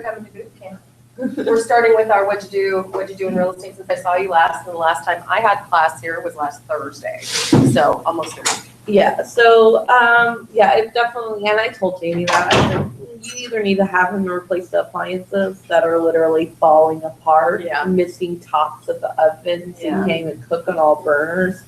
coming to boot camp. We're starting with our what'd you do in real estate since I saw you last, and the last time I had class here was last Thursday. So almost a week. Yeah, so, yeah, it definitely, and I told Jamie that, I said, you either need to have him replace the appliances that are literally falling apart, Yeah. missing tops of the ovens, Yeah. you can't even cook on all burners,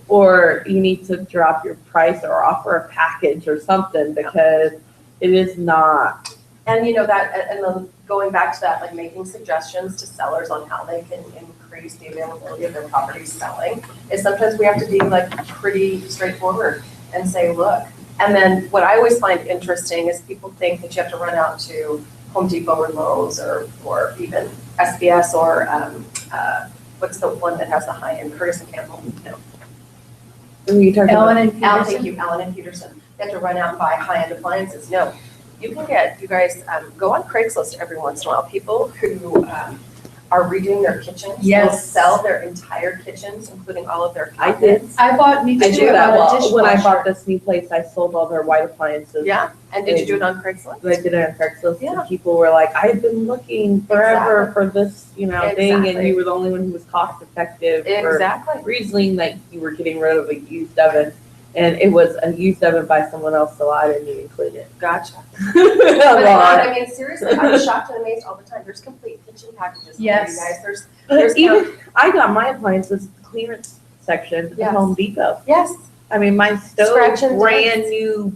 or you need to drop your price or offer a package or something, because it is not. And you know that, and then going back to that, like making suggestions to sellers on how they can increase the availability of their properties selling, is sometimes we have to be like pretty straightforward and say, look. And then what I always find interesting is people think that you have to run out to Home Depot or Lowe's or even SBS or what's the one that has the high end, Curtis and Campbell? No. Allen and Peterson. Thank you, Allen and Peterson. They have to run out and buy high end appliances. No. You can get, you guys, go on Craigslist every once in a while. People who are redoing their kitchens will sell their entire kitchens, including all of their cabinets. I bought, me too. I do that. I bought a Well, when I dishwasher. bought this new place, I sold all their white appliances. Yeah, and did you do it on Craigslist? I did it on Craigslist, Yeah. and people were like, I've been looking forever for this, thing, and Exactly. you were the only one who was cost effective for Exactly. reasoning that you were getting rid of a used oven. And it was a used oven by someone else, so I didn't even include it. Gotcha. But But I mean, seriously, I'm shocked and amazed all the time. There's complete kitchen packages for you Yes. guys. There's even, I got my appliances clearance section at Yes. Home Depot. yes, I mean, my stove, Scratch and brand dents. new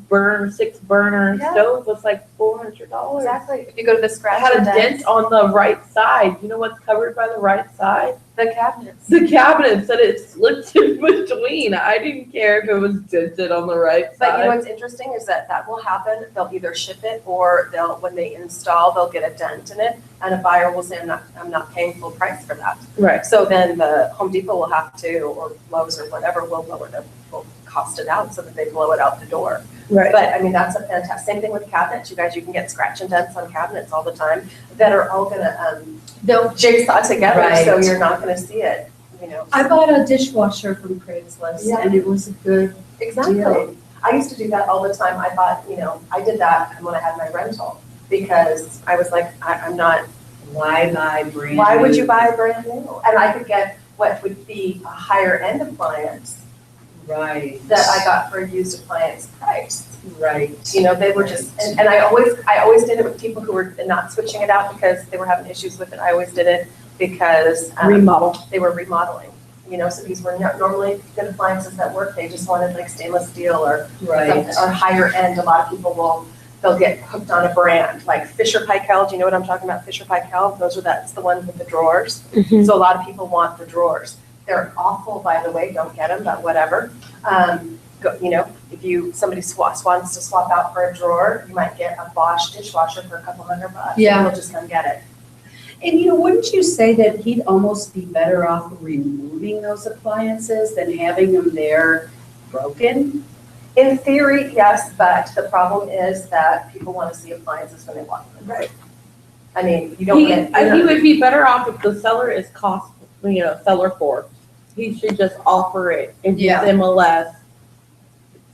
6-burner Yeah. stove was like $400. exactly. If you go to the I scratch had a and dent dents, on the right side. You know what's covered by the right side? the cabinets. The cabinets that it slipped in between. I didn't care if it was dented on the right But you know side. what's interesting is that will happen. They'll either ship it or when they install, they'll get a dent in it. And a buyer will say, I'm not paying full price for that. Right. So then the Home Depot will have to, or Lowe's or whatever, will cost it out so that they blow it out the door. Right. But I mean, that's a fantastic, same thing with cabinets. You guys, you can get scratch and dents on cabinets all the time that are all gonna, they'll jigsaw together, so Right. you're not gonna see it, I bought a dishwasher from Craigslist Yeah. and it was a good Exactly. deal. I used to do that all the time. I thought, I did that when I had my rental because I was like, I'm not, Why buy brand why would new? you buy a brand new? And I could get what would be a higher end appliance Right. that I got for a used appliance price. Right. They were just, and I always did it with people who were not switching it out because they were having issues with it. I always did it because Remodel. they were remodeling. So these were normally good appliances that work. They just wanted like stainless steel or Right. something, or higher end. A lot of people they'll get hooked on a brand like Fisher Paykel. Do you know what I'm talking about? Fisher Paykel. That's the one with the drawers. Mhm. So a lot of people want the drawers. They're awful, by the way. Don't get them, but whatever. If somebody wants to swap out for a drawer, you might get a Bosch dishwasher for a couple $100. Yeah. They'll just come get it. And wouldn't you say that he'd almost be better off removing those appliances than having them there broken? In theory, yes, but the problem is that people want to see appliances when they walk in the door. Right. I mean, you don't get. He would be better off if the seller is seller for. He should just offer it and Yeah. use MLS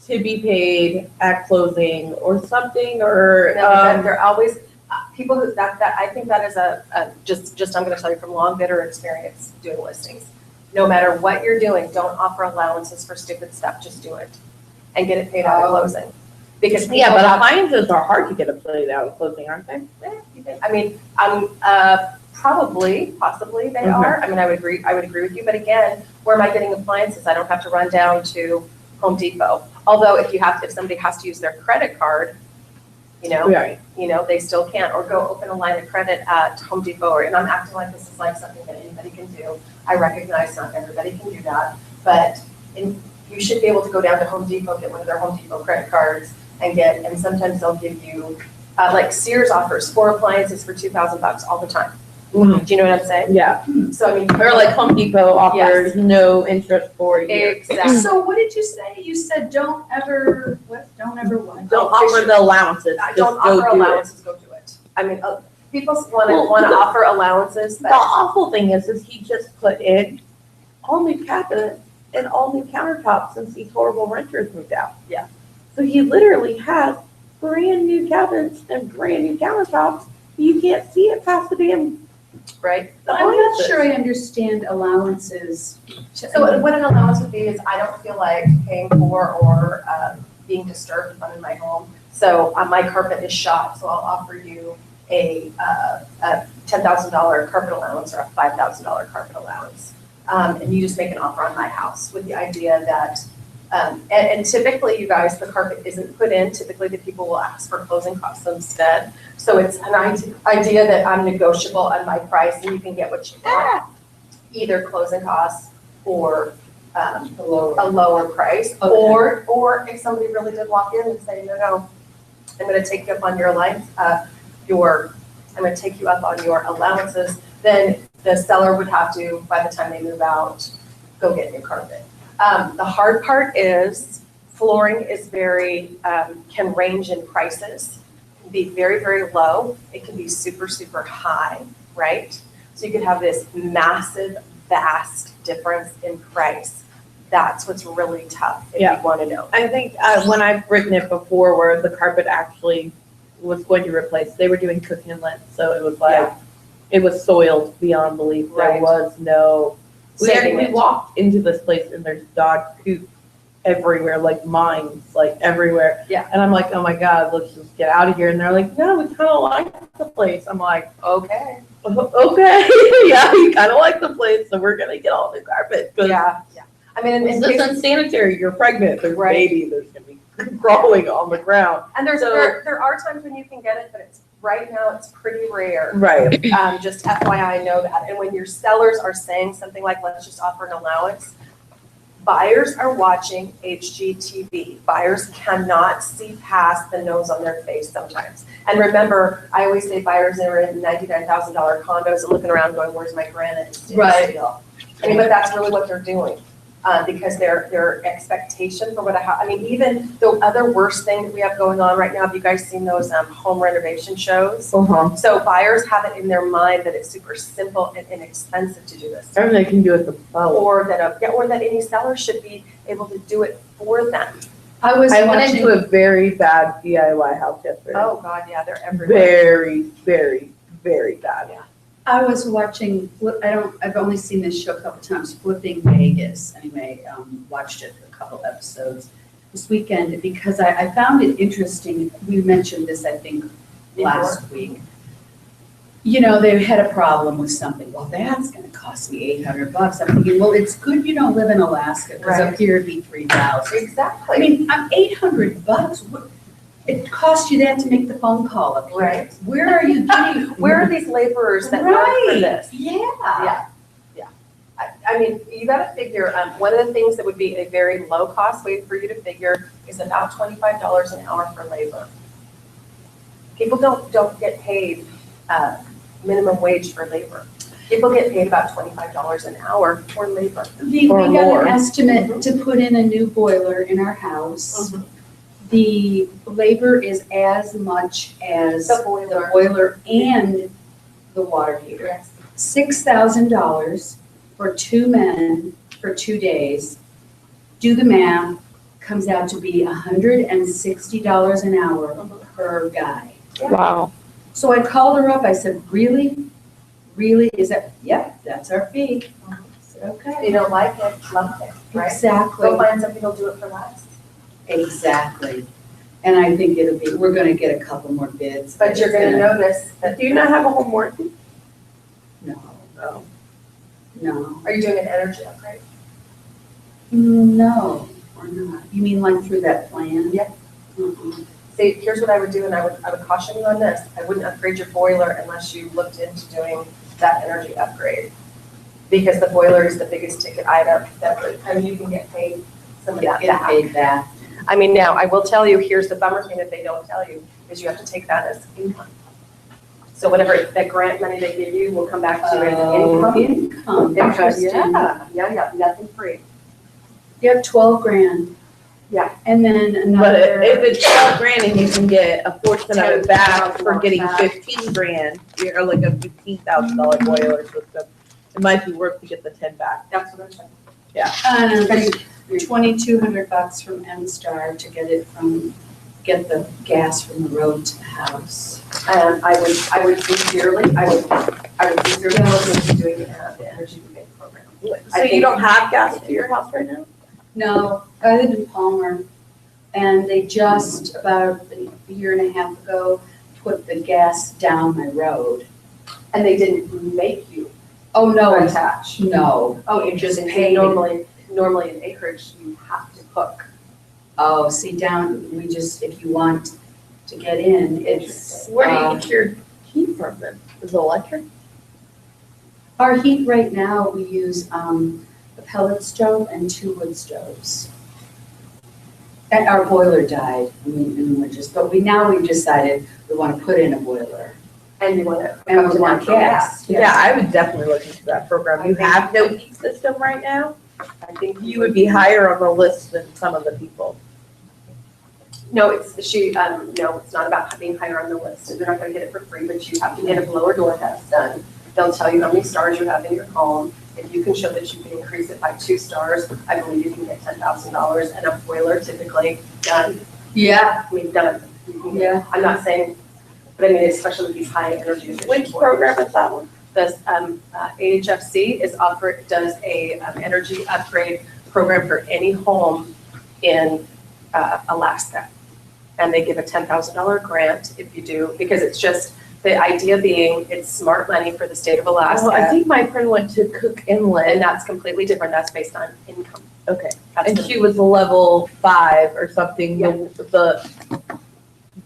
to be paid at closing or something, or No, they're always, people that I think that is just, I'm gonna tell you from long, bitter experience doing listings. No matter what you're doing, don't offer allowances for stupid stuff, just do it. And get it paid out at closing. Because yeah, people but have- appliances are hard to get a plate out of closing, aren't they? I mean, probably, possibly they are. I mean, I would agree with you, but again, where am I getting appliances? I don't have to run down to Home Depot. Although if somebody has to use their credit card, Right. they still can, or go open a line of credit at Home Depot, and I'm acting like this is like something that anybody can do. I recognize not everybody can do that, but you should be able to go down to Home Depot, get one of their Home Depot credit cards, and sometimes they'll give you, like Sears offers 4 appliances for $2,000 all the time. Mhm. Do you know what I'm saying? Yeah. So I mean, Or like Home Depot offers no interest for a year. exactly. So what did you say? You said don't ever what? Don't offer the allowances. I Just don't go offer do it. allowances. Go do it. I mean, people want Well, to offer allowances, The but awful thing is he just put in all new cabinets and all new countertops since these horrible renters moved out. Yeah. So he literally has brand new cabinets and brand new countertops. You can't see it past the damn. Right? I'm not sure I understand allowances. So what an allowance would be is I don't feel like paying for or being disturbed if I'm in my home. So my carpet is shot, so I'll offer you a $10,000 carpet allowance or a $5,000 carpet allowance. And you just make an offer on my house with the idea that, and typically, you guys, the carpet isn't put in. Typically, the people will ask for closing costs instead. So it's an idea that I'm negotiable on my price and you can get what you want. Either closing costs or a lower price. Okay. Or if somebody really did walk in and say, no, I'm gonna take you up on your allowance, I'm gonna take you up on your allowances, then the seller would have to, by the time they move out, go get new carpet. The hard part is flooring is can range in prices. It can be very, very low. It can be super, super high, right? So you could have this massive, vast difference in price. That's what's really tough if you want to know. I think when I've written it before where the carpet actually was going to replace, they were doing cook inlet, so it was like, it was soiled beyond belief. There Right. was no, Saving we it. walked into this place and there's dog poop everywhere, like mines, like everywhere. Yeah. And I'm like, oh my God, let's just get out of here. And they're like, no, we kind of like the place. I'm like, Okay. okay, yeah, we kind of like the place, so we're gonna get all the carpet. 'Cause Yeah. I mean, It's just unsanitary. You're pregnant. There's Right. baby. There's gonna be crawling on the ground. and So- there are times when you can get it, but right now it's pretty rare. Right. Just FYI, know that. And when your sellers are saying something like, let's just offer an allowance, buyers are watching HGTV. Buyers cannot see past the nose on their face sometimes. And remember, I always say buyers are in $99,000 condos and looking around going, where's my granite and stainless Right. steel? I mean, but that's really what they're doing. Because their expectation for what I mean, even the other worst thing that we have going on right now, have you guys seen those home renovation shows? Uh-huh. So buyers have it in their mind that it's super simple and inexpensive to do this. Or they can do it themselves. Or that any seller should be able to do it for them. I I went watching, into a very bad DIY house yesterday. Oh, God, yeah, they're everywhere. Very, very, very bad. I was watching, I've only seen this show a couple times, Flipping Vegas. Anyway, watched it for a couple episodes this weekend because I found it interesting. We mentioned this, I think, last week. You know, they had a problem with something. Well, that's going to cost me $800. I'm thinking, well, it's good you don't live in Alaska because up Right. here it'd be $3,000. Exactly. I mean, I'm $800. It cost you that to make the phone call up here. Right. Where are you getting? Where are these laborers that work for this? Yeah. I mean, you gotta figure, one of the things that would be a very low cost way for you to figure is about $25 an hour for labor. People don't get paid, minimum wage for labor. People get paid about $25 an hour for labor. We Or got more. an estimate to put in a new boiler in our house. The labor is as much as The the boiler. boiler and the water heater. Yes. $6,000 for 2 men for 2 days. Do the math, comes out to be $160 an hour per guy. Wow. So I called her up, I said, really? Really? Is that, yep, that's our fee. I said, If you okay. don't like it, love it, right? Exactly, Go find somebody who'll do it for less. exactly. And I think we're gonna get a couple more bids. But you're gonna notice that, Do you not have a home warranty? No, No. no, are you doing an energy upgrade? no, we're not. You mean like through that plan? Yeah. Mm-mm. See, here's what I would do, and I would caution you on this. I wouldn't upgrade your boiler unless you looked into doing that energy upgrade. Because the boiler is the biggest ticket item that would, I mean, you can get paid some of that Get back. paid back. I mean, now, I will tell you, here's the bummer thing that they don't tell you, is you have to take that as income. So whatever, that grant money they give you will come back to you as income. Income, Interest, interesting. yeah, nothing free. You have 12 grand. Yeah. And then But another. if it's 12 grand and you can get a portion of it back for 10,000 getting back. 15 grand, or like a $15,000 boiler system, it might be worth to get the 10 back. That's what I'm saying. I think $2,200 from M-Star to get it from get the gas from the road to the house. And I would sincerely look into doing the energy rebate program. So you don't have gas to your house right now? No, I live in Palmer, and they just about a year and a half ago put the gas down my road. And they didn't make you Oh, no, attach. no. Oh, you just pay normally in acreage, you have to hook. Oh, see, down, if you want to get in, it's. Where do you get your heat from then? Is it electric? Our heat right now, we use a pellet stove and 2 wood stoves. And our boiler died, and we're just, but we've decided we want to put in a boiler. And you want to. And we want gas. Yeah, I would definitely look into that program. You have no heat system right now? I think You would be higher on the list than some of the people. No, it's not about being higher on the list. They're not gonna get it for free, but you have to get a blower door test done. They'll tell you how many stars you have in your home. If you can show that you can increase it by 2 stars, I believe you can get $10,000 and a boiler typically done. Yeah. We've done it. Yeah. I'm not saying, but I mean, especially with these high energy efficient Which boilers. program is that one? This AHFC does a energy upgrade program for any home in Alaska. And they give a $10,000 grant if you do, because it's just, the idea being, it's smart money for the state of Alaska. Well, I think my friend went to Cook Inlet. And that's completely different. That's based on income. Okay. That's And the- she was a level 5 or something, Yeah.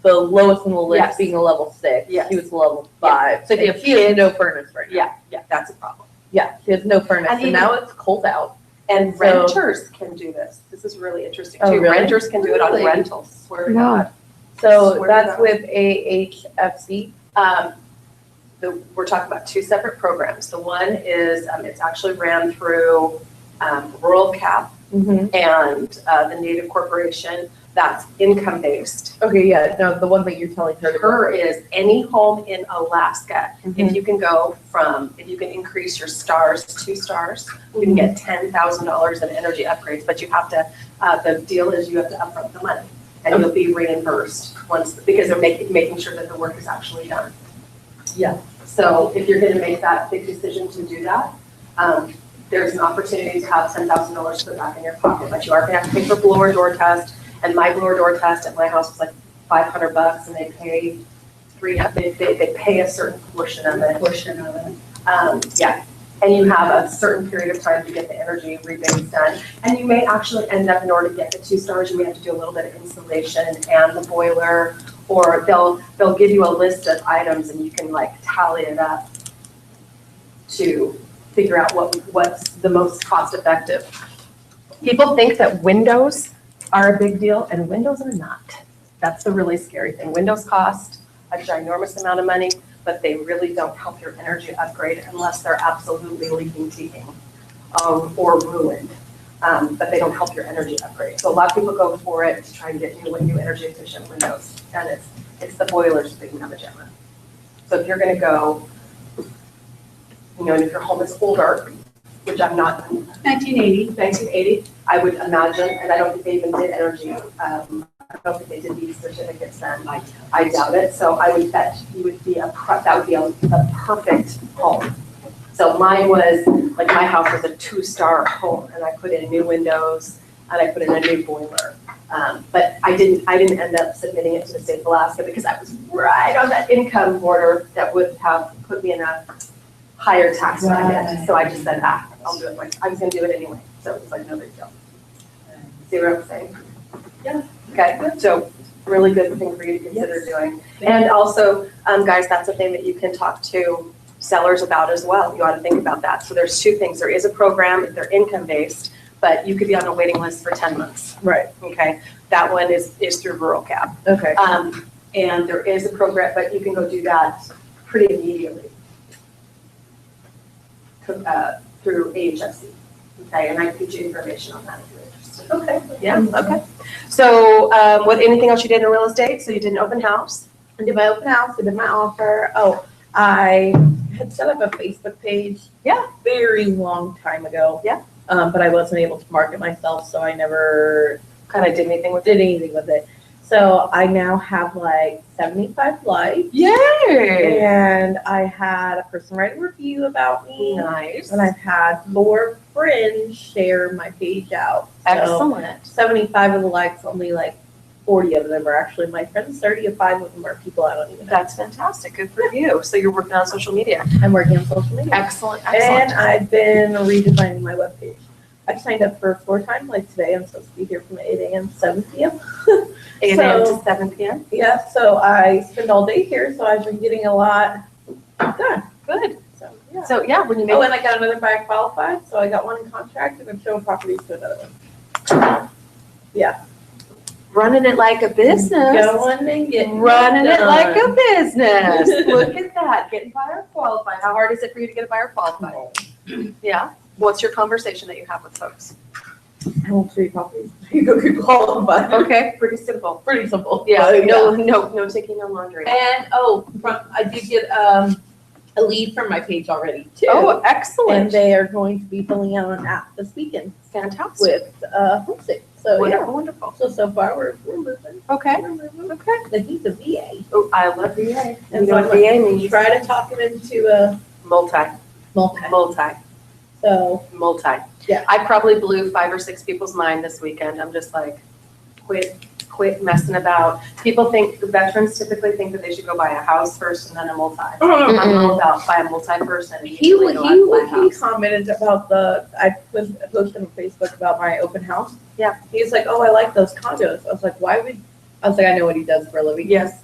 the lowest on the list Yes. being a level 6. Yes. She was a level Yeah. 5. So if you And have she has kids- no furnace right now. Yeah, that's a problem. Yeah, she has no furnace, And and even- now it's cold out. And So- renters can do this. This is really interesting Oh, too. really? Renters can do it on Really? rentals. Swear to Wow. God. So Swear to that's God. with AHFC. We're talking about 2 separate programs. The one is, it's actually ran through Rural Cap Mm-hmm. and the Native Corporation. That's income-based. Okay, yeah, no, the one that you're telling her to. Her is any home in Alaska. Mhm. If you can increase your stars, 2 stars, you can get $10,000 in energy upgrades, but you have to, the deal is you have to upfront the money. And you'll be reimbursed because they're making sure that the work is actually done. Yeah. So if you're gonna make that big decision to do that, there's an opportunity to have $10,000 put back in your pocket, but you are gonna have to pay for blower door test. And my blower door test at my house was like $500, and they pay they pay a certain portion of it. Yeah, and you have a certain period of time to get the energy rebates done. And you may actually end up, in order to get the 2 stars, you may have to do a little bit of insulation and the boiler, or they'll give you a list of items and you can like tally it up to figure out what's the most cost effective. People think that windows are a big deal, and windows are not. That's the really scary thing. Windows cost a ginormous amount of money, but they really don't help your energy upgrade unless they're absolutely leaking teething or ruined. But they don't help your energy upgrade. So a lot of people go for it to try and get new energy efficient windows, and it's the boilers that you have a jammer. So if you're gonna go, and if your home is older, which I'm not, 1980, I would imagine, and I don't think they even did energy, I don't think they did these certificates then. I doubt it. So I would bet you would be that would be a perfect home. So mine was, like my house was a 2-star home, and I put in new windows and I put in a new boiler. But I didn't end up submitting it to the state of Alaska because I was right on that income border that would have put me in a higher tax bracket. So I just said, I'll do it. I was gonna do it anyway, so it was like no big deal. See what I'm saying? Yeah. Okay, so really good thing for you to consider doing. And also, guys, that's a thing that you can talk to sellers about as well. You ought to think about that. So there's 2 things. There is a program, they're income-based, but you could be on a waiting list for 10 months. Right, Okay, that one is through Rural Cap. okay. And there is a program, but you can go do that pretty immediately through AHFC. Okay, and I can get you information on that if you're interested. Okay, yeah, okay. So what, anything else you did in real estate? So you did an open house? I did my open house, I did my offer. Oh, I had set up a Facebook page. Yeah. Very long time ago. Yeah. But I wasn't able to market myself, so I never Kind of did anything with did anything with it. So I now have like 75 likes. Yay! And I had a person write a review about me. Nice. And I've had 4 friends share my page out. So Excellent. 75 of the likes, only like 40 of them are actually my friends. 35 of them are people I don't even know. That's fantastic. Good for you. So you're working on social media. I'm working on social media. Excellent. And Excellent. I've been redesigning my webpage. I've signed up for floor time. Like today, I'm supposed to be here from 8 a.m. to 7 p.m. 8 a.m. to 7 p.m. Yeah, so I spend all day here, so I've been getting a lot done. Good. So, yeah. So yeah, when you make Oh, and I got another buyer qualified, so I got one in contract, and I'm showing properties to another one. Yeah. running it like a business. Going and getting Running it done. like a business. Look at that. Getting buyer qualified. How hard is it for you to get a buyer qualified? Yeah. What's your conversation that you have with folks? I want 3 properties. You go get qualified. Okay, pretty simple. Pretty simple. Yeah, but no taking no laundry. And I did get a lead from my page already too. Oh, And excellent. they are going to be filling out an app this weekend Fantastic. with homestay. So Wonderful, wonderful. So far we're moving. Okay. We're moving. Okay. Like he's a VA. Oh, I love VA. And You so know I'm what VA like, means? try to talk him into a Multi. multi. So Multi. Yeah. I probably blew 5 or 6 people's mind this weekend. I'm just like, quit messing about. People think, veterans typically think that they should go buy a house first and then a multi. I'm all about buy a multi first and he usually go out and buy a he house. commented about I posted on Facebook about my open house. Yeah. He's like, oh, I like those condos. I was like, I know what he does for a living. Yes.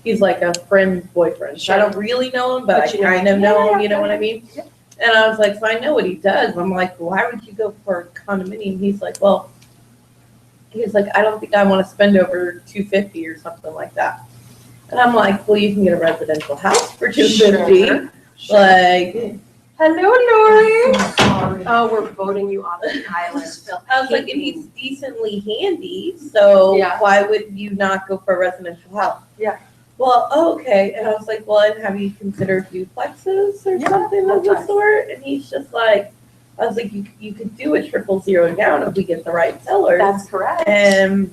He's like a friend's boyfriend. Sure. I don't really know him, but But I you know kind of him. know Yeah, him, you know what I mean? Yeah. And I was like, so I know what he does. I'm like, why would you go for a condominium? He's like, I don't think I want to spend over $250 or something like that. And I'm like, well, you can get a residential house for $250. Sure. Like, Hello, Lori. Oh, we're voting you off the island. I was like, and he's decently handy, so Yeah. why would you not go for a residential house? Yeah. Well, okay. And I was like, well, and have you considered duplexes or Yeah, something of the sometimes. sort? And he's just like, I was like, you could do a 000 down if we get the right sellers. That's correct. And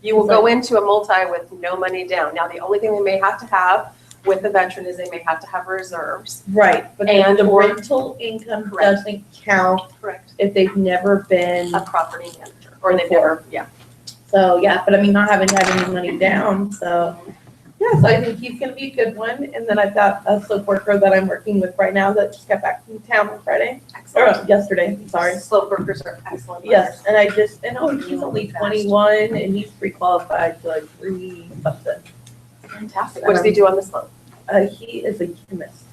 You will go into a multi with no money down. Now, the only thing they may have to have with a veteran is they may have to have reserves. right, but And the or- rental income Correct. doesn't count Correct. if they've never been. A property manager, or they've never, yeah. So yeah, but I mean, not having to have any money down, so yeah, so I think he's gonna be a good one. And then I've got a slope worker that I'm working with right now that just got back from town on Friday, or Excellent. yesterday, sorry. Slope workers are excellent. Yes, and he's only 21 and he's pre-qualified to like 3 something. Fantastic. What does he do on the slope? He is a chemist.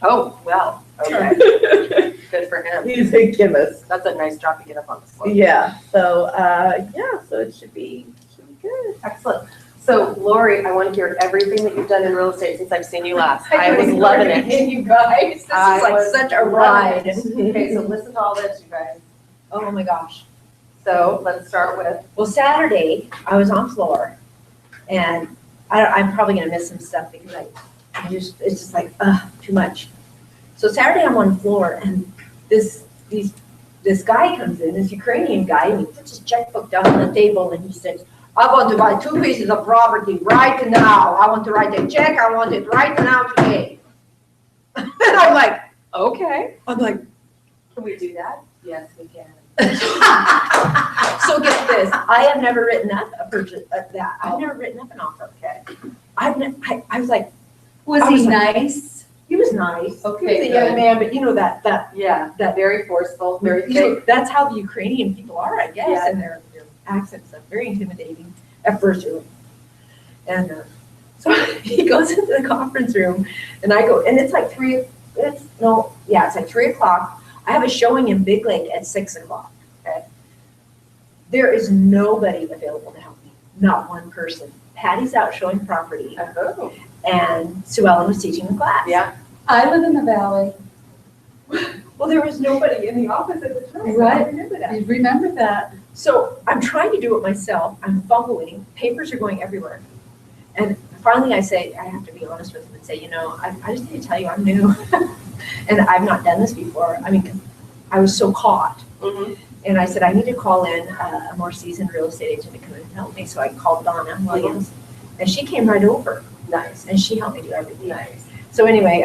Oh, well, okay. Good for him. He's a chemist. That's a nice job to get up on the slope. Yeah, so, so it should be good. Excellent. So Lori, I want to hear everything that you've done in real estate since I've seen you last. I was loving it. You guys, this is I like was such a loving ride. it. Okay, so listen to all this, you guys. Oh my gosh. So let's start with, Well, Saturday, I was on floor, and I'm probably gonna miss some stuff because it's just like, too much. So Saturday, I'm on floor, and this guy comes in, this Ukrainian guy, and he puts his checkbook down on the table, and he says, I want to buy 2 pieces of property right now. I want to write a check. I want it right now today. And I'm like, okay, can we do that? Yes, we can. So get this, I have never written up a purchase of that. I've never written up an offer, okay? I was like, Was I was he like- nice? he was nice. Okay, He was a young good. man, but you know that Yeah, that very forceful, very you know, fake. that's how the Ukrainian people are, I guess, Yeah. and their accents are very intimidating at first. And so he goes into the conference room, and I go, and it's like 3 o'clock. I have a showing in Big Lake at 6 o'clock. Okay, there is nobody available to help me, not one person. Patty's out showing property, Oh, and Sue Ellen was teaching the class. yeah. I live in the valley. Well, there was nobody in the office at the time. Right. I remember that. I remember that. So I'm trying to do it myself. I'm fumbling. Papers are going everywhere. And finally I say, I have to be honest with him and say, I just need to tell you I'm new. And I've not done this before. I mean, 'cause I was so caught. Mhm. And I said, I need to call in a more seasoned real estate agent to come and help me. So I called Donna Williams, and she came right over. Nice, And she helped me do everything. nice. So anyway,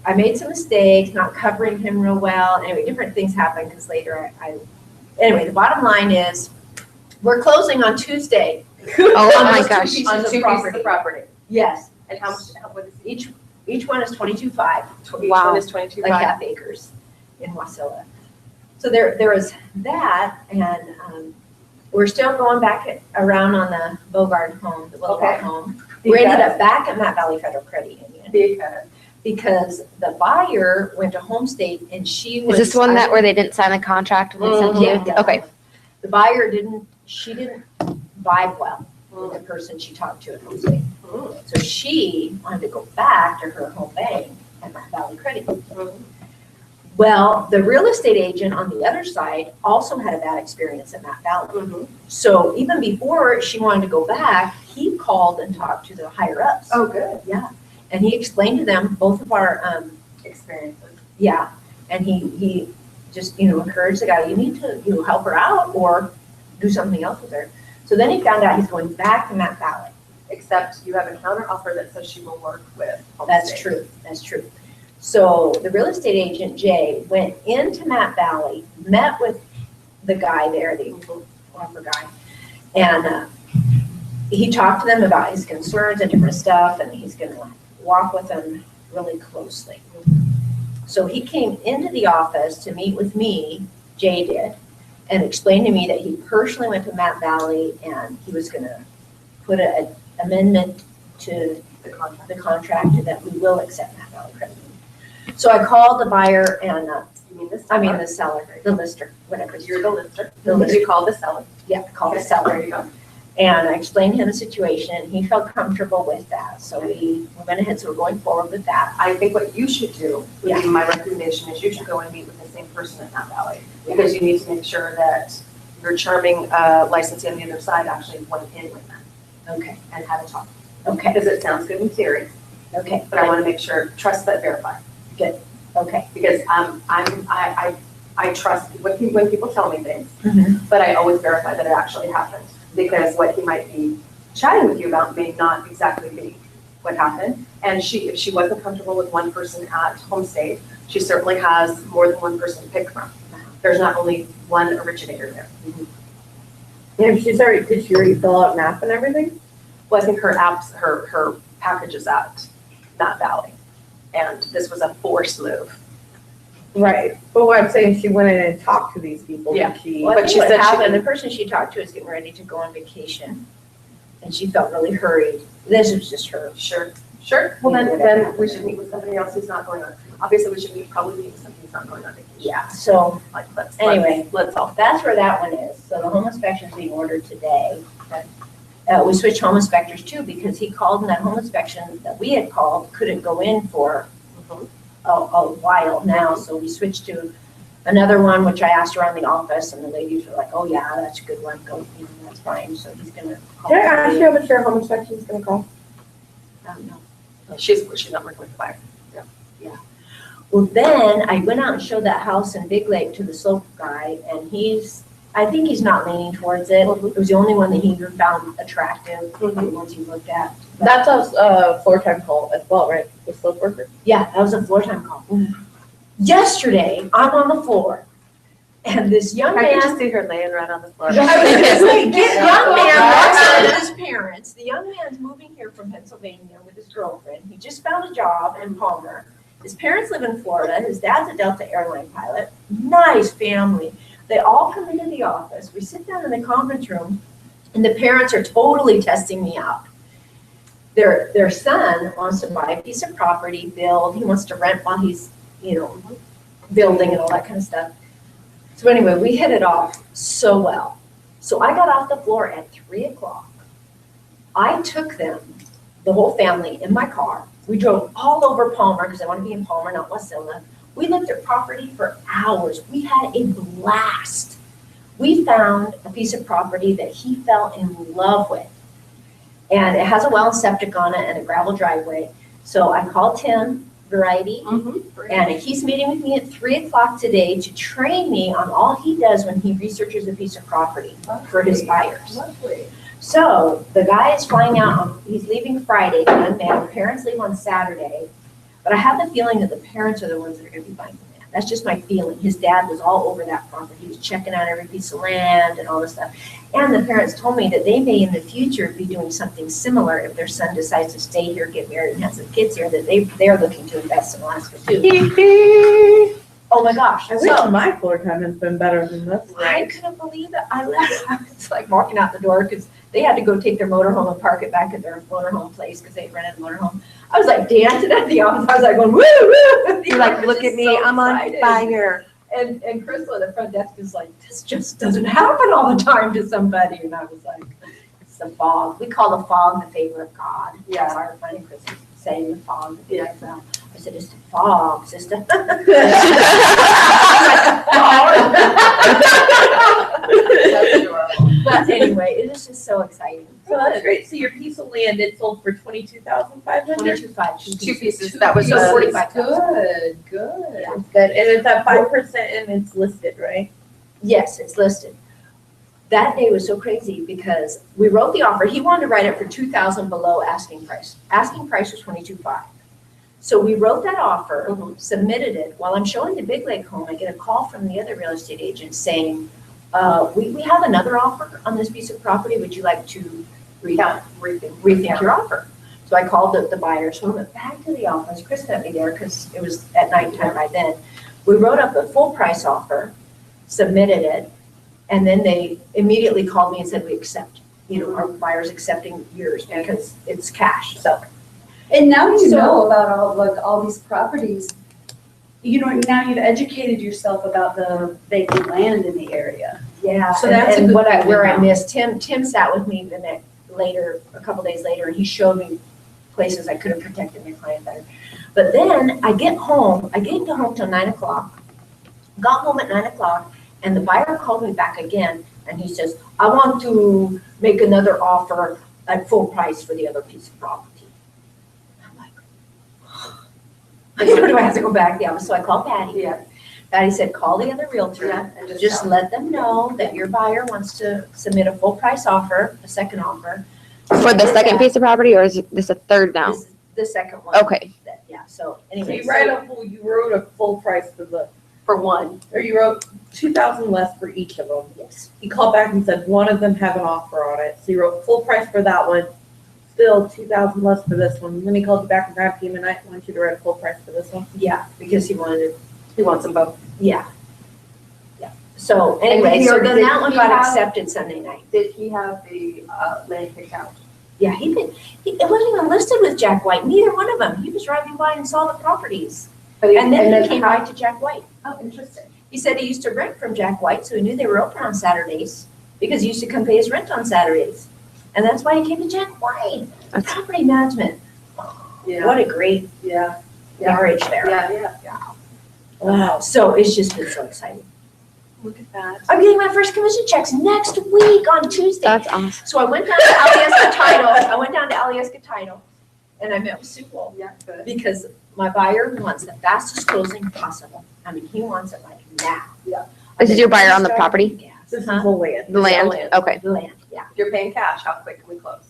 I made some mistakes, not covering him real well. Anyway, different things happened because later anyway, the bottom line is we're closing on Tuesday. Oh on my those two gosh. pieces On of 2 pieces property. of property. Yes. And how much, what is Each one is 22.5, each Wow. one is 22 like half acres in Wasilla. So there was that, and we're still going back around on the Bogart home, the Willow Okay. home. We ended up back at Matt Valley Federal Credit Union Because because the buyer went to Home State and she was. Is this one that where they didn't sign the contract when they sent Yeah, you? yeah. Okay. The buyer didn't vibe well with the person she talked to at Home State. So she wanted to go back to her home bank at Matt Valley Credit Union. Well, the real estate agent on the other side also had a bad experience at Matt Valley. So even before she wanted to go back, he called and talked to the higher ups. Oh, good. Yeah. And he explained to them both of our, Experiences. yeah. And he just, encouraged the guy, you need to, help her out or do something else with her. So then he found out he's going back to Matt Valley. Except you have a counter offer that says she will work with Home That's State. true, that's true. So the real estate agent, Jay, went into Matt Valley, met with the guy there, the offer guy, and he talked to them about his concerns and different stuff, and he's gonna walk with them really closely. So he came into the office to meet with me, Jay did, and explained to me that he personally went to Matt Valley and he was gonna put an amendment to the contract that we will accept Matt Valley Credit Union. So I called the buyer and, You mean this? the seller, the lister, whatever. Because you're the lister. The lister. You call the seller. Yeah, I called the Okay, seller. There you go. And I explained to him the situation. He felt comfortable with that. So we went ahead, so we're going forward with that. I think what you should do, would Yeah. be my recommendation is you should go and meet with the same person at Matt Valley. Because you need to make sure that your charming licensee on the other side actually went in with them Okay, and had a talk. okay, Because it sounds good in theory, okay, but I want to make sure, trust but verify. okay. Because I trust when people tell me things, Mhm. but I always verify that it actually happened. Because what he might be chatting with you about may not exactly be what happened. And if she wasn't comfortable with one person at Home State, she certainly has more than one person to pick from. There's not only one originator there. Yeah, did she already fill out map and everything? Well, I think her package is at Matt Valley. And this was a forced move. Right, but what I'm saying, she went in and talked to these people, Yeah. did she? Well, I But think she what said she happened, the didn't- person she talked to is getting ready to go on vacation. And she felt really hurried. This was just her. Sure. Well, then we should meet with somebody else who's not going on. Obviously, we should probably meet with somebody who's not going on vacation. Yeah, so Like, Anyway. let's all. that's where that one is. So the home inspection's being ordered today. We switched home inspectors too because he called and that home inspection that we had called couldn't go in for Mhm. a while now. So we switched to another one, which I asked around the office and the ladies were like, oh yeah, that's a good one. Go, that's fine. So he's gonna call. Can I ask you how much your home inspection is gonna cost? I don't know. She's not working with the buyer. Well, then I went out and showed that house in Big Lake to the slope guy, and I think he's not leaning towards it. It was the only one that he found attractive, the ones he looked at. But- That's a floor time call as well, right, with slope worker? Yeah, that was a floor time call. Yesterday, I'm on the floor, and this young I man. can just see her laying right on the floor. I was gonna say, young man walks in with his parents. The young man's moving here from Pennsylvania with his girlfriend. He just found a job in Palmer. His parents live in Florida. His dad's a Delta airline pilot. Nice family. They all come into the office. We sit down in the conference room, and the parents are totally testing me out. Their son wants to buy a piece of property, build. He wants to rent while he's, building and all that kind of stuff. So anyway, we hit it off so well. So I got off the floor at 3:00. I took them, the whole family, in my car. We drove all over Palmer because I want to be in Palmer, not Wasilla. We looked at property for hours. We had a blast. We found a piece of property that he fell in love with. And it has a well and septic on it and a gravel driveway. So I called Tim variety. Mm-hmm. And he's meeting with me at 3:00 today to train me on all he does when he researches a piece of property for his buyers. Lovely. So the guy is flying out, he's leaving Friday, the young man, the parents leave on Saturday. But I have the feeling that the parents are the ones that are gonna be buying the land. That's just my feeling. His dad was all over that property. He was checking out every piece of land and all this stuff. And the parents told me that they may in the future be doing something similar if their son decides to stay here, get married and have some kids here, that they're looking to invest in Alaska too. Oh my gosh. I wish So my floor time has been better than this. I couldn't believe it. I was like walking out the door because they had to go take their motorhome and park it back at their motorhome place because they rented a motorhome. I was like dancing at the office. I was like going, woo, woo. You're like, look at me, I'm on fire. And Crystal at the front desk is like, this just doesn't happen all the time to somebody. And I was like, it's the fog. We call the fog the favor of God. Yeah. That's our funny Christmas saying, the fog. Yeah. So I said, it's the fog, sister. That's adorable. But anyway, it is just so exciting. So that's great. So your piece of land, it sold for 22,500. 22.5. Two pieces. That was So a 45,000. Good. That's good. And it's at 5% and it's listed, right? Yes, it's listed. That day was so crazy because we wrote the offer. He wanted to write it for 2,000 below asking price. Asking price was 22.5. So we wrote that offer, submitted it. While I'm showing the Big Lake home, I get a call from the other real estate agent saying, we have another offer on this piece of property. Would you like to rethink your offer? So I called the buyer. So I went back to the office. Chris met me there because it was at nighttime by then. We wrote up a full price offer, submitted it, and then they immediately called me and said, we accept. You know, our buyer's accepting yours because it's cash. So. And now you So- know about all these properties. You know, now you've educated yourself about the vacant land in the area. Yeah, So and, that's a and good what I, thing to where I know. missed, Tim sat with me a couple days later, and he showed me places I could have protected my client better. But then I get home, I didn't get home till 9:00, got home at 9:00, and the buyer called me back again, and he says, I want to make another offer at full price for the other piece of property. I'm like, do I have to go back? Yeah, so I called Patty. Yeah. Patty said, call the other realtor. Yeah, and Just let them know that your buyer wants to submit a full price offer, a second offer. For the second piece of property, or is this a third now? This is the second one. Okay. Yeah, so So anyway. you wrote a full price for the, For one. or you wrote 2,000 less for each of them. Yes. He called back and said one of them have an offer on it. So you wrote full price for that one, still 2,000 less for this one. Then he called you back and grabbed you and I want you to write a full price for this one. Yeah, because he wants them both. Yeah. Yeah. So And anyway, he so already- then that one he got have- accepted Sunday night. Did he have the land picked out? Yeah, he did. It wasn't even listed with Jack White, neither one of them. He was driving by and saw the properties. And then he came how- right to Jack White. Oh, interesting. He said he used to rent from Jack White, so he knew they were open on Saturdays because he used to come pay his rent on Saturdays. And that's why he came to Jack White. Property management. Yeah. What a great Yeah. marriage there. Yeah. Wow. So it's just been so exciting. Look at that. I'm getting my first commission checks next week on Tuesday. That's awesome. So I went down to Alyeska Title, and I met with Sue Wolf Yeah, good. because my buyer wants the fastest closing possible. I mean, he wants it like now. This is your buyer on the property? Yes. This is Huh? the land. The land? land. Okay. The land, yeah. If you're paying cash, how quick can we close?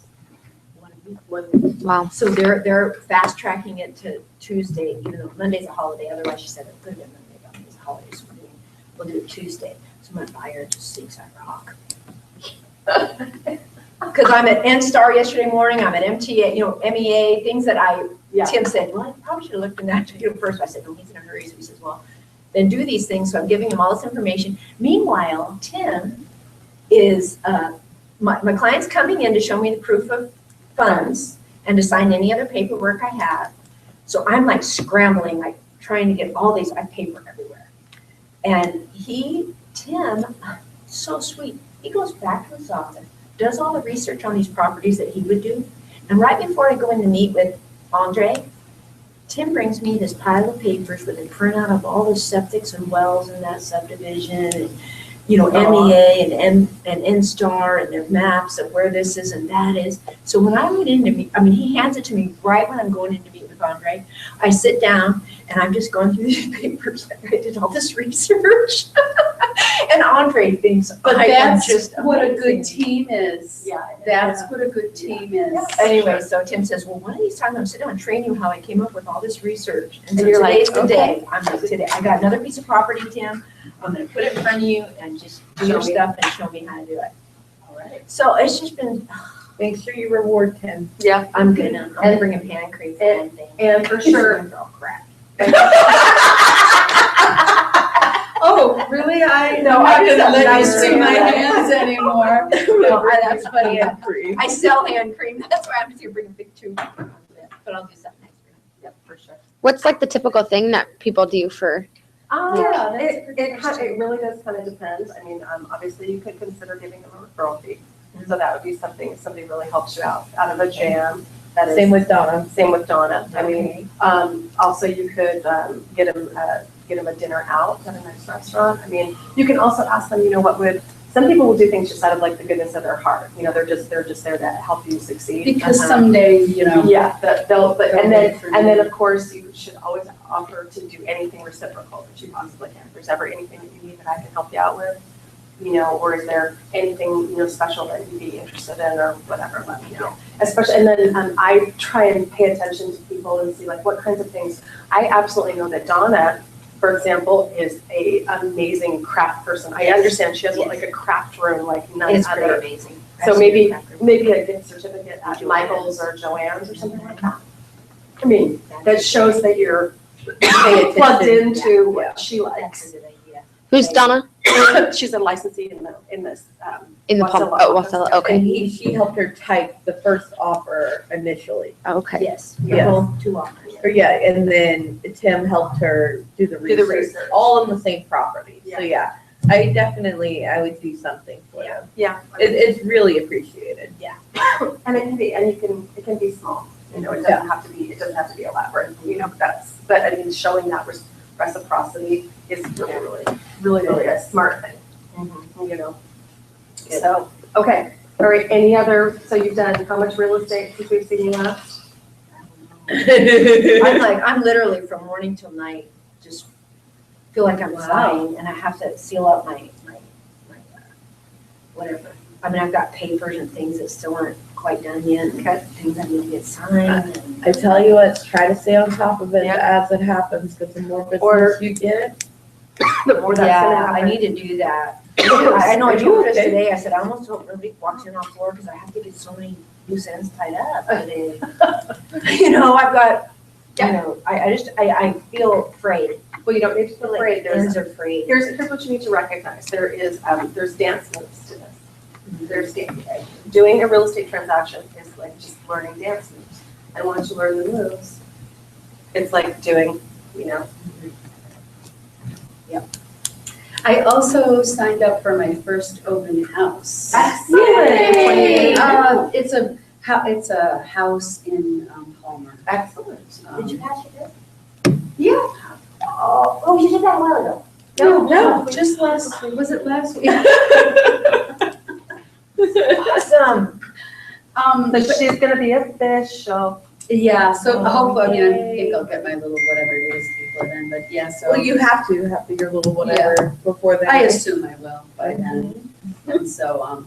1 week. 1 week. Wow. So they're fast tracking it to Tuesday, even though Monday's a holiday. Otherwise, she said it could have been Monday, but Monday's a holiday, so we'll do it Tuesday. So my buyer just thinks I rock. Because I'm at NSTAR yesterday morning, I'm at MTA, MEA, things that Tim said, well, I probably should have looked in that first. I said, no, he's in a hurry. So he says, well, then do these things. So I'm giving him all this information. Meanwhile, Tim is, my client's coming in to show me the proof of funds and to sign any other paperwork I have. So I'm like scrambling, like trying to get all these, I have paper everywhere. And Tim, so sweet, he goes back to his office, does all the research on these properties that he would do. And right before I go in to meet with Andre, Tim brings me this pile of papers with a printout of all the septics and wells in that subdivision and, MEA and NSTAR and their maps of where this is and that is. So when I went in to meet, he hands it to me right when I'm going in to meet with with Andre. I sit down and I'm just going through these papers. I did all this research. And Andre thinks But I am that's just what a good amazing. team is. Yeah. That's what a good team is. Anyway, so Tim says, well, one of these times I'm going to sit down and train you how I came up with all this research. And so And you're like, today's the day. I'm like, today, I got another piece of property, Tim. I'm going to put it in front of you and just do your Show me. stuff and show me how to do it. All right. So it's just been, Make sure you reward Tim. Yeah. I'm gonna bring him hand cream and things. And for sure, Oh, crap. Oh, really? No, I'm I not gonna let you just- see my hands anymore. No, that's funny. Cream. I sell hand cream. That's why I'm just gonna bring a big tube. But I'll do something next week. Yep, for sure. What's like the typical thing that people do for, Yeah, it really does kind of depend. I mean, obviously you could consider giving them a referral fee. So that would be something, if somebody really helps you out of a jam. That is. Same with Donna. Same with Donna. I mean, also you could get them a dinner out at a nice restaurant. I mean, you can also ask them, some people will do things just out of like the goodness of their heart. They're just there to help you succeed. Because someday, Yeah, and for then you. of course you should always offer to do anything reciprocal that you possibly can. If there's ever anything that you need that I can help you out with, or is there anything, special that you'd be interested in or whatever, let me know. Especially, and then I try and pay attention to people and see like what kinds of things. I absolutely know that Donna, for example, is a amazing craft person. I understand she has like a craft room like none It's pretty other. amazing. So maybe a gift certificate at Michael's or Joann's or something like that. I mean, that shows that you're plugged into what she likes. who's Donna? She's a licensee in this. In the Wasilla pump, Wasilla, okay. And she helped her type the first offer initially. Okay. Yes, Yes. both two offers. Or yeah, and then Tim helped her do the research. research. All on the same property. Yeah. So yeah, I would do something for them. Yeah. It's really appreciated. And it can be small, it doesn't have to be elaborate, but I mean, showing that reciprocity is really a smart thing, So, okay, all right, so you've done how much real estate since we've seen you last? I'm literally from morning till night, just feel like I'm flying and I have to seal up my whatever. I mean, I've got papers and things that still aren't quite done yet, things I need to get signed. and- I tell you what, try to stay on top of it Yeah. as it happens, because the more Or- business you get, The more that's gonna Yeah, I happen. need to do that. I know, I Are you told Chris okay? today, I said, I almost hope nobody walks in off floor because I have to get so many loose ends tied up. today. I've got, I feel afraid. Well, you don't need to feel Like afraid, ends are afraid. here's what you need to recognize, there's dance moves to this. There's doing a real estate transaction is like just learning dance moves. And once you learn the moves, it's like doing, I also signed up for my first open house. Excellent. It's a house in Palmer. Excellent. Did you pass your test? Yeah. Oh, you did that a while ago. No, just last, was it last week? Awesome. So she's gonna be official. Yeah, so hopefully, I Yay. think I'll get my little whatever it is before then, but yeah, so. well, you have to your little whatever before that. I assume I will by then. And so,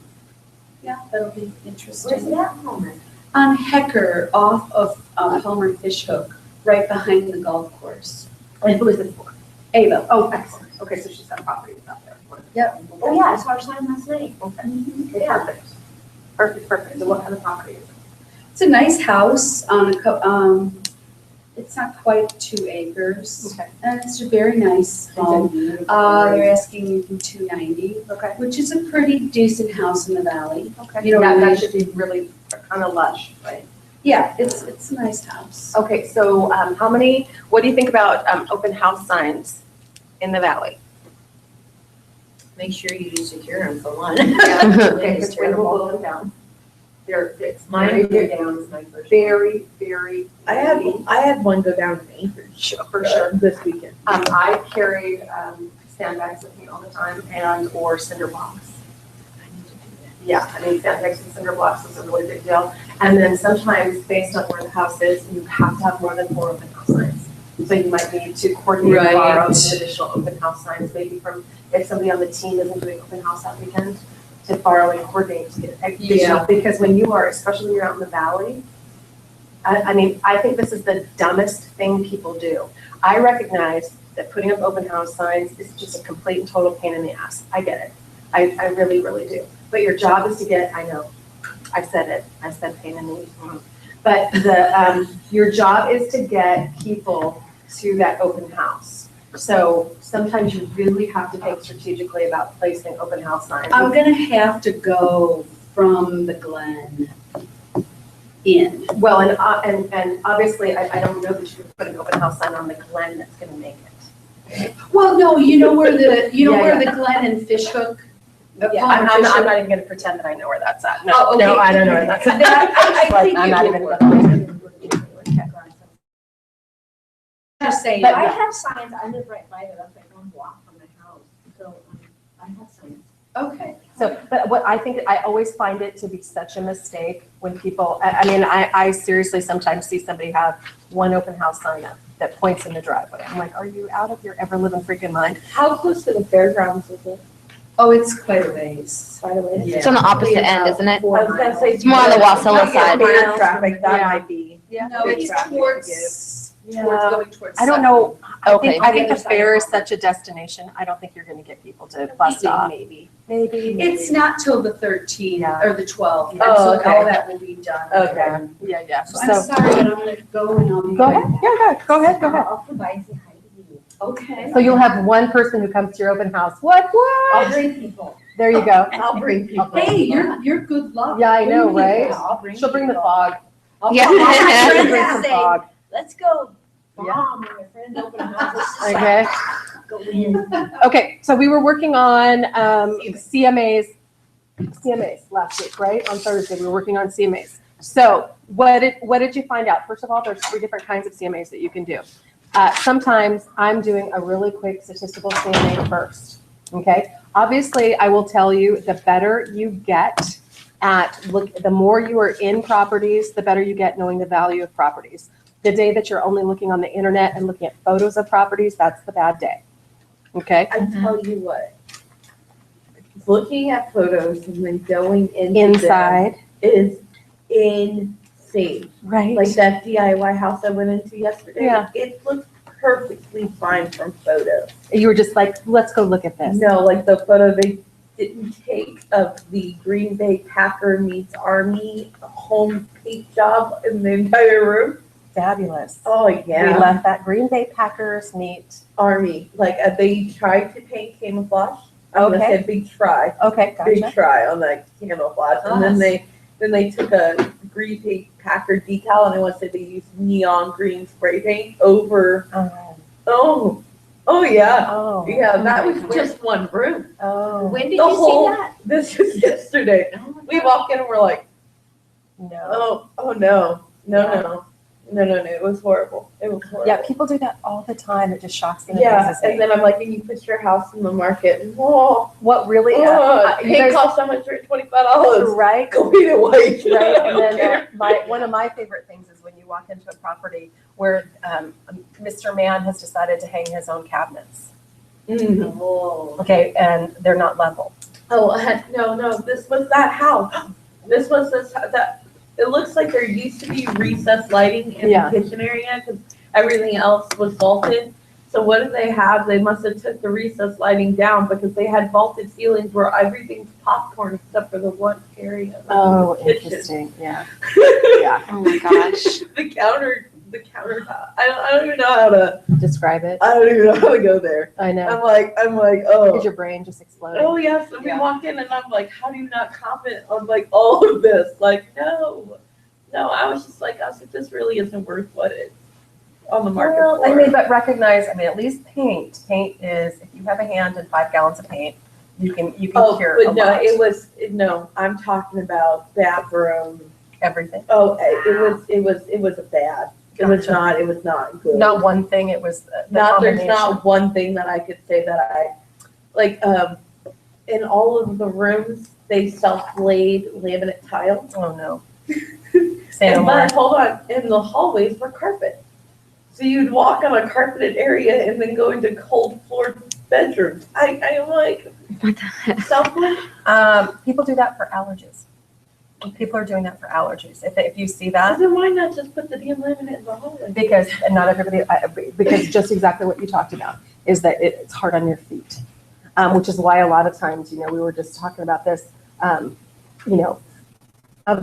yeah, that'll be interesting. Where's it at, Palmer? On Hecker, off of Palmer Fish Hook, right behind the golf course. And who is it for? Ava. Oh, excellent. Okay, so she's got properties out there. Yep. Oh, yeah, I saw her sign last night. Okay, perfect. So what kind of property is it? It's a nice house on it's not quite 2 acres. Okay. And it's a very nice home. They're asking $290, Okay. which is a pretty decent house in the valley. Okay. You know, that really- should be really kind of lush, right? Yeah, it's a nice house. Okay, so what do you think about open house signs in the valley? Make sure you secure them for one. Okay, It's because we will terrible. blow them down. It's Mine very, go down is my first. very, very. I had one go down in Anchorage For sure. this weekend. I carried sandbags with me all the time or cinder blocks. Yeah, I mean, sandbags and cinder blocks is a really big deal. And then sometimes, based on where the house is, you have to have more than 4 open house signs. So you might need to coordinate and borrow Right. some additional open house signs, maybe from, if somebody on the team isn't doing open house that weekend, to borrow and coordinate to get additional. Yeah. Because when you are, especially when you're out in the valley, I mean, I think this is the dumbest thing people do. I recognize that putting up open house signs is just a complete and total pain in the ass. I get it. I really, really do. But your job is to get, I know, I said it, I said pain in the ass. But your job is to get people to that open house. So sometimes you really have to think strategically about placing open house signs. I'm gonna have to go from the Glen in. Well, and obviously, I don't know that you could put an open house sign on the Glen that's gonna make it. Well, no, you know where the, Yeah, the Glen and Fishhook? Yeah, I'm not even gonna pretend that I know where that's at. No, Oh, okay. no, I don't know where that's at. I think I'm it not would even work. gonna. Just saying. But I have signs, I live right by it, that's like 1 block from my house, so I have signs. Okay. So, but what I think, I always find it to be such a mistake when people, I mean, I seriously sometimes see somebody have 1 open house sign up that points in the driveway. I'm like, are you out of your ever living freaking mind? How close to the fairgrounds is it? Oh, it's quite a ways. By the way? Yeah. It's on the opposite end, isn't it? I was gonna say. It's more on the Wasilla side. Traffic, that Yeah. might be. No, Big it's traffic to towards Yeah. going towards. I don't know, Okay. I think the fair is such a destination, I don't think you're gonna get people to bust off. Maybe. Maybe. It's not till the 13th Yeah. or the 12th, and Oh, so okay. all that will be done. Okay, yeah. So I'm sorry, but I'm gonna go and I'll be. Go ahead, yeah, go ahead. I'll come by and say hi to you. Okay. So you'll have 1 person who comes to your open house. What? I'll bring people. There you go. I'll bring people. Hey, you're good luck. Yeah, I know, right? Yeah, I'll bring She'll bring the people. fog. I'll Yeah. call my She'll friends bring and some say, fog. let's go. Yeah. Mom, when my friends open houses. Okay. Go in. Okay, so we were working on CMAs last week, right? On Thursday, we were working on CMAs. So what did you find out? First of all, there's 3 different kinds of CMAs that you can do. Sometimes I'm doing a really quick statistical CMA first, okay? Obviously, I will tell you, the better you get the more you are in properties, the better you get knowing the value of properties. The day that you're only looking on the internet and looking at photos of properties, that's the bad day, okay? I tell you what, looking at photos and then going into them Inside, is insane. right? Like that DIY house I went into yesterday. Yeah. It looked perfectly fine from photos. You were just like, let's go look at this. No, like the photo they didn't take of the Green Bay Packer meets Army home paint job in the entire room. Fabulous. Oh, We yeah. left that Green Bay Packers meet. Army. Like they tried to paint camouflage. I'm gonna Okay. say big try. Okay, Big gotcha. try on that camouflage. And then they took a Green Bay Packer decal and I want to say they used neon green spray paint over. Oh yeah. Oh. Yeah, that was just one room. Oh. When did The you whole- see that? This was yesterday. We walk in and we're like, No. oh no. It was horrible. It was horrible. Yeah, people do that all the time. It just shocks me. and Yeah, amazes me. and then I'm like, and you put your house in the market, and What really, you paint guys, costs $125. right? Go eat it white. Right, I and don't then care. one of my favorite things is when you walk into a property where Mr. Man has decided to hang his own cabinets. Mhm. Oh. Okay, and they're not level. Oh, no, this was that house. This was that. It looks like there used to be recessed lighting in Yeah. the kitchen area because everything else was vaulted. So what did they have? They must have took the recessed lighting down because they had vaulted ceilings where everything's popcorn except for the one area. Oh, the kitchen. interesting. Yeah. Oh my gosh. the countertop. I don't even know how to. Describe it. I don't even know how to go there. I know. I'm like, Because oh. your brain just exploded. Oh yes, and we Yeah. walk in and I'm like, how do you not comment on like all of this? Like, no, I was just like, this really isn't worth what it's on the market Well, for. I mean, but recognize, at least paint is, if you have a hand in 5 gallons of paint, you can cure a but no, lot. I'm talking about bathroom. Everything. Oh, it was a bad. It was not good. Not one thing, it was the There's combination. not one thing that I could say that I like in all of the rooms they self-laid laminate tile. Oh, no. Say no And more. but hold on, and the hallways were carpet. So you'd walk on a carpeted area and then go into cold floor bedrooms. I'm like, What the heck? self-laid? People do that for allergies. People are doing that for allergies. If you see that, Then why not just put the damn laminate in the hallway? because, and not everybody, because just exactly what you talked about, is that it's hard on your feet. Which is why a lot of times, we were just talking about this, of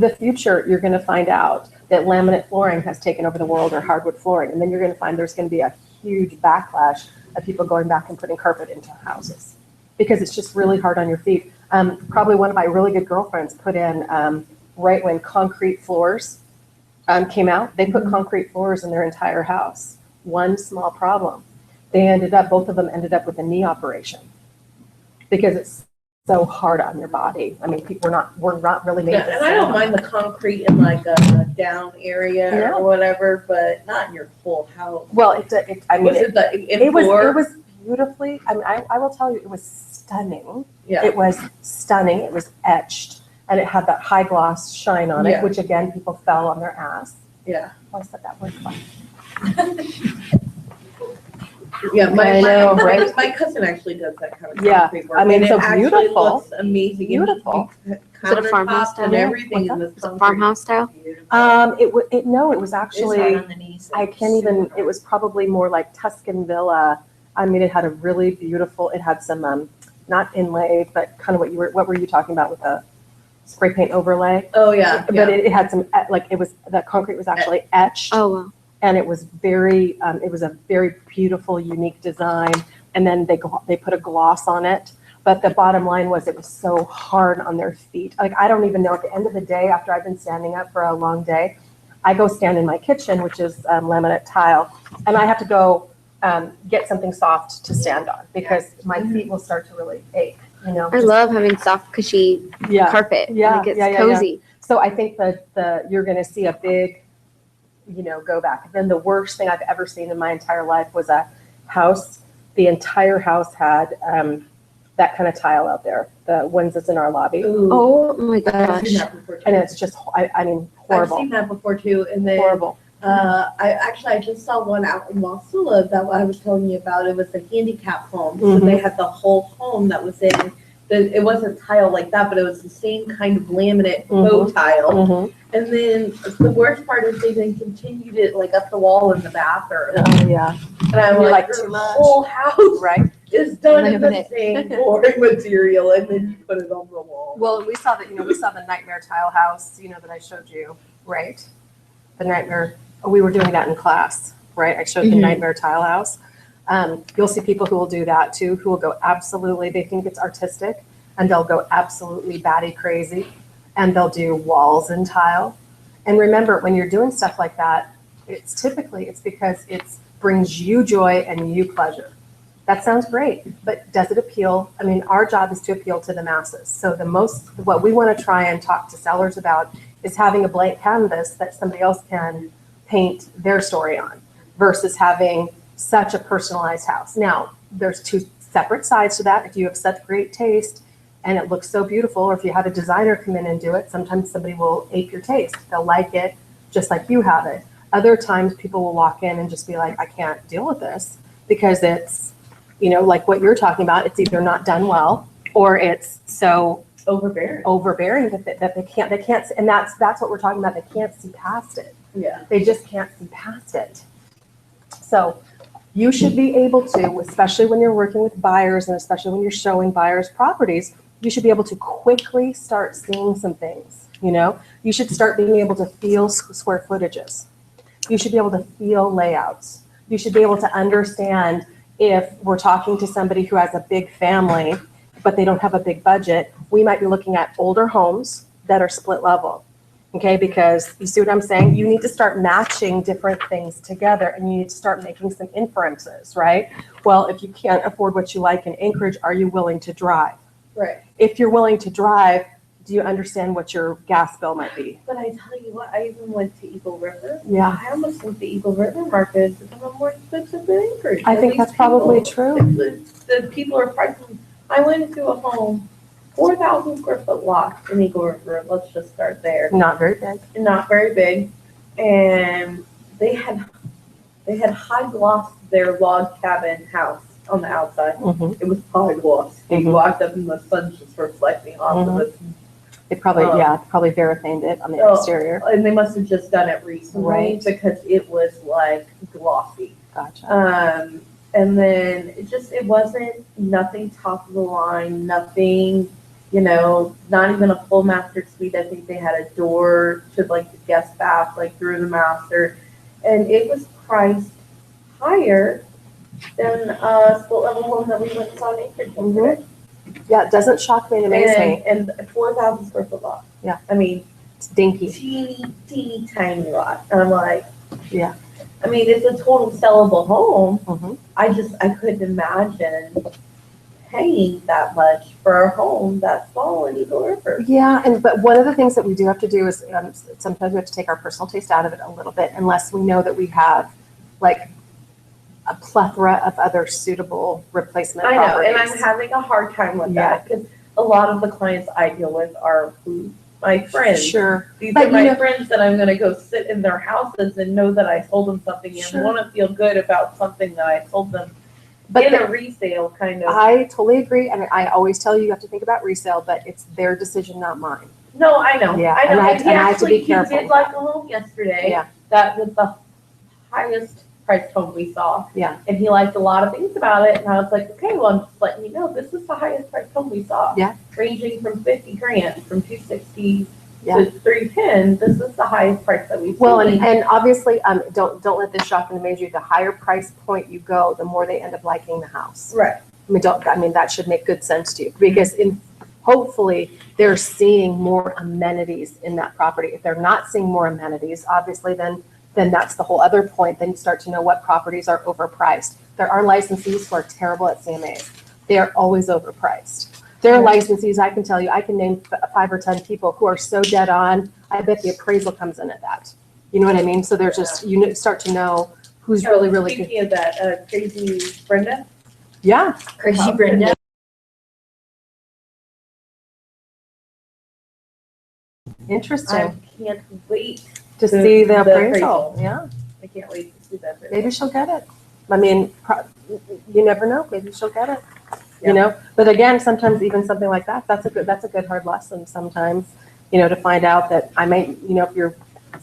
the future, you're gonna find out that laminate flooring has taken over the world, or hardwood flooring, and then you're gonna find there's gonna be a huge backlash of people going back and putting carpet into houses, because it's just really hard on your feet. Probably one of my really good girlfriends put in, right when concrete floors came out, they put concrete floors in their entire house. One small problem, both of them ended up with a knee operation, because it's so hard on your body. I mean, we're not really made. Yeah, and I don't mind the concrete in like a down area Yeah. or whatever, but not in your full house. Well, I mean, Was it the it was floor? beautifully. I mean, I will tell you, it was stunning. Yeah. It was stunning. It was etched, and it had that high gloss shine on it, Yeah. which again, people fell on their ass. Yeah. Oh, I said that word twice. Yeah, I know, right? my cousin actually does that kind of Yeah, concrete work. I mean, and so it actually beautiful. looks amazing. Beautiful. Is it a farmhouse Countertops down and there? everything in this Is it concrete. farmhouse style? It was It's actually. hard on the knees. I can't even, it was probably more like Tuscan Villa. I mean, it had a really beautiful, it had some, not inlay, but kind of what were you talking about with the spray paint overlay? Oh, yeah. But it had some, the concrete was actually etched, Oh, wow. and it was it was a very beautiful, unique design. And then they put a gloss on it. But the bottom line was, it was so hard on their feet. Like, I don't even know, at the end of the day, after I've been standing up for a long day, I go stand in my kitchen, which is laminate tile, and I have to go get something soft to stand on, because my feet will start to really ache, I love having soft, cushy Yeah. carpet. Yeah, Like, it's yeah, yeah, cozy. So I think that you're going to see a big, go back. Then the worst thing I've ever seen in my entire life was a house. The entire house had that kind of tile out there, the ones that's in our lobby. Ooh. Oh, my I've seen gosh. that before too. And it's just, I mean, I've horrible, seen that before too. And then horrible. I just saw one out in Wasilla that I was telling you about. It was a handicap home. So Mhm. they had the whole home that was in, it wasn't tile like that, but it was the same kind of laminate faux tile. Mhm. And then the worst part is they then continued it like up the wall in the bathroom. Oh, yeah, And I'm You're like, like, your too much. whole house right. is done in the Laminate. same flooring material, and then you put it on the wall. Well, we saw the nightmare tile house, that I showed you, right? The nightmare, we were doing that in class, right? I showed the Mhm. nightmare tile house. You'll see people who will do that too, who will go absolutely, they think it's artistic, and they'll go absolutely batty crazy, and they'll do walls in tile. And remember, when you're doing stuff like that, it's because it brings you joy and you pleasure. That sounds great, but does it appeal? I mean, our job is to appeal to the masses. So what we want to try and talk to sellers about is having a blank canvas that somebody else can paint their story on, versus having such a personalized house. Now, there's two separate sides to that. If you have such great taste and it looks so beautiful, or if you have a designer come in and do it, sometimes somebody will ape your taste. They'll like it just like you have it. Other times people will walk in and just be like, I can't deal with this, because it's, like what you're talking about, it's either not done well, or it's so overbearing that they can't, and that's what we're talking about. They can't see past it. Yeah. They just can't see past it. So you should be able to, especially when you're working with buyers, and especially when you're showing buyers properties, you should be able to quickly start seeing some things. You should start being able to feel square footages. You should be able to feel layouts. You should be able to understand if we're talking to somebody who has a big family, but they don't have a big budget. We might be looking at older homes that are split level. Okay, because you see what I'm saying? You need to start matching different things together, and you need to start making some inferences, right? Well, if you can't afford what you like in Anchorage, are you willing to drive? Right. If you're willing to drive, do you understand what your gas bill might be? But I tell you what, I even went to Eagle River. Yeah. I almost think the Eagle River market is becoming more expensive than Anchorage. I And think these that's probably people- true. The people are pricing. I went into a home 4,000 square foot lot in Eagle River. Let's just start there. Not very big. Not very big. And they had high glossed their log cabin house on the outside. Mhm. It was high gloss. You Mhm. walked up and the sun's just reflecting off of it. They probably, Oh. probably veraphoned it on the Oh. exterior. And they must have just done it recently Right. because it was like glossy. Gotcha. And then it wasn't nothing top of the line, nothing, not even a full master suite. I think they had a door to like the guest bath, like through the master. And it was priced higher than a split level home that we went and saw in Anchorage yesterday. Yeah, it doesn't shock me, it amazes me. And a 4,000 square foot lot. Yeah. I mean, It's dinky. teeny tiny lot. And I'm like, Yeah. I mean, it's a total sellable home. Mhm. I couldn't imagine paying that much for a home that small in Eagle River. Yeah, but one of the things that we do have to do is sometimes we have to take our personal taste out of it a little bit unless we know that we have like a plethora of other suitable replacement I know, properties. and I'm having a hard time with Yeah. that because a lot of the clients I deal with are my friends. Sure. These But are my you know- friends that I'm going to go sit in their houses and know that I sold them something and Sure. want to feel good about something that I sold them But in a resale kind of. I totally agree, and I always tell you have to think about resale, but it's their decision, not mine. No, I know. Yeah, I know. and I- he and I have to be actually- careful He did with like a home yesterday. Yeah. That was the highest priced home we saw. Yeah. And he liked a lot of things about it. And I was like, okay, well, I'm just letting you know, this is the highest priced home we saw. Yeah. Ranging from 50 grand, from 260 Yeah. to 310. This is the highest price that we've Well, seen. and obviously, don't let this shock and amaze you. The higher price point you go, the more they end up liking the house. Right. I mean, that should make good sense to you because hopefully they're seeing more amenities in that property. If they're not seeing more amenities, obviously then that's the whole other point. Then you start to know what properties are overpriced. There are licensees who are terrible at CMAs. They are always overpriced. There are licensees, I can tell you, I can name 5 or 10 people who are so dead on, I bet the appraisal comes in at that. You know what I mean? So there's just, start to know who's really good. Speaking of that, crazy Brenda. Yeah. Crazy Brenda. Interesting. I can't wait. To the- see the the appraisal. appraisal. Yeah. I can't wait to see that. Maybe she'll get it. I mean, you never know. Maybe she'll get it. Yeah. You know, but again, sometimes even something like that, that's a good hard lesson sometimes, to find out that I might, if your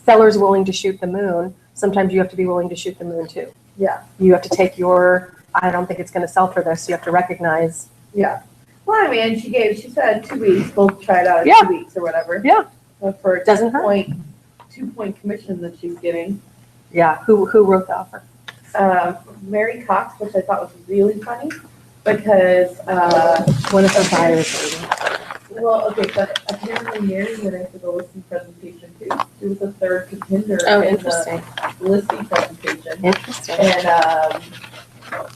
seller's willing to shoot the moon, sometimes you have to be willing to shoot the moon too. Yeah. You have to take I don't think it's going to sell for this. You have to recognize. Yeah. Well, I mean, she said 2 weeks, we'll try it out in Yeah. 2 weeks or whatever. Yeah. For a Doesn't hurt. 2-point commission that she's getting. Yeah. Who wrote the offer? Mary Cox, which I thought was really funny because, One of the buyers. well, okay, but apparently Mary went into the listing presentation too. She was the third contender Oh, in interesting. the listing presentation. Interesting. And,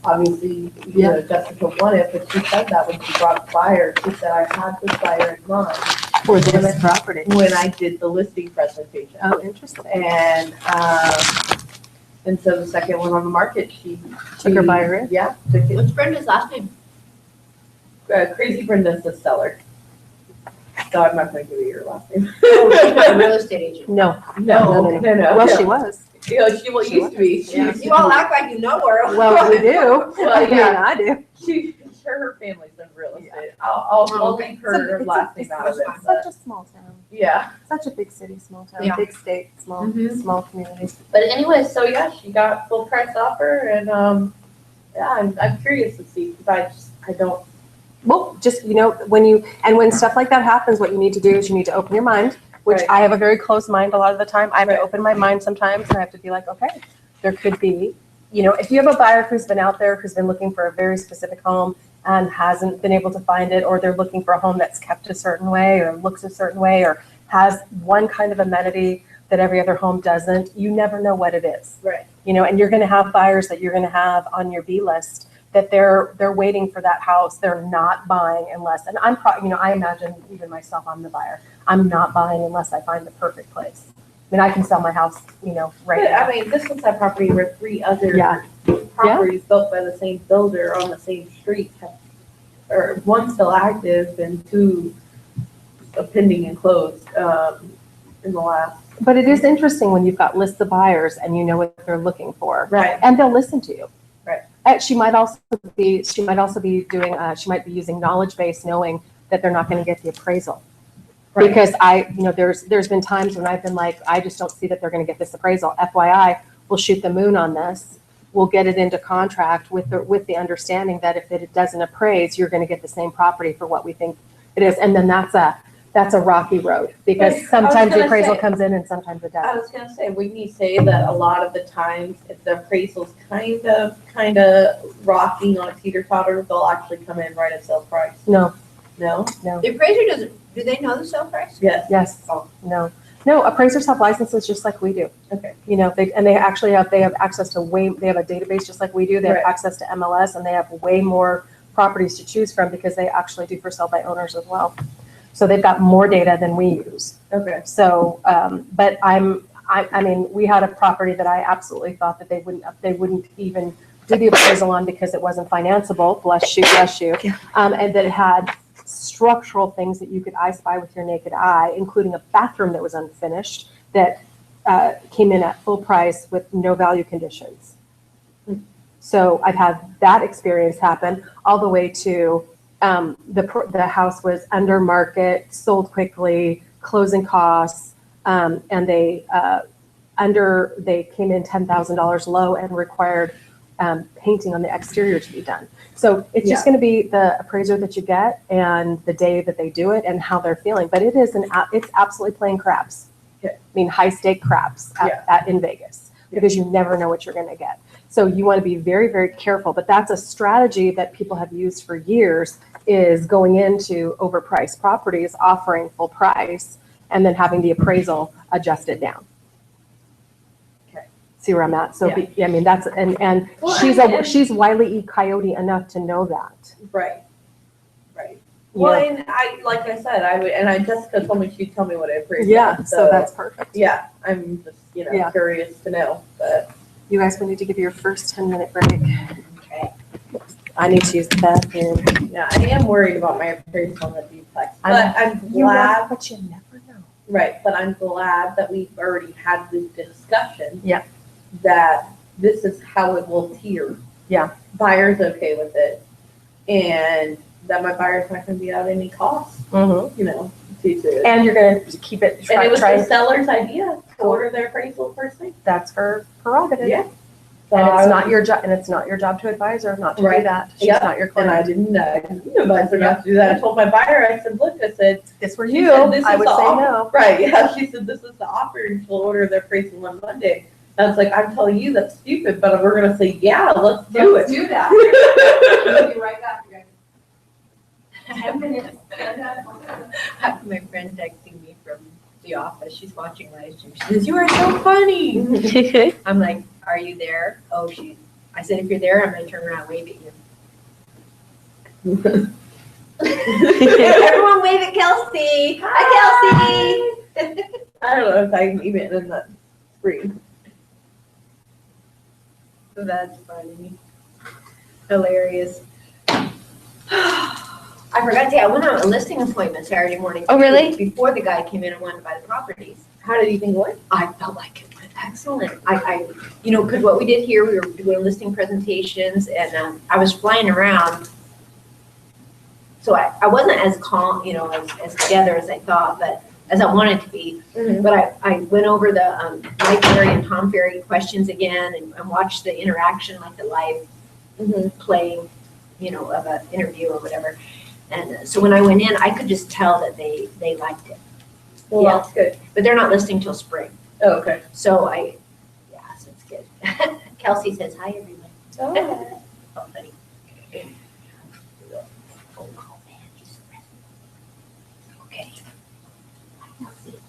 obviously, Jessica won it, but she said that when she brought the buyer, she said, I had this buyer in mind For this property. when I did the listing presentation. Oh, interesting. And so the second one on the market, she Took her buyer in? Yeah, took it. What's Brenda's last name? Crazy Brenda's the seller. So I'm not going to give you your last name. Oh, she's not a real estate agent. No. No. Well, she was. Yeah, she used to be. Yeah. You all act like you know her. Well, we do. Well, yeah. I do. Her family's in real estate. I'll Okay. leave her last name out of it. Such But a small town. yeah. Such a big city, small town, Yeah. big state, small Mhm. small community. But anyway, so yeah, she got full price offer, and yeah, I'm curious to see because I don't. Well, just when stuff like that happens, what you need to do is you need to open your mind, which Right. I have a very closed mind a lot of the time. I have Right. to open my mind sometimes, and I have to be like, okay, there could be, if you have a buyer who's been out there, who's been looking for a very specific home and hasn't been able to find it, or they're looking for a home that's kept a certain way or looks a certain way or has one kind of amenity that every other home doesn't, you never know what it is. Right. And you're going to have buyers that you're going to have on your B list that they're waiting for that house. They're not buying unless, and I imagine even myself, I'm the buyer. I'm not buying unless I find the perfect place. I mean, I can sell my house, right But, now. I mean, this was that property where 3 other Yeah. properties built by the same builder on the same street have or one still active and two pending and closed, in the last. But it is interesting when you've got lists of buyers and you know what they're looking for, Right. and they'll listen to you. Right. And she might also be doing, she might be using knowledge base, knowing that they're not going to get the appraisal. Right. Because there's been times when I've been like, I just don't see that they're going to get this appraisal. FYI, we'll shoot the moon on this. We'll get it into contract with the understanding that if it doesn't appraise, you're going to get the same property for what we think it is. And then that's a rocky road, because sometimes the appraisal comes in and sometimes it I doesn't. was gonna say, wouldn't you say that a lot of the times, if the appraisal's kind of rocking on a teeter-totter, they'll actually come in right at sale price? No, No? The appraiser doesn't, do they know the sale price? Yes. yes, Oh. no, appraisers have licenses just like we do. Okay. They have access to they have a database just like we do. They have Right. access to MLS, and they have way more properties to choose from because they actually do for sale by owners as well. So they've got more data than we use. Okay. So, but I mean, we had a property that I absolutely thought that they wouldn't even do the appraisal on because it wasn't financeable, bless you, and that it had structural things that you could I spy with your naked eye, including a bathroom that was unfinished that came in at full price with no value conditions. So I've had that experience happen all the way to the house was under market, sold quickly, closing costs, and they came in $10,000 low and required painting on the exterior to be done. So it's just going to be the appraiser that you get and the day that they do it and how they're feeling. But it's absolutely playing craps. Okay. I mean, high stake craps in Vegas, because you never know what you're going to get. So you want to be very, very careful. But that's a strategy that people have used for years, is going into overpriced properties, offering full price, and then having the appraisal adjusted down. Okay. See where I'm at? So, Yeah. I mean, that's, and Well, she's Wile E. Coyote enough to know that. Right. Right. You Well, know? and like I said, Jessica told me she'd tell me what I appraised. Yeah, so that's perfect. Yeah, I'm just, Yeah. curious to know, but. You guys will need to give your first 10-minute break. Okay. I need to use the bathroom. Yeah, I am worried about my appraisal on the duplex, but I'm You glad, but you never know. right, but I'm glad that we've already had this discussion. Yeah. That this is how it will tier. Yeah. Buyer's okay with it, and that my buyer's not gonna be out any cost, due to it. And you're going to keep it, And it was try the seller's idea to order their appraisal first thing. that's her prerogative. Yeah. And So I it's not was- your job, and it's not your job to advise her not to do Right. that. She's Yeah. not your And I client. didn't advise her not to do that. I told my buyer, I said, look, I said, If this were She you, said, "This I is would the say offer." no. right, yeah, she said, this is the offer, and she'll order their appraisal on Monday. And I was like, I'm telling you, that's stupid, but we're gonna say, yeah, let's do it. Do that. We'll be right back, you guys. 10 minutes. My friend texting me from the office, she's watching live stream. She says, "You are so funny." I'm like, "Are you there?" Oh, I said, "If you're there, I'm gonna turn around and wave at you." Everyone wave at Kelsey. Hi, Kelsey. I don't know if I can even in that screen. That's funny. Hilarious. I forgot to say, I went on a listing appointment Saturday morning. Oh, really? Before the guy came in and wanted to buy the properties. How did you think it went? I felt like it went excellent. Because what we did here, we were doing listing presentations, and I was flying around. So I wasn't as calm, as together as I thought, but as I wanted to be. Mhm. But I went over the Mike Ferry and Tom Ferry questions again and watched the interaction, like the live playing, of an interview or whatever. And so when I went in, I could just tell that they liked it. Well, Yeah. that's good. But they're not listing till spring. Oh, okay. So so it's good. Kelsey says, "Hi, everyone." Oh. Oh, honey. Phone call, man. Just okay. Hi, Kelsey.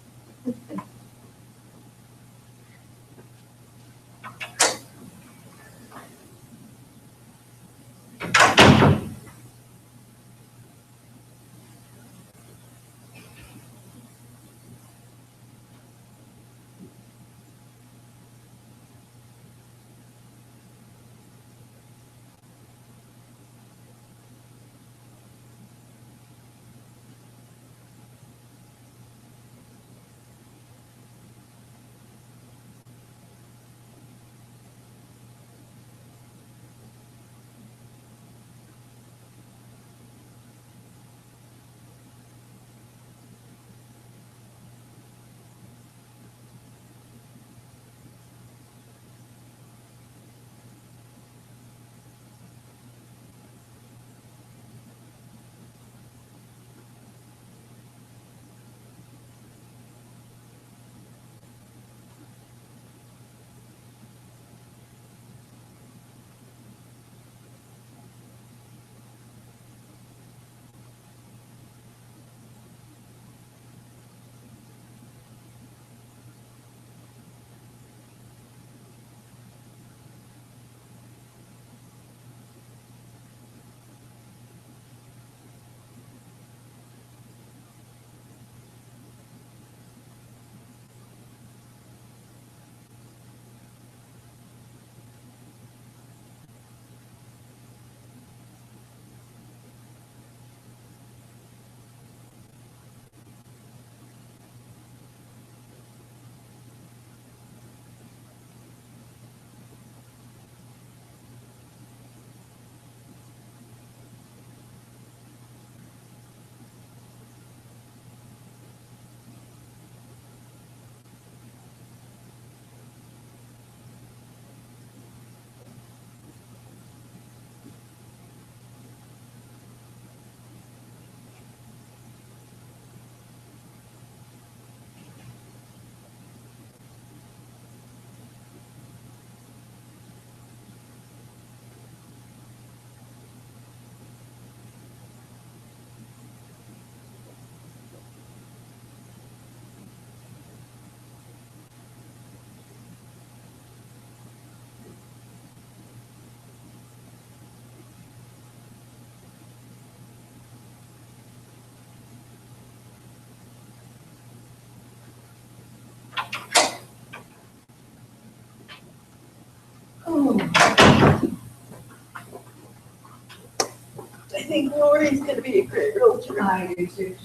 I think Lori's gonna be a great realtor. I do too.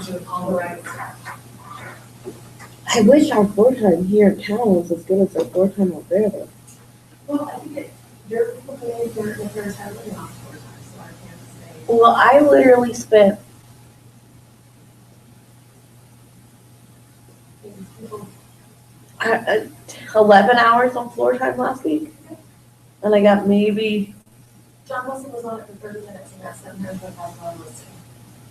Doing all the right stuff. I wish our floor time here in town was as good as our floor time out there though. Well, I think your people made their difference heavily on four times, so I can't say. Well, I literally spent uh, 11 hours on floor time last week. And I got maybe John Wilson was on it for 30 minutes and got $700,000 listing.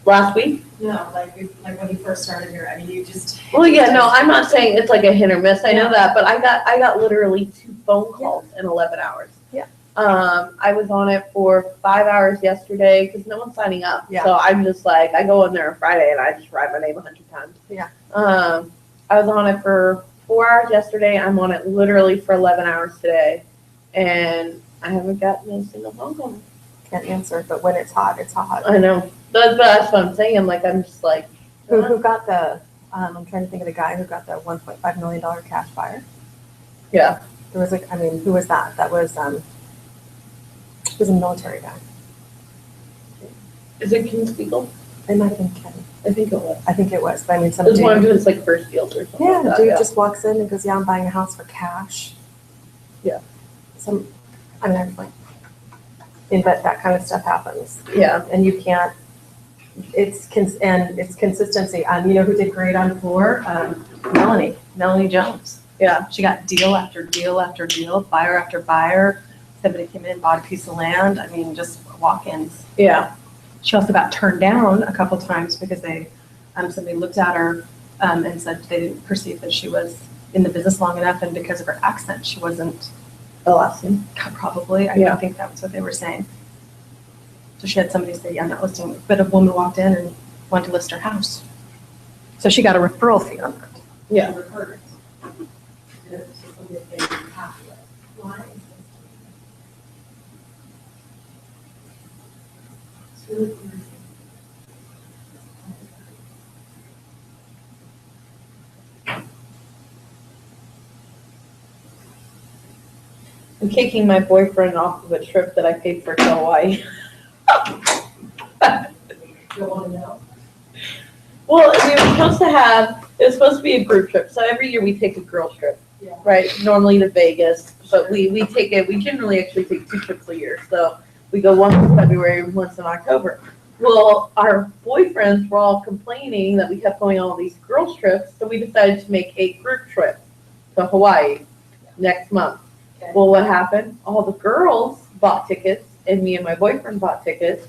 last week. No, like when he first started here, I mean, you just. Well, yeah, no, I'm not saying it's like a hit or miss. I know that, but I got literally 2 phone calls in 11 hours. Yeah. I was on it for 5 hours yesterday because no one's signing up. Yeah. So I'm just like, I go in there on Friday and I just write my name 100 times. Yeah. I was on it for 4 hours yesterday. I'm on it literally for 11 hours today. And I haven't gotten a single phone call. Can't answer, but when it's hot, it's hot. I know. That's what I'm saying. Like, I'm just like, Who got the, I'm trying to think of the guy who got the $1.5 million cash buyer. yeah. There was like, I mean, who was that? That was, it was a military guy. Is it King Spiegel? It might have been Ken. I think it was. I think it was, but I mean, some It was one of dude. his like first deals or something. Yeah, like the that, dude yeah. just walks in and goes, yeah, I'm buying a house for cash. Yeah. I mean, I was like, but that kind of stuff happens. Yeah. And you can't, it's consistency. You know who did great on floor? Melanie Jones. Yeah. She got deal after deal after deal, buyer after buyer. Somebody came in, bought a piece of land. I mean, just walk-ins. Yeah. She also got turned down a couple times because somebody looked at her and said they didn't perceive that she was in the business long enough, and because of her accent, she wasn't. Alaskan. Probably, Yeah. I think that was what they were saying. So she had somebody say, yeah, I'm not listing, but a woman walked in and wanted to list her house. So she got a referral fee on that. Yeah. I'm kicking my boyfriend off of a trip that I paid for to Hawaii. You want to know? Well, we were supposed to have, it was supposed to be a group trip. So every year we take a girls trip, Yeah. right? Normally to Vegas, but we generally actually take 2 trips a year. So we go once in February, once in October. Well, our boyfriends were all complaining that we kept going on all these girls trips. So we decided to make a group trip to Hawaii next month. Okay. Well, what happened? All the girls bought tickets and me and my boyfriend bought tickets.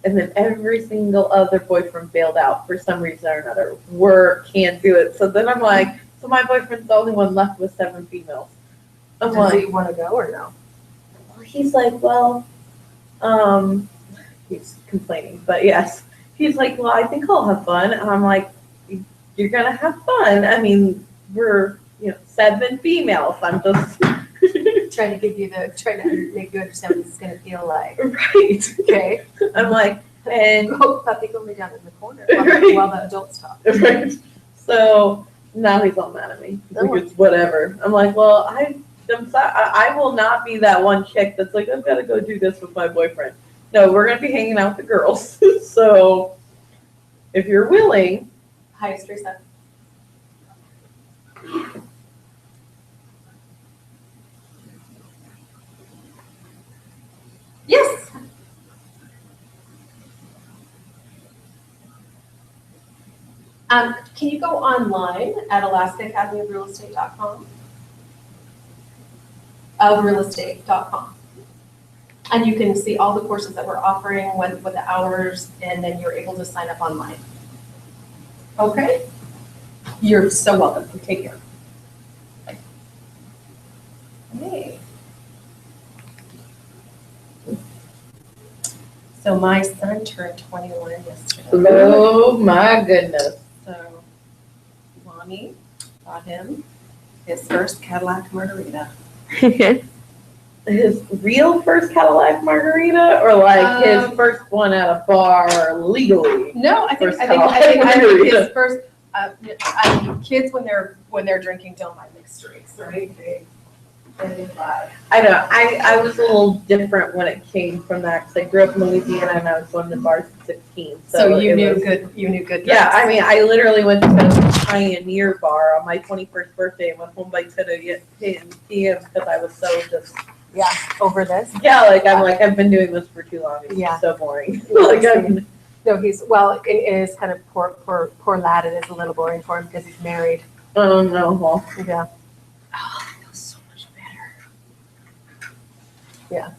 And then every single other boyfriend bailed out for some reason or another. Work, can't do it. So then I'm like, so my boyfriend's the only one left with 7 females. I'm Does like, he want to go or no? he's like, well, he's complaining, but yes. He's like, well, I think I'll have fun. And I'm like, you're going to have fun. I mean, we're, 7 females. I'm just. Trying to make you understand what this is going to feel like. Right. Okay. I'm like, and Go, puppy, go lay down in the corner Right. while the adults talk. right. So now he's all mad at me. He's like, it's whatever. I'm like, well, I'm sorry. I will not be that one chick that's like, I've got to go do this with my boyfriend. No, we're going to be hanging out with the girls. So if you're willing. Hi, it's Teresa. Yes. Can you go online at alaskaacademyofrealestate.com? Of realestate.com. And you can see all the courses that we're offering, what the hours, and then you're able to sign up online. Okay? You're so welcome. Take care. Hey. So my son turned 21 yesterday. Oh my goodness. So Mommy bought him his first Cadillac Margarita. His real first Cadillac margarita, or like his first one at a bar legally? No, I think Margarita. his first. Kids when they're drinking don't mind mixed drinks, right? They vibe. I know. I was a little different when it came from that because I grew up in Louisiana and I was going to bars at 16. So you it knew was- good. You knew good. Yeah, drinks. I mean, I literally went to the Pioneer Bar on my 21st birthday and went home by 10 p.m. because I was so just, Over this. yeah, I've been doing this for too long. It's Yeah. just so boring. No, it is kind of poor lad. It is a little boring for him because he's married. Oh, no. Well, Yeah. Oh, it feels so much better. Yeah.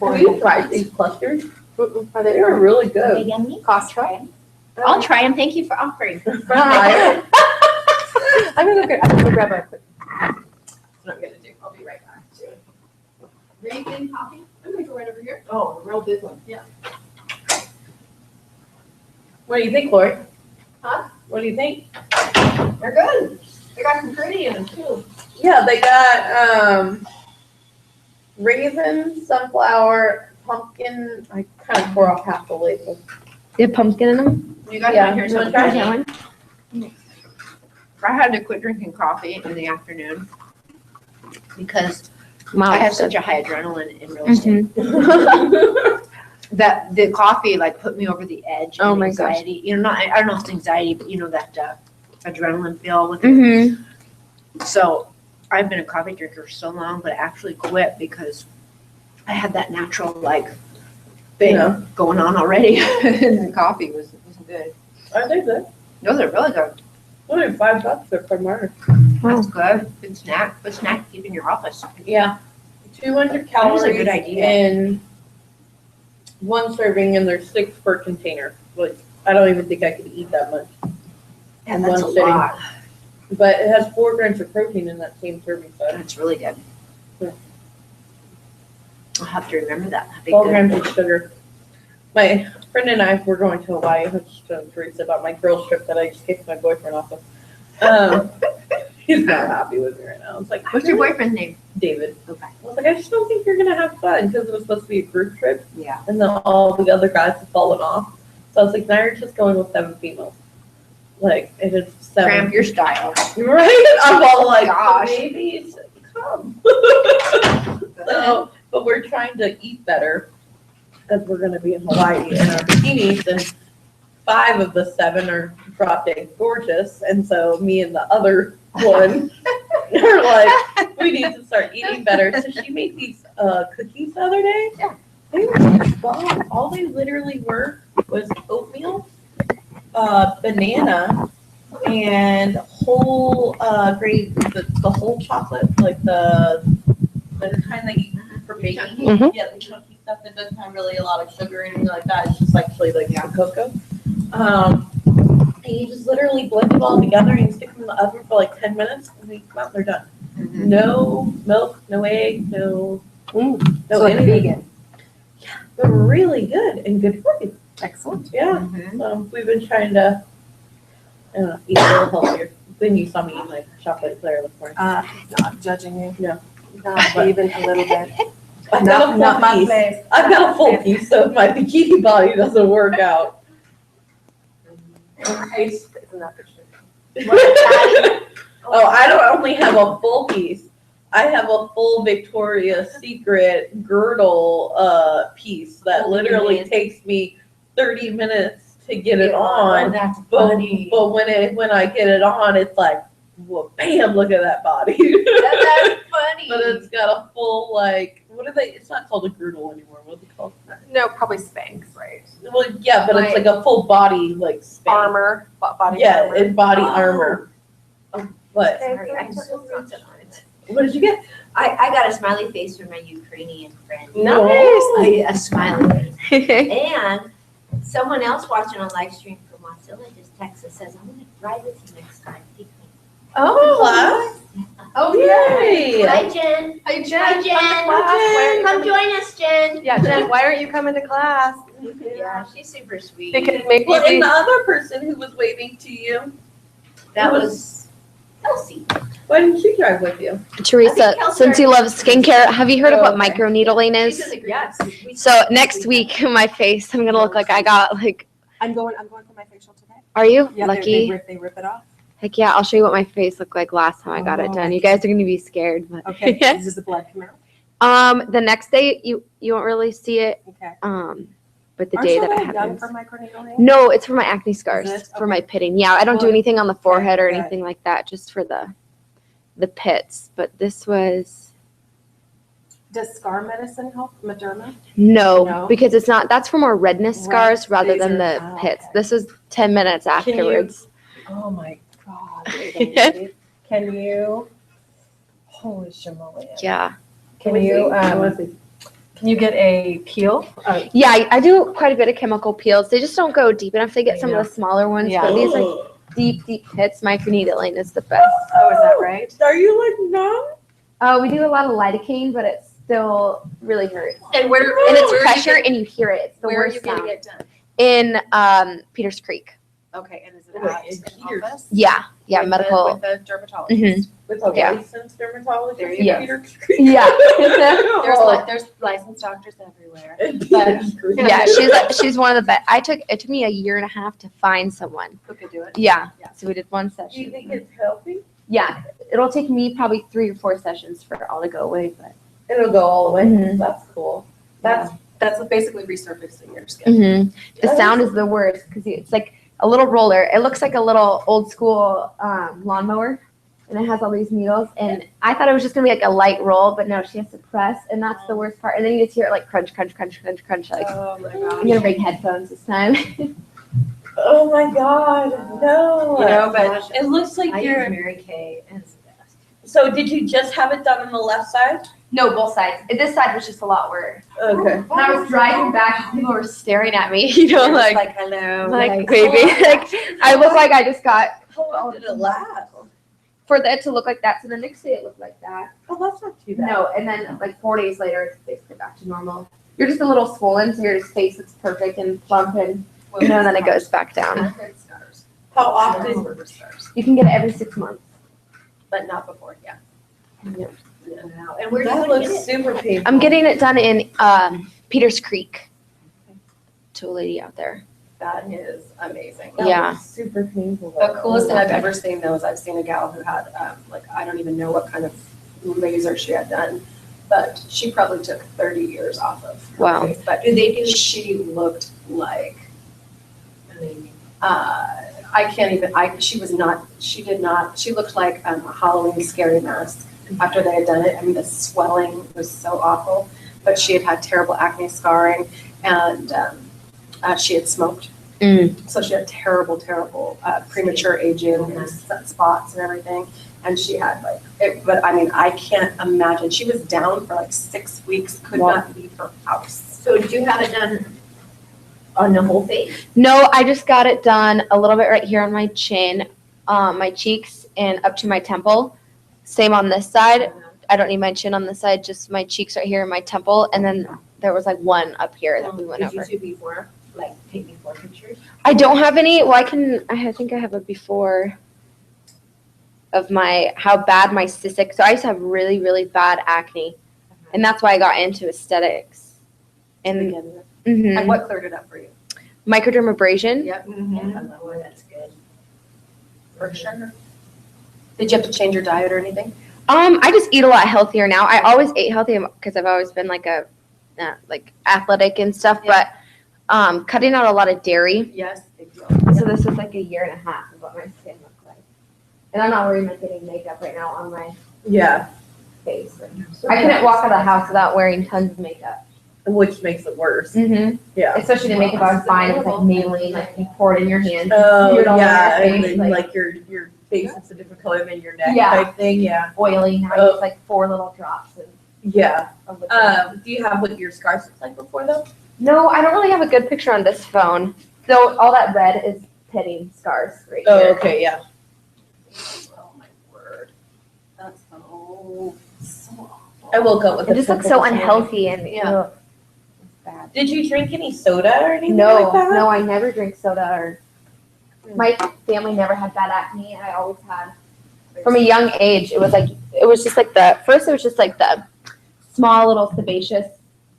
have you tried these clusters? Are They they were really good. Costco? I'll try them. Thank you for offering. Right. I'm gonna grab a quick. That's what I'm gonna do. I'll be right back. Are you getting coffee? I'm gonna go right over here. Oh, a real big one. Yeah. What do you think, Lori? Huh? What do you think? They're good. They got some gritty in them too. Yeah, they got raisins, sunflower, pumpkin. I kind of tore off half the label. They have pumpkin in them? You guys Yeah, want to hear you wanna something? try Is that one? I had to quit drinking coffee in the afternoon because Wow. I have it's such a high adrenaline in real estate. That the coffee like put me over the edge. Oh of my gosh. anxiety. You know, I don't know if it's anxiety, but you know that adrenaline feel with it. Mm-hmm. So I've been a coffee drinker for so long, but I actually quit because I had that natural like thing Yeah. going on already, and the coffee wasn't good. Are they good? Those are really good. What are $5 they're from Mars? That's good. Good snack. Good snack to keep in your office. Yeah. 200 That is calories a good idea. in one serving, and there's 6 per container. Like, I don't even think I could eat that much. And that's a One sitting. lot. But it has 4 grams of protein in that same serving size. That's really good. Yeah. I'll have to remember that. That'd be 12 good. grams of sugar. My friend and I were going to Hawaii. I was just telling Teresa about my girls trip that I just kicked my boyfriend off of. He's not happy with me right now. It's like, What's your boyfriend's name? David. Okay. I was like, I just don't think you're gonna have fun because it was supposed to be a group trip, Yeah. and then all the other guys have fallen off. So I was like, now you're just going with 7 females. Like, it is 7. Cramp your style. Right? I'm all like, Gosh. maybe it's come. So, but we're trying to eat better because we're gonna be in Hawaii in our bikinis, and 5 of the 7 are drop dead gorgeous, and so me and the other one are like, we need to start eating better. So she made these cookies the other day. Yeah. They were bomb. All they literally were was oatmeal, banana, and whole grain, the whole chocolate, like the kind that you use for baking. Mhm. Yeah, the chunky stuff that doesn't have really a lot of sugar or anything like that. It's just actually like cocoa. And you just literally blend it all together and you stick them in the oven for like 10 minutes and they come out and they're done. Mm-hmm. No milk, no egg, no So no like anything. vegan. They're really good and good for you. Excellent. Yeah. Mm-hmm. So we've been trying to eat a little healthier. Then you saw me eat my chocolate eclair this morning. Not judging you. No. Not even a little bit. I've Not got a my full piece. place. I've got a full piece, so if my bikini body doesn't work out. Isn't that the truth? Oh, I don't only have a full piece. I have a full Victoria's Secret girdle piece that literally takes me 30 minutes to get it on. That's But, funny. but when I get it on, it's like, well, bam, look at that body. That's funny. But it's got a full, like, what are they? It's not called a girdle anymore. What's it called? No, probably Spanx, right? Well, yeah, but it's like a full body, like, span. Armor, body Yeah, armor. it's body Oh. armor. But Sorry, I'm so rude tonight. what did you get? I got a smiley face from my Ukrainian friend. Nice. A smiley face. And someone else watching on live stream from Wasilla just texted, says, I'm going to ride with you next time. Pick me. Oh, Oh, yay! Hi, Jen. Hi, Jen. Hi, Jen. Why Come join us, Jen. Yeah, Jen, why aren't you coming to class? Yeah, she's super sweet. Because maybe Well, and the other person who was waving to you, That was Elsie. why didn't she drive with you? Teresa, Kelsey since you love skincare, have you heard of what Okay. microneedling She's is? in the group. Yes. So next week, my face, I'm gonna look like I got like, I'm going for my facial today. are you Yeah, lucky? They rip it off. Heck yeah, I'll show you what my face looked like last time I got it done. You guys are gonna be scared, but Okay, does the blood come out? the next day you won't really see it. Okay. But the Aren't day you that it really young happens. for microneedling? No, it's for my acne scars, it? for my pitting. Yeah, I don't do Well, anything on the forehead or good. anything like that, just for the pits. But this was Does scar medicine help, Moderna? no, No? because it's not. That's for more redness scars rather These than are- the oh, pits. okay. This is 10 minutes you- afterwards. Oh my God. wait a minute. Can you, holy shimoly. Yeah, Can you, can you get a peel? yeah. I do quite a bit of chemical peels. They just don't go deep enough. They get I some know. of the smaller ones, Yeah. but these like deep pits. Microneedling is the best. Oh, is that right? Are you like numb? We do a lot of lidocaine, but it still really hurts. And where, And it's pressure, and you hear it. It's the where are worst you getting sound. it done? In Peters Creek. Okay, and is it Wait, at in an Peters? office? Yeah, With medical. With a dermatologist? With a Yeah. licensed dermatologist? There you Yeah. go. Yeah. There's licensed doctors everywhere. Yeah, she's one of the best. It took me a year and a half to find someone. Who could do it? Yeah. Yeah. So we did one Do you session. think it's healthy? Yeah. It'll take me probably 3 or 4 sessions for it all to go away, but It'll go all the way. Mhm. That's cool. That's basically resurfacing your skin. the sound is the worst because it's like a little roller. It looks like a little old school lawnmower, and it has all these needles. And I thought it was just gonna be like a light roll, but no, she has to press, and that's the worst part. And then you just hear it like crunch, crunch, crunch, crunch, crunch. Like Oh my I'm gosh. gonna bring headphones this time. Oh my God, no. You know, but It looks like I use you're, Mary Kay and it's the best. so did you just have it done on the left side? No, both sides. This side was just a lot worse. Okay. When I was driving back, people were staring at me, you know, They're just like hello. baby. Like I look like I just got How long did it last? for it to look like that. So the next day it looked like that. Oh, that's not too bad. No, and then like 4 days later, it's basically back to normal. You're just a little swollen, so your face looks perfect and plump, and you know, and then it goes back down. Scars. How often? Scars. You can get it every 6 months. But not before, yeah. Yeah. Wow. And where do That you looks get it? super painful. I'm getting it done in Peters Creek. To a lady out there. That is amazing. That Yeah. looks super painful. The coolest thing I've ever seen though is I've seen a gal who had, I don't even know what kind of laser she had done, but she probably took 30 years off of her Wow. face. But she looked like, I can't even, she looked like a Halloween scary mask after they had done it. I mean, the swelling was so awful, but she had had terrible acne scarring and she had smoked. So she had terrible premature aging and spots and everything. And she had but I mean, I can't imagine. She was down for like 6 weeks, could not leave her house. So did you have it done on the whole face? No, I just got it done a little bit right here on my chin, my cheeks, and up to my temple. Same on this side. I don't need my chin on this side, just my cheeks right here and my temple. And then there was like one up here that we went Did you over. do before, like take before pictures? I don't have any. Well, I think I have a before of how bad my cystic. So I used to have really, really bad acne. And that's why I got into aesthetics. And mhm. And what cleared it up for you? Microdermabrasion. Yep, Oh, that's good. for sure. Did you have to change your diet or anything? I just eat a lot healthier now. I always ate healthy because I've always been like athletic and stuff, Yeah. but cutting out a lot of dairy. Yes, big deal. So this was like a year and a half of what my skin looked like. And I'm not worried about getting makeup right now on my Yeah, face. I couldn't walk out of the house without wearing tons of makeup. which makes it worse. Mm-hmm. Yeah. Especially the makeup I was buying, it was like manually, like you pour it in your hand. Oh, smear it all over yeah, your and face, then like, like your face is a different color than your neck Yeah. type thing, yeah. oily. Now Oh. it's like 4 little drops Yeah. of liquid. Do you have what your scars looked like before though? No, I don't really have a good picture on this phone. So all that red is pitting scars right Oh, here. okay, yeah. Oh my word. That's so awful. I woke up with It just looks so unhealthy and Yeah. ugh, it's bad. Did you drink any soda or anything No, like that? no, I never drink soda or my family never had bad acne. I always had from a young age. It was just like the small little sebaceous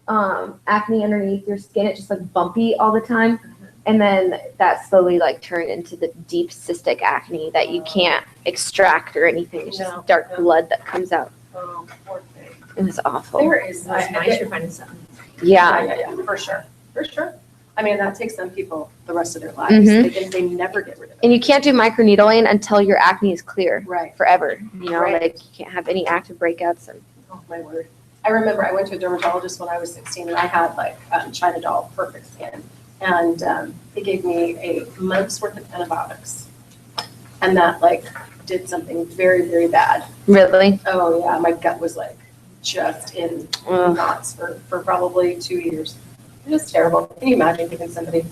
acne underneath your skin. It's just like bumpy all the time. And then that slowly like turned into the deep cystic acne that you can't extract or anything. It's just No, dark no. blood that comes out. Oh, poor thing. It was awful. There is, That's nice, you're finding something. Yeah. yeah, for sure, for sure. I mean, that takes some people the rest of their lives. Mhm. They never get rid of it. And you can't do microneedling until your acne is clear Right. forever. You know, Right. like you can't have any active breakouts. And Oh, my word. I remember I went to a dermatologist when I was 16 and I had like China doll perfect skin. And he gave me a month's worth of antibiotics. And that like did something very, very bad. really, Oh yeah, my gut was like just in Ugh. knots for probably 2 years. It was terrible. Can you imagine giving somebody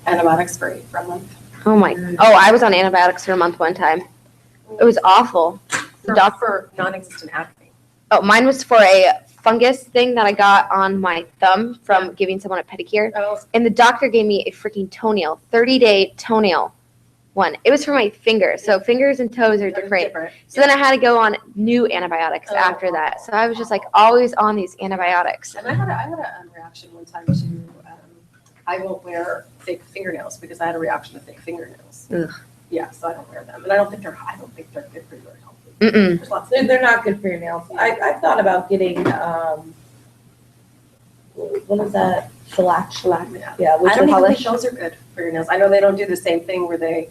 antibiotics for a month? oh my. Oh, I was on antibiotics for a month one time. It was awful. For, Doc- for non-existent acne. Oh, mine was for a fungus thing that I got on my thumb from giving someone a pedicure. Oh, And the doctor gave me a freaking toenail, 30-day toenail one. It was for my fingers. So fingers and toes are different. So then I had to go on new antibiotics Oh, after that. So I was just like always on these antibiotics. And I had a reaction one time to, I won't wear fake fingernails because I had a reaction to fake fingernails. Ugh. Yeah, so I don't wear them. And I don't think they're good for you or healthy. Mm-mm. There's lots of They're not good for your nails. I thought about getting, what is that? Shellac. Yeah. Yeah, which I don't is even think polish. those are good for your nails. I know they don't do the same thing where they,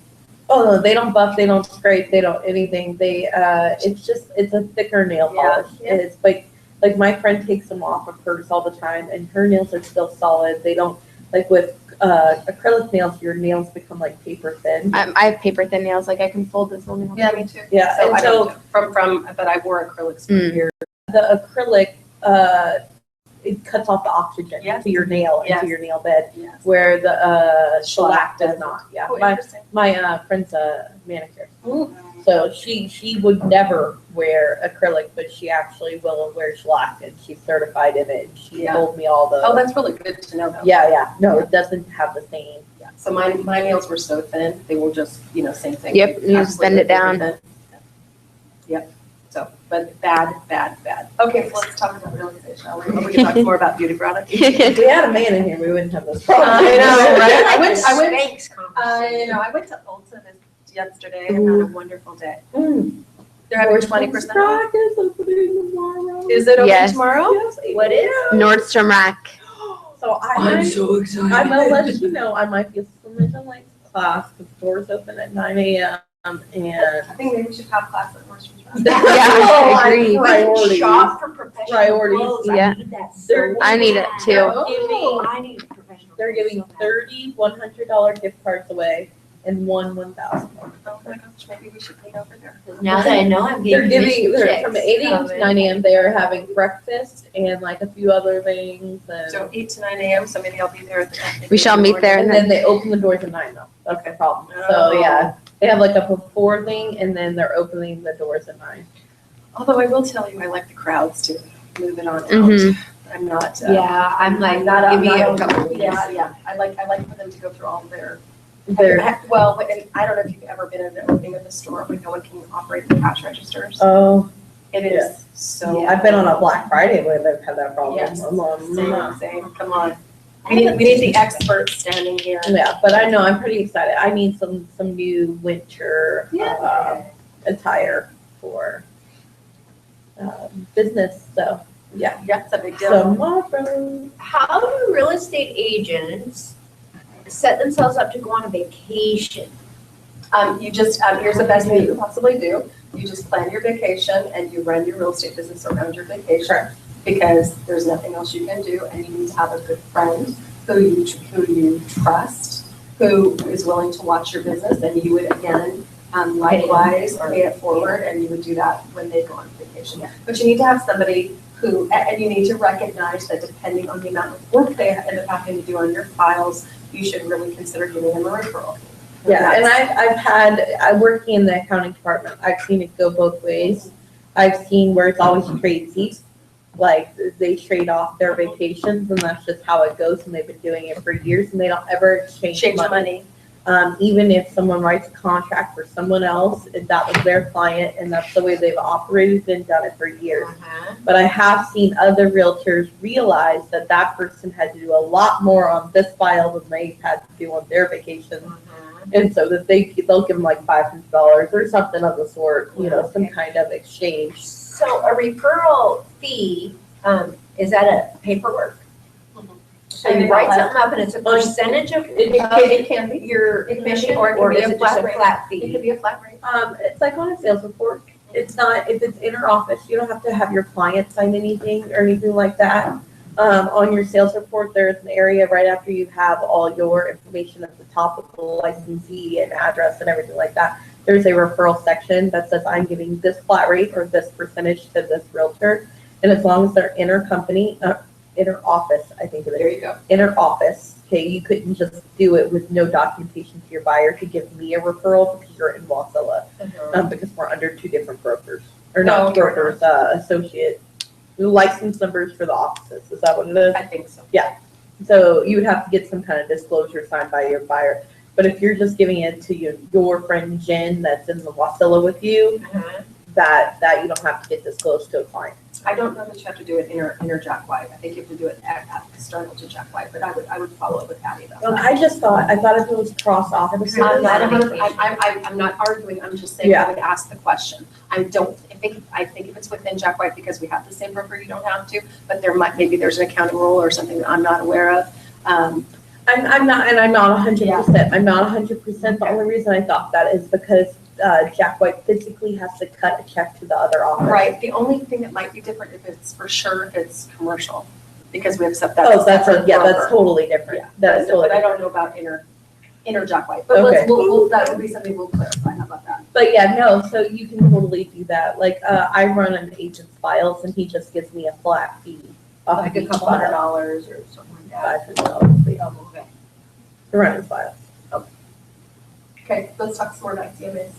Oh, no, they don't buff, they don't scrape, they don't anything. They, it's a thicker nail Yeah, polish. yeah. And it's like my friend takes them off of hers all the time and her nails are still solid. They don't, like with, acrylic nails, your nails become like paper thin. I have paper thin nails. Like I can fold this one. yeah, me too. Yeah, So and I don't, so but I wore acrylics for Mm. years. the acrylic, it cuts off the oxygen Yes. to your nail, Yes. into your nail bed, Yes. where the shellac does doesn't. not. Yeah, Oh, my interesting. friend's a manicure, Ooh. so she would never wear acrylic, but she actually will wear shellac, and she's certified in it. She Yeah. told me all the. Oh, that's really good to know though. Yeah, no, it doesn't have the same. Yeah. So my nails were so thin, they will just, same thing. Yep, you just bend it down. Yep. So, but bad. Okay, so let's talk about real estate, shall we? We can talk more about beauty products. If we had a man in here, we wouldn't have this problem. I know, right? I went Spanx conversation. I went to Ulta yesterday and had a wonderful day. Mm. They're having 20% off. Is opening tomorrow. Is it open Yes. tomorrow? Yes, What is? Nordstrom Rack. So I'm so excited. I'm gonna let you know I might be a Summation Lights class. The doors open at 9 a.m. And I think maybe we should have class at Nordstrom's. Yeah, I agree. Priorities. Shop for professional Priorities. clothes. Yeah. I need that They're- so I need it bad. too. Oh. I need professional. They're clothes giving so bad. 30 $100 gift cards away and one $1,000. Oh my gosh, maybe we should meet over there. Now that I know I'm They're getting giving commission from checks 8 a.m. to coming. 9 a.m. They're having breakfast and like a few other things. And, So 8 to 9 a.m., so maybe I'll be there at the. We shall meet there. and then they open the doors at 9 though. That's the problem. So yeah, they have like a before thing and then they're opening the doors at 9. Although I will tell you, I like the crowds too. Move it on out. Mhm. I'm not. Yeah, I'm like, Not give me a not- couple weeks. Yeah. I like for them to go through all of their. They're, Well, and I don't know if you've ever been in the opening of the store when no one can operate the cash registers. oh, It is so. I've been on a Black Friday where they've had that problem. Yes. Mm. Same, come on. We need the experts standing here. Yeah, but I know, I'm pretty excited. I need some new winter attire for business, so yeah. Yeah, it's a big deal. Tomorrow. How do real estate agents set themselves up to go on a vacation? You just, here's the best thing you could possibly do. You just plan your vacation and you run your real estate business around your vacation. Because there's nothing else you can do and you need to have a good friend who you trust, who is willing to watch your business and you would again, likewise, pay it forward and you would do that when they go on vacation. But you need to have somebody who, and you need to recognize that depending on the amount of work they end up having to do on your files, you should really consider giving them a referral. Yeah, and I'm working in the accounting department. I've seen it go both ways. I've seen where it's always trade seats. Like they trade off their vacations and that's just how it goes and they've been doing it for years and they don't ever change Change the money. money. Even if someone writes a contract for someone else, if that was their client and that's the way they've operated and done it for years. But I have seen other realtors realize that that person had to do a lot more on this file than they had to do on their vacation. And so that they'll give them like $500 or something of the sort, you know, some kind of exchange. So a referral fee, is that a paperwork? So you write something up and it's a percentage of It can be. your It can be, commission, or it can or be is a it just flat a rate. flat It fee? could be a flat rate. It's like on a sales report. It's not, if it's inter-office, you don't have to have your client sign anything or anything like that. On your sales report, there's an area right after you have all your information at the top of the licensee and address and everything like that. There's a referral section that says I'm giving this flat rate or this percentage to this realtor. And as long as they're inter-company, inter-office, I think it There is, you go. inter-office, okay, you couldn't just do it with no documentation to your buyer to give me a referral because you're in Wasilla. Because we're under two different brokers, or No, not you're brokers, associate, license numbers for the offices, is that what it is? I think so. So you would have to get some kind of disclosure signed by your buyer. But if you're just giving it to your friend Jen that's in the Wasilla with you, that you don't have to get disclosed to a client. I don't know that you have to do it inter Jack White. I think you have to do it at external to Jack White, but I would follow up with Patty about that. I thought if it was cross offices. I'm not arguing, I'm just saying I would ask the question. I think if it's within Jack White, because we have the same broker, you don't have to, but maybe there's an accounting rule or something that I'm not aware of. I'm not 100%. I'm not 100%. The only reason I thought that is because Jack White physically has to cut a check to the other office. Right, the only thing that might be different if it's commercial, because we have stuff Oh, that's broker. totally different. Yeah, That's totally but I different. don't know about inter Jack White, but Okay. that would be something we'll clarify. How about that? But yeah, no, so you can totally do that. Like, I run an agent's files and he just gives me a flat fee. off Like of a each couple file. $100 or something like that. $500 fee Okay. to run his files. Okay, let's talk some more about CMAs.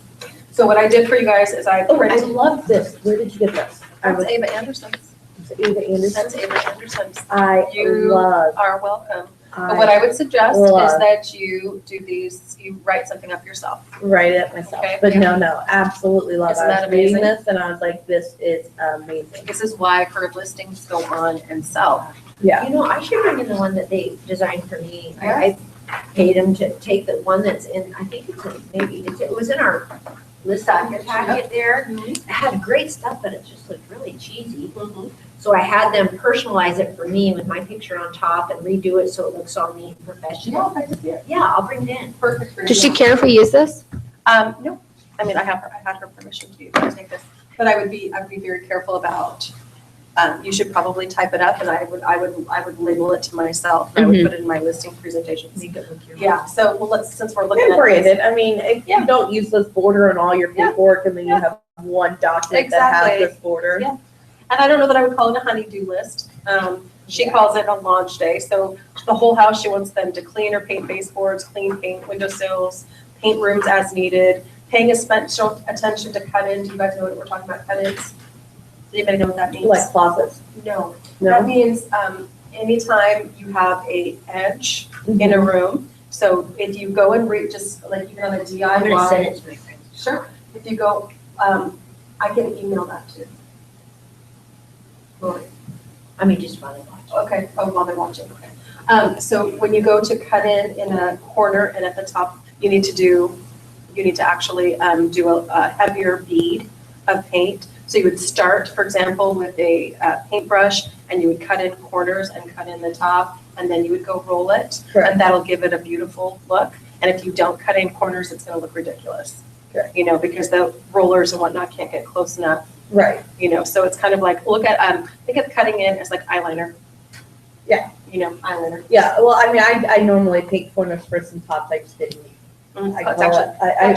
So what I did for you guys is I Oh, I printed. love this. Where did you get this? That's Ava Anderson's. Ava Anderson. That's Ava Anderson's. I You love. are welcome. But what I would suggest is that you do these, you write something up yourself. Write it myself. Okay. But no, absolutely love it. Isn't I that was reading amazing? this and I was like, this is amazing. This is why her listings go on and sell. Yeah. You know, I should bring in the one that they designed for me. I paid them to take the one that's in, I think it was in our list packet there. It had great stuff, but it just looked really cheesy. So I had them personalize it for me with my picture on top and redo it so it looks all neat and professional. Yeah, I'll bring it in. Perfect. for Does she you. care if we use this? No, I mean, I had her permission to take this, but I'd be very careful about, you should probably type it up and I would label it to myself. And I would put it in my listing presentations. Yeah, so since we're looking And at this. branded. I mean, if you don't use this border in all your paperwork and then you have one document that has Exactly. this border. Yeah. And I don't know that I would call it a honey-do list. She calls it a launch day. So the whole house, she wants them to clean or paint baseboards, clean paint windowsills, paint rooms as needed, paying a special attention to cut-ins. Do you guys know what we're talking about, cut-ins? Does anybody know what that means? Like closets. No. That means anytime you have a edge in a room. So if you go and read, just like even on a DIY. I'm gonna send it to my friends. Sure. If you go, I can email that too. I mean, just while I watch. Okay, while they're watching, okay. So when you go to cut in a corner and at the top, you need to actually do a heavier bead of paint. So you would start, for example, with a paintbrush and you would cut in corners and cut in the top, and then you would go roll it. Correct. And that'll give it a beautiful look. And if you don't cut in corners, it's gonna look ridiculous. Correct. You know, because the rollers and whatnot can't get close enough. Right. You know, so it's kind of like, think of cutting in as like eyeliner. Yeah. You know, eyeliner. Yeah. Well, I mean, I normally paint corners first and tops. I just didn't. I It's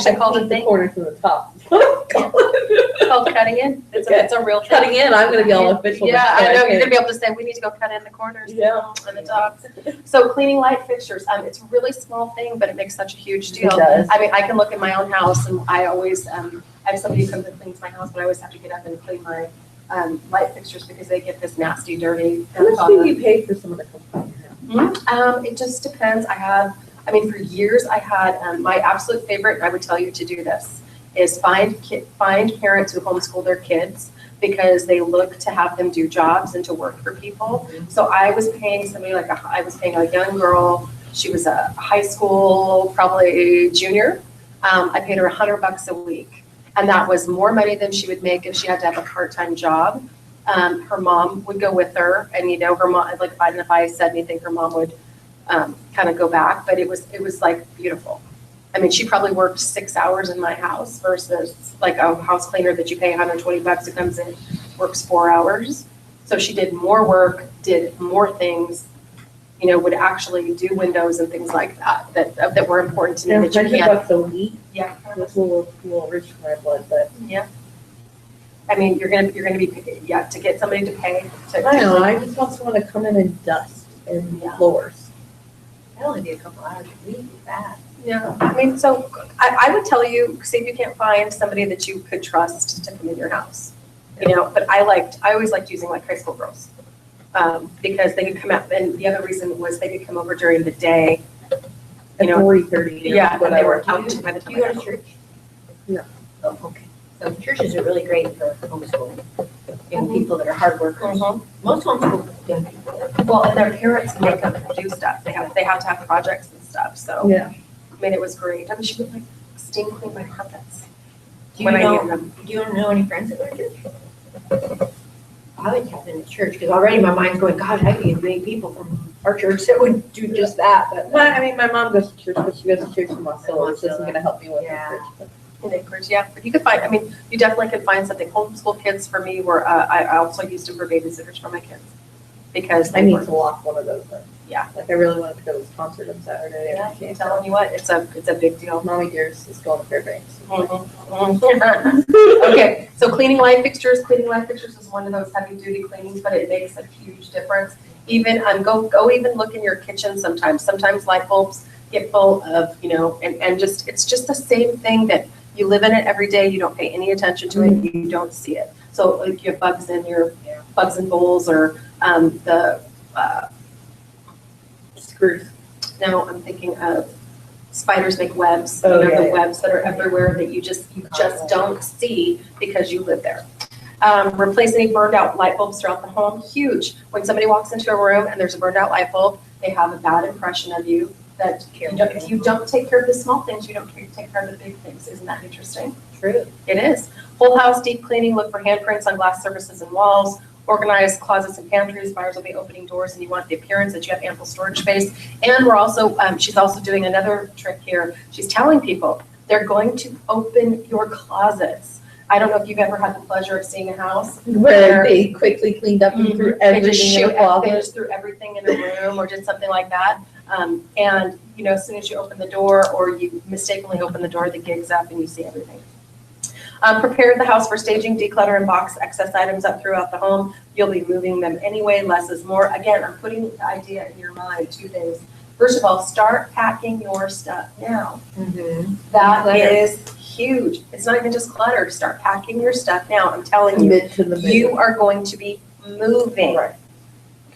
actually called a paint the thing. corners from the top. Called cutting in. Okay. It's a real thing. Cutting in, I'm gonna be all official. Yeah, I next know, time. you're gonna be able to say, we need to go cut in the corners. Yeah. And the tops. So cleaning light fixtures, it's a really small thing, but it makes such a huge It deal. does. I mean, I can look at my own house and I always, I have somebody who comes and cleans my house, but I always have to get up and clean my light fixtures because they get this nasty, dirty. How much do you pay for some of the companies? It just depends. I have I mean, for years I had, my absolute favorite, and I would tell you to do this, is find parents who homeschool their kids because they look to have them do jobs and to work for people. So I was paying somebody I was paying a young girl, she was a high school, probably junior. I paid her $100 a week. And that was more money than she would make if she had to have a part-time job. Her mom would go with her, and her mom, like if I said anything, her mom would kind of go back, but it was like beautiful. I mean, she probably worked 6 hours in my house versus like a house cleaner that you pay $120 who comes in, works 4 hours. So she did more work, did more things, would actually do windows and things like that were important to me that you can't. $100 a week. Yeah. That's a little rich for my blood, but. Yeah. I mean, you're gonna be, to get somebody to pay to. I know, I just want someone to come in and dust and floors. That'll only be a couple hours a week, if that. Yeah, I mean, so I would tell you, see if you can't find somebody that you could trust to come in your house. But I always liked using like high school girls. Because they could come out, and the other reason was they could come over during the day. At 3:30. Yeah, when they were out by the Do time. you go to church? No. Oh, okay. So churches are really great for homeschooling. People that are hard workers. Most homeschool young people. Well, and their parents make them do stuff. They have to have projects and stuff, so. Yeah. I mean, it was great. I mean, she would like steam clean my carpets. Do when you I know, needed them. do you know any friends that go to church? I would tap into church, because already my mind's going, gosh, I could get many people from our church that would do just that, but. Well, I mean, my mom goes to church, but she goes to church in Marcelo, which isn't gonna help me with Yeah. church. But Yeah, but you could find, I mean, you definitely could find something. Homeschool kids for me were, I also used them for babysitters for my kids. Because I they need were, to lock one of those in. Yeah. Like, I really wanted to go to this concert on Saturday. and I I'm can't telling you what, it's a big deal. Mommy Dearest is going to Fairbanks. Okay, so cleaning light fixtures is one of those heavy duty cleanings, but it makes a huge difference. Even, go even look in your kitchen sometimes. Sometimes light bulbs get full of, and just, it's just the same thing that you live in it every day, you don't pay any attention to it, you don't see it. So like you have bugs in bowls or the Screws. now I'm thinking of spiders make webs, Oh, yeah, the yeah. webs that are everywhere that you just don't see because you live there. Replace any burned out light bulbs throughout the home, huge. When somebody walks into a room and there's a burned out light bulb, they have a bad impression of you. That if you don't take care of the small things, you don't take care of the big things. Isn't that interesting? True. It is. Whole house deep cleaning, look for handprints on glass surfaces and walls. Organize closets and pantries. Buyers will be opening doors and you want the appearance that you have ample storage space. And we're also, she's also doing another trick here. She's telling people they're going to open your closets. I don't know if you've ever had the pleasure of seeing a house Where they quickly cleaned up and threw they just everything in the they closet. just threw everything in a room or did something like that. And as soon as you open the door or you mistakenly open the door, the gig's up and you see everything. Prepare the house for staging, declutter and box excess items up throughout the home. You'll be moving them anyway, less is more. Again, I'm putting the idea in your mind, 2 things. First of all, start packing your stuff now. That is huge. It's not even just clutter. Start packing your stuff now. I'm telling you, Mid to the middle. you are going to be moving. Right.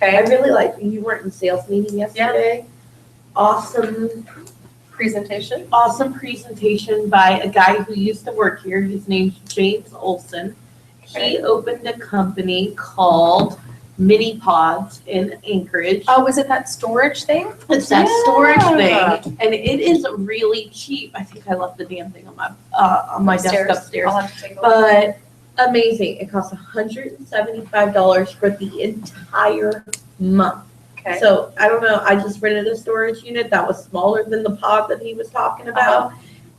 I Okay, really like, you weren't in sales meeting yesterday. Awesome presentation by a guy who used to work here. His name's James Olson. Okay. He opened a company called Mini Pods in Anchorage. oh, is it that storage thing? It's that storage Yeah. thing, and it is really cheap. I think I left the damn thing on my desk upstairs. I'll have to take a look. But amazing. It costs $175 for the entire month. Okay, So I don't know. I just rented a storage unit that was smaller than the pod that he was talking about.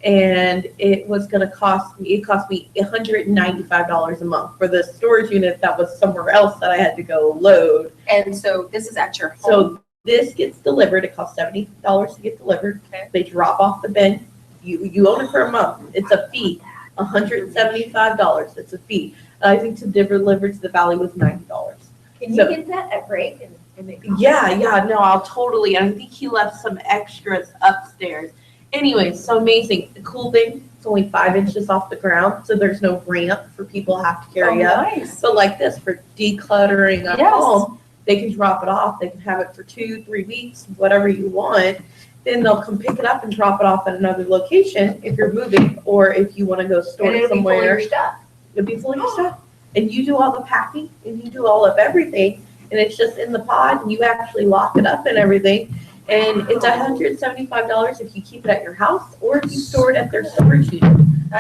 And it was going to cost me $195 a month for the storage unit that was somewhere else that I had to go load. and so this is at your home. So this gets delivered. It costs $70 to get delivered. Okay. They drop off the bin. You own it for a month. It's a fee. $175. It's a fee. I think to deliver to the valley was $90. Can So- you get that at break and make coffee? Yeah, no, I'll totally. I think he left some extras upstairs. Anyway, so amazing. The cool thing, it's only 5 inches off the ground, so there's no ramp for people to have to carry up. Nice. So like this, for decluttering a Yes. home, they can drop it off. They can have it for 2-3 weeks, whatever you want. then they'll come pick it up and drop it off at another location if you're moving, or if you wanna go store And it it'll be full of somewhere. your stuff. It'll be full of your stuff. And you do all the packing, and you do all of everything, and it's just in the pod, and you actually lock it up and everything. And it's $175 if you keep it at your house, or if you store it at their storage unit.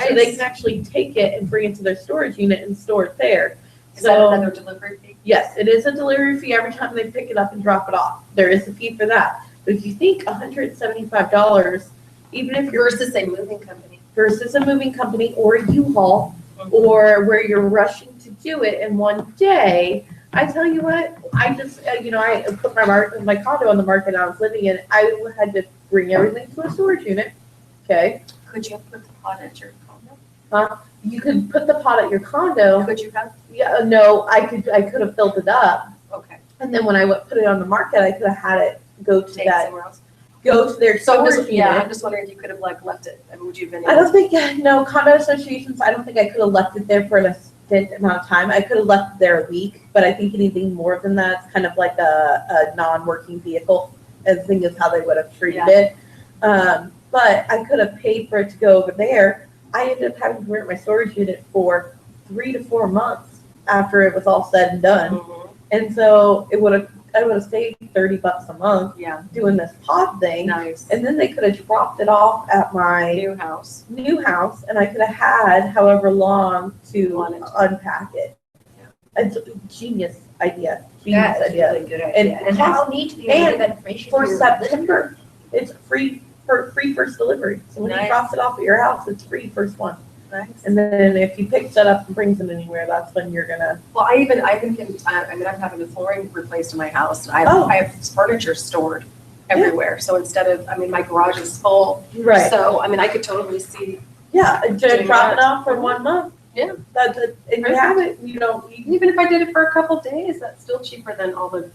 So they can actually take it and bring it to their storage unit and store it there. Is that So, another delivery fee? yes, it is a delivery fee every time they pick it up and drop it off. There is a fee for that. But if you think $175, even if you're Versus a moving company. versus a moving company or a U-Haul, or where you're rushing to do it in one day, I tell you what, I just, I put my condo on the market I was living in. I had to bring everything to a storage unit. Okay, Could you have put the pot at your condo? you could put the pot at your condo. Could you have? Yeah, no, I could have filled it up, Okay. and then when I put it on the market, I could have had it go to Take that, somewhere else. go to their So I'm storage just, unit. yeah, I'm just wondering if you could have like left it. I mean, would you have been? I don't think, no, condo associations, I don't think I could have left it there for an extended amount of time. I could have left it there a week, but I think anything more than that, it's kind of like a non-working vehicle, I think is how they would have treated it. But I could have paid for it to go over there. I ended up having to rent my storage unit for 3 to 4 months after it was all said and done. Mhm. And so I would have saved $30 a month Yeah, doing this pod thing. nice. And then they could have dropped it off at my New house. new house, and I could have had however long to Wanted to. unpack it. It's a genius idea. Genius That is a idea. really good And idea. And how neat to be able to give that information For to your September, it's free first delivery. So when he Nice. drops it off at your house, it's free first one. Nice. And then if he picks it up and brings it anywhere, that's when you're gonna. Well, I even can, I'm having the flooring replaced in my house. I Oh. have furniture stored everywhere. So instead of, my garage is full. Right. So, I could totally see, Yeah, and just Doing drop it that. off for 1 month. Yeah. That's it. And you have it, you even if I did it for a couple days, that's still cheaper than all the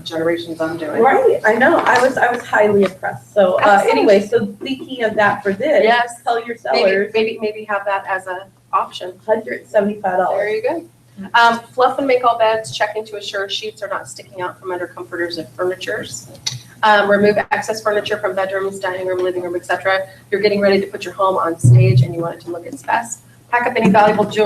generations I'm doing. right, I know, I was highly impressed. So, Excellent. anyway, so thinking of that for this. Yes. Tell your sellers, Maybe have that as an option. $175. There you go. Fluff and make all beds, checking to assure sheets are not sticking out from under comforters and furnitures. Remove excess furniture from bedrooms, dining room, living room, etc. You're getting ready to put your home on stage and you want it to look its best. Pack up any valuables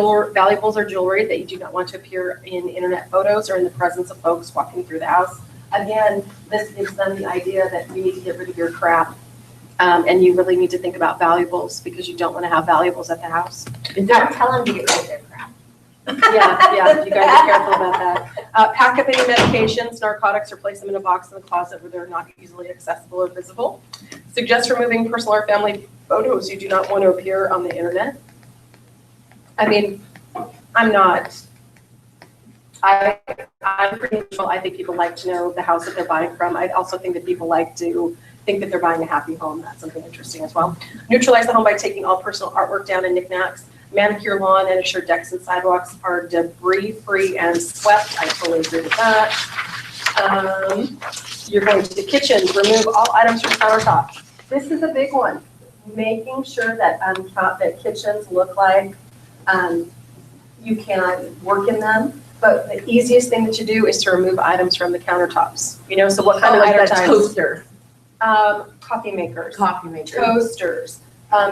or jewelry that you do not want to appear in internet photos or in the presence of folks walking through the house. Again, this gives them the idea that you need to get rid of your crap. And you really need to think about valuables because you don't want to have valuables at the house. Don't tell them to get rid of their crap. Yeah, you gotta be careful about that. Pack up any medications, narcotics, or place them in a box in the closet where they're not easily accessible or visible. Suggest removing personal or family photos you do not want to appear on the internet. I'm pretty neutral. I think people like to know the house that they're buying from. I also think that people like to think that they're buying a happy home. That's something interesting as well. Neutralize the home by taking all personal artwork down and knickknacks. Manicure lawn and ensure decks and sidewalks are debris-free and swept. I totally agree with that. You're going to the kitchen. Remove all items from countertops. This is a big one. Making sure that that kitchens look like you can work in them. But the easiest thing that you do is to remove items from the countertops. So what kind of like items? that toaster, Coffee makers. coffee maker. Toasters.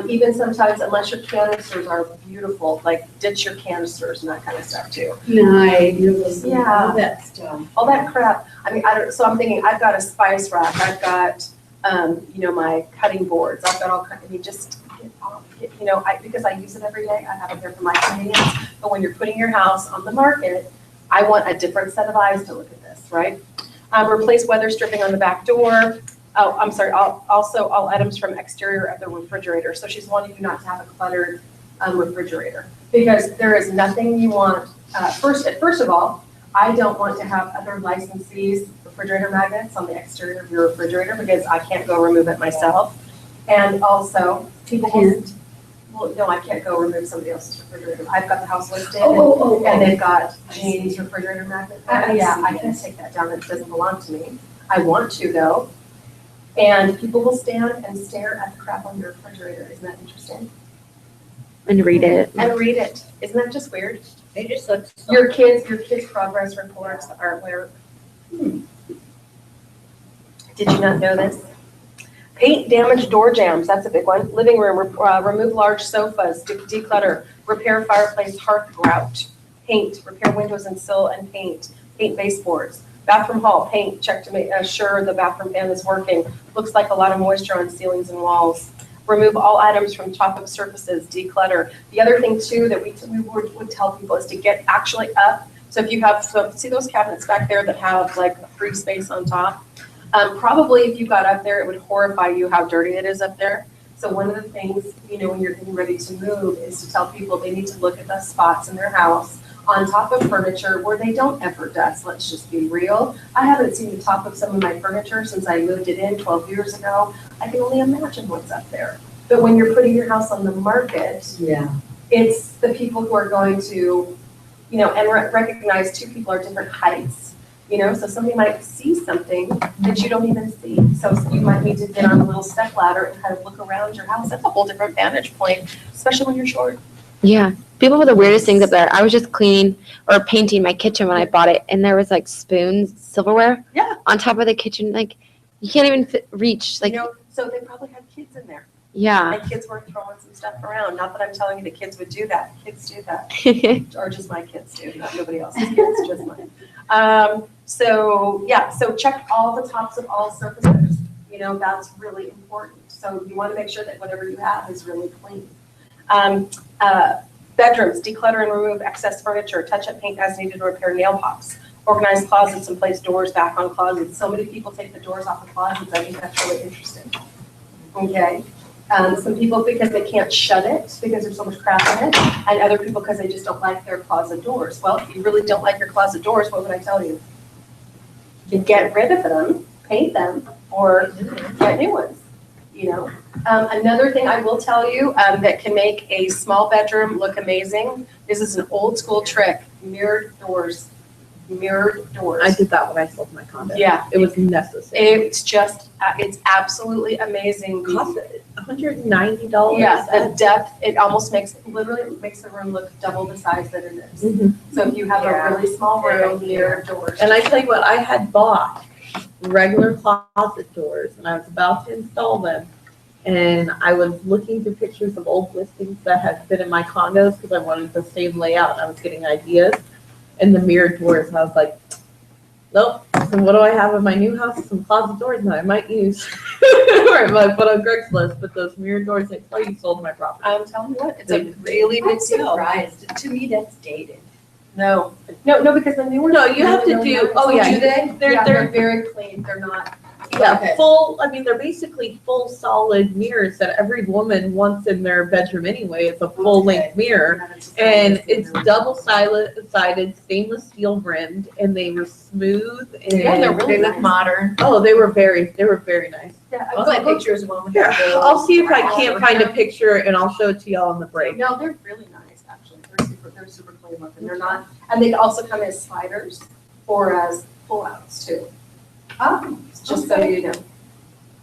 Even sometimes, unless your canisters are beautiful, like ditch your canisters and that kind of stuff too. Noodles, and Yeah. all that stuff. All that crap. So I'm thinking, I've got a spice rack. I've got, my cutting boards. I've got all kinds. Just get off. Because I use it every day. I have it here for my convenience. But when you're putting your house on the market, I want a different set of eyes to look at this, right? Replace weather stripping on the back door. Oh, I'm sorry, also all items from exterior of the refrigerator. So she's wanting you not to have a cluttered refrigerator. Because there is nothing you want, first of all, I don't want to have other licensees' refrigerator magnets on the exterior of your refrigerator because I can't go remove it myself. And also, people I can't go remove somebody else's refrigerator. I've got the house listed and they've got Jean's refrigerator magnet. I can take that down. It doesn't belong to me. I want to though. And people will stand and stare at the crap on your refrigerator. Isn't that interesting? And read it. And read it. Isn't that just weird? They just look so. Your kids' progress reports are where. Did you not know this? Paint damaged door jambs, that's a big one. Living room, remove large sofas, declutter, repair fireplace hearth grout, paint, repair windows and sill and paint baseboards. Bathroom hall, paint, check to make sure the bathroom fan is working. Looks like a lot of moisture on ceilings and walls. Remove all items from top of surfaces, declutter. The other thing too that we would tell people is to get actually up. So if you have, see those cabinets back there that have like a free space on top? Probably if you got up there, it would horrify you how dirty it is up there. So one of the things, when you're getting ready to move is to tell people they need to look at the spots in their house on top of furniture where they don't ever dust. Let's just be real. I haven't seen the top of some of my furniture since I moved it in 12 years ago. I can only imagine what's up there. But when you're putting your house on the market, Yeah. it's the people who are going to, and recognize two people are different heights. So somebody might see something that you don't even see. So you might need to get on a little step ladder and kind of look around your house. That's a whole different vantage point, especially when you're short. Yeah. People have the weirdest things up there. I was just cleaning or painting my kitchen when I bought it, and there was like spoons, silverware, on top of the kitchen. Like you can't even reach. Like So they probably had kids in there. yeah. And kids were throwing some stuff around. Not that I'm telling you the kids would do that. Kids do that. Or just my kids do, not nobody else's kids, just mine. So check all the tops of all surfaces. That's really important. So you want to make sure that whatever you have is really clean. Bedrooms, declutter and remove excess furniture, touch up paint as needed to repair nail pops, organize closets and place doors back on closets. So many people take the doors off of closets. I think that's really interesting. Okay. Some people because they can't shut it because there's so much crap in it, and other people because they just don't like their closet doors. Well, if you really don't like your closet doors, what would I tell you? You get rid of them, paint them, or get new ones. Another thing I will tell you that can make a small bedroom look amazing. This is an old school trick: mirrored doors. Mirrored doors. I did that when I sold my condo. Yeah. It was necessary. It's absolutely amazing. Cost $190. Yeah, the depth, it almost literally makes the room look double the size that it is. Mhm. So if you have a really small room, mirrored doors. And I tell you what, I had bought regular closet doors and I was about to install them. And I was looking through pictures of old listings that had been in my condos because I wanted the same layout and I was getting ideas. And the mirrored doors, and I was like, nope. So what do I have in my new house? Some closet doors that I might use. Or I might put on Craigslist, but those mirrored doors, they tell you sold my property. I'm telling you what, it's a really big I'm deal. surprised. To me, that's dated. No, because the new ones. No, you have to really do, nice. oh yeah. Do they? They're They're very clean, they're not. Yeah, Okay. they're basically full solid mirrors that every woman wants in their bedroom anyway. It's a full length mirror. And it's double-sided stainless steel rimmed, and they were smooth. And Yeah, they're really They look nice. modern. Oh, they were very nice. Yeah, I'll take pictures of one with Here, the I'll see if I can't find a picture, and I'll show it to y'all on the break. No, they're really nice, actually. They're super clean looking. They're not, and they also come as sliders or as pull-outs too. Just so you know.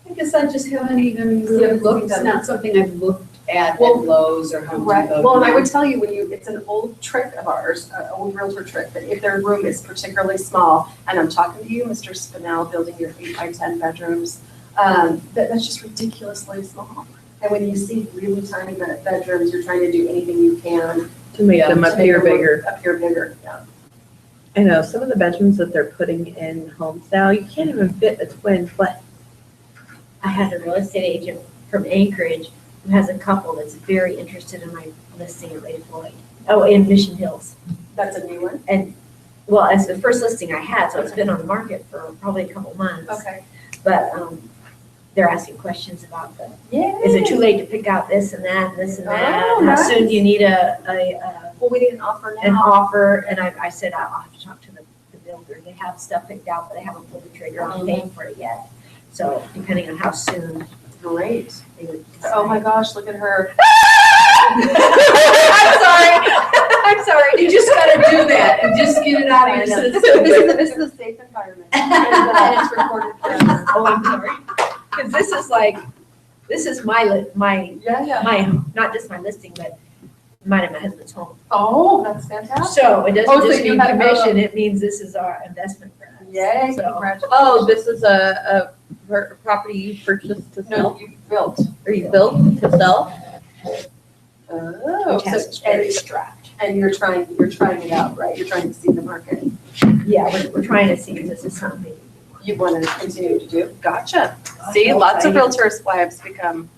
I guess I just haven't even really looked, it's not something I've looked at Well, Lowe's or Home Right, Depot. well, and I would tell you it's an old trick of ours, an old realtor trick, that if their room is particularly small, and I'm talking to you, Mr. Spinell, building your 8x10 bedrooms, that's just ridiculously small. And when you see really tiny bedrooms, you're trying to do anything you can. To make them to appear them look- bigger. Appear bigger, yeah. I know, some of the bedrooms that they're putting in homes now, you can't even fit a twin, but I had a real estate agent from Anchorage who has a couple that's very interested in my listing at Lady Floyd. Oh, in Mission Hills. That's a new one. Well, it's the first listing I had, so it's been on the market for probably a couple months. Okay. But they're asking questions about Yeah. is it too late to pick out this and that, and this and that? Oh, How soon nice. do you need Well, we need an offer an now. offer? And I said, I'll have to talk to the builder. They have stuff picked out, but they haven't pulled the trigger on paying for it yet. So depending on how soon Great. they would. Oh my gosh, look at her. I'm sorry. You just gotta do that and just get it out of your system. This is a safe environment. And it's recorded forever. Oh, I'm sorry. Because this is my, Yeah. not just my listing, but mine and my husband's home. Oh, that's fantastic. So it Oh, doesn't so just you mean had- commission, it means this is our investment for us. Yay, So- congratulations. oh, this is a property you purchased to No, sell? you built. Or you built to sell? Oh, Tess is very strapped. and you're trying it out, right? You're trying to see the market. Yeah, we're trying to see if this is something. You want to continue to do. Gotcha. See, lots of realtors' wives become,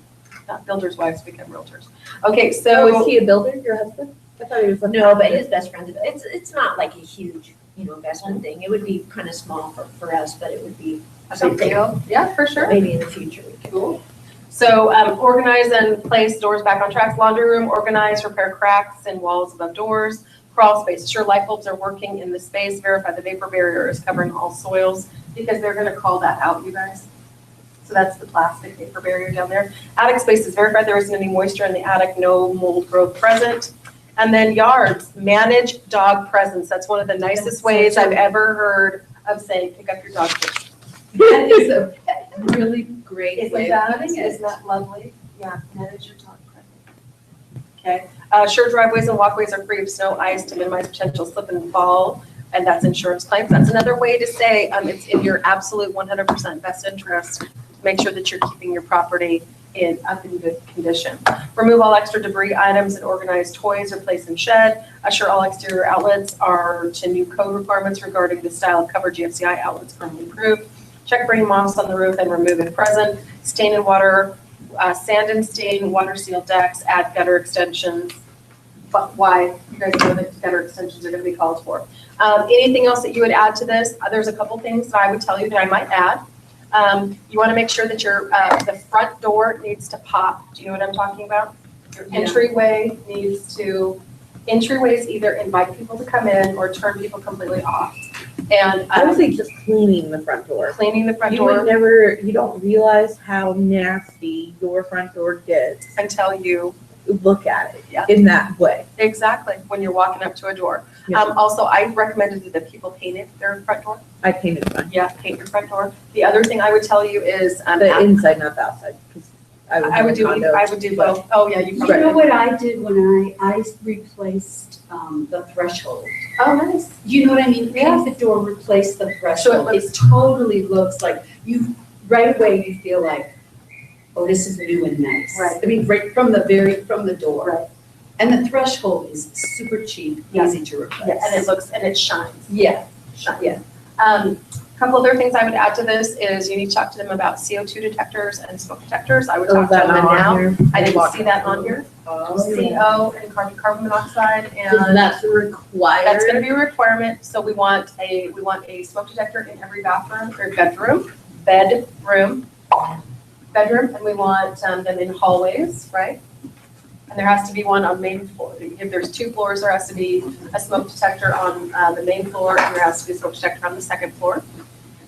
not builders' wives become realtors. Okay, So is so, he a builder, your husband? I thought he was a. No, but his best friend, it's not like a huge, investment thing. It would be kind of small for us, but it would be a big something. deal. Yeah, for sure. Maybe in the future we could. Cool. So organize and place doors back on tracks, laundry room, organize, repair cracks in walls above doors, crawl space, ensure light bulbs are working in the space, verify the vapor barrier is covering all soils, because they're gonna call that out, you guys. So that's the plastic vapor barrier down there. Attic spaces, verify there isn't any moisture in the attic, no mold growth present. And then yards, manage dog presence. That's one of the nicest ways I've ever heard of saying, pick up your dog first. That is a really great way of putting it. Isn't that lovely? Yeah, manage your dog presence. Okay, sure driveways and walkways are free of snow, ice to minimize potential slip and fall, and that's insurance claims. That's another way to say it's in your absolute 100% best interest to make sure that you're keeping your property up in good condition. Remove all extra debris items and organize toys or place in shed. Assure all exterior outlets are to new code requirements regarding the style of cover GFCI outlets currently approved. Check brain moss on the roof and remove if present. Stain and water, sand and stain, water seal decks, add gutter extensions. But why? You guys know that gutter extensions are going to be called for. Anything else that you would add to this? There's a couple things that I would tell you that I might add. You want to make sure that your the front door needs to pop. Do you know what I'm talking about? Your entryway needs to. Entryways either invite people to come in or turn people completely off. And I would say just cleaning the front door. cleaning the front You would door never, you don't realize how nasty your front door gets. until you Look at it Yeah. in that way. exactly when you're walking up to a door. Yeah. Also, I recommended that people painted their front door. I painted mine. Yeah, paint your front door. The other thing I would tell you is The inside, not the outside, because I would do both. Oh yeah, you You probably. know what I did when I replaced the threshold? Oh, nice. You know what I mean? Paint the door, replace the threshold. looks- It totally looks like right away you feel like, oh, this is new and nice. Right. I mean, right from the door. Right. And the threshold is super cheap, Yeah. easy to replace. Yeah, and it shines. Yeah. Shines. Yeah. Couple other things I would add to this is you need to talk to them about CO2 detectors and smoke detectors. I would Oh, talk is to that them on now. here? I didn't see that on here. Oh, CO and carbon monoxide Is and that required? that's gonna be a requirement. So we want a smoke detector in every bathroom or bedroom, and we want them in hallways, right? And there has to be one on main floor. If there's 2 floors, there has to be a smoke detector on the main floor, and there has to be a smoke detector on the second floor.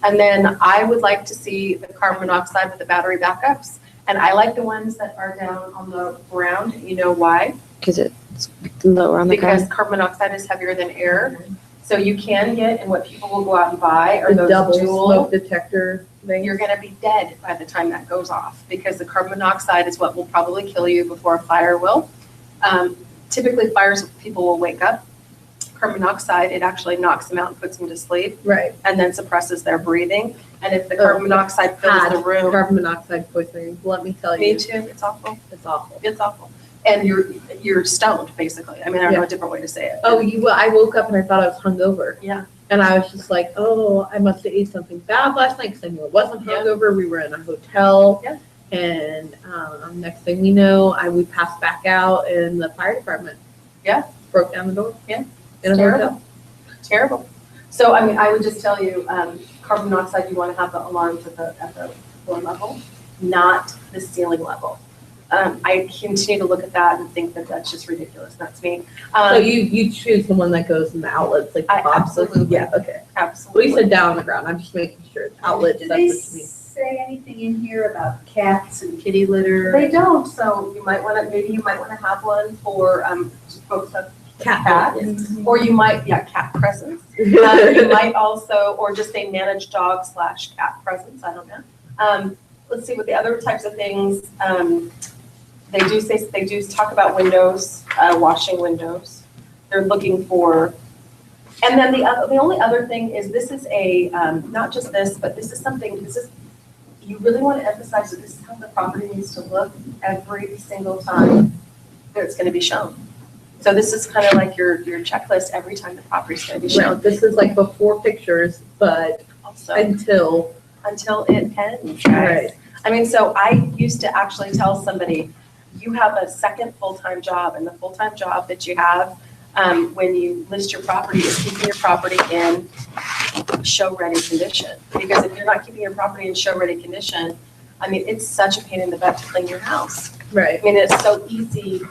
And then I would like to see the carbon monoxide with the battery backups. And I like the ones that are down on the ground. You know why? Because it's lower on the Because ground. carbon monoxide is heavier than air. So you can get, and what people will go out and buy are The those double dual. smoke detector thing. You're gonna be dead by the time that goes off, because the carbon monoxide is what will probably kill you before a fire will. Typically fires, people will wake up. Carbon monoxide, it actually knocks them out and puts them to sleep, Right. and then suppresses their breathing. And if the carbon monoxide fills the room, Carbon monoxide poisoning, let me tell me you, too, it's awful, it's awful. it's awful. And you're stoned, basically. I mean, I don't know a different way to say it. Oh, I woke up and I thought I was hungover. Yeah. And I was just like, oh, I must have ate something bad last night because I knew it wasn't Yeah. hungover. We were in a hotel. Yeah. And next thing we know, we passed back out and the fire department. Yeah. Broke down the door. Yeah. In a Terrible. hotel. Terrible. So, I mean, I would just tell you, carbon monoxide, you want to have the alarms at the floor level, not the ceiling level. I continue to look at that and think that that's just ridiculous. That's me. So you choose the one that goes in the outlets, like the I boxes? absolutely- Yeah, okay. Well, Absolutely. you said down on the ground. I'm just making sure. Outlets, Do that's they what you mean. say anything in here about cats and kitty litter? They don't, so you might want to have one for folks that Cat. or you might, cat presence. You might also, or just say managed dog / cat presence, I don't know. Let's see what the other types of things, they do talk about windows, washing windows. They're looking for, and then the only other thing is this is not just this, but this is you really want to emphasize that this is how the property needs to look every single time that it's gonna be shown. So this is kind of like your checklist every time the property's gonna be Well, shown. this is like before pictures, but Also, until, until it ends. right, I mean, so I used to actually tell somebody, you have a second full-time job, and the full-time job that you have when you list your property is keeping your property in show-ready condition. Because if you're not keeping your property in show-ready condition, I mean, it's such a pain in the butt to clean your house. right. I mean, it's so easy.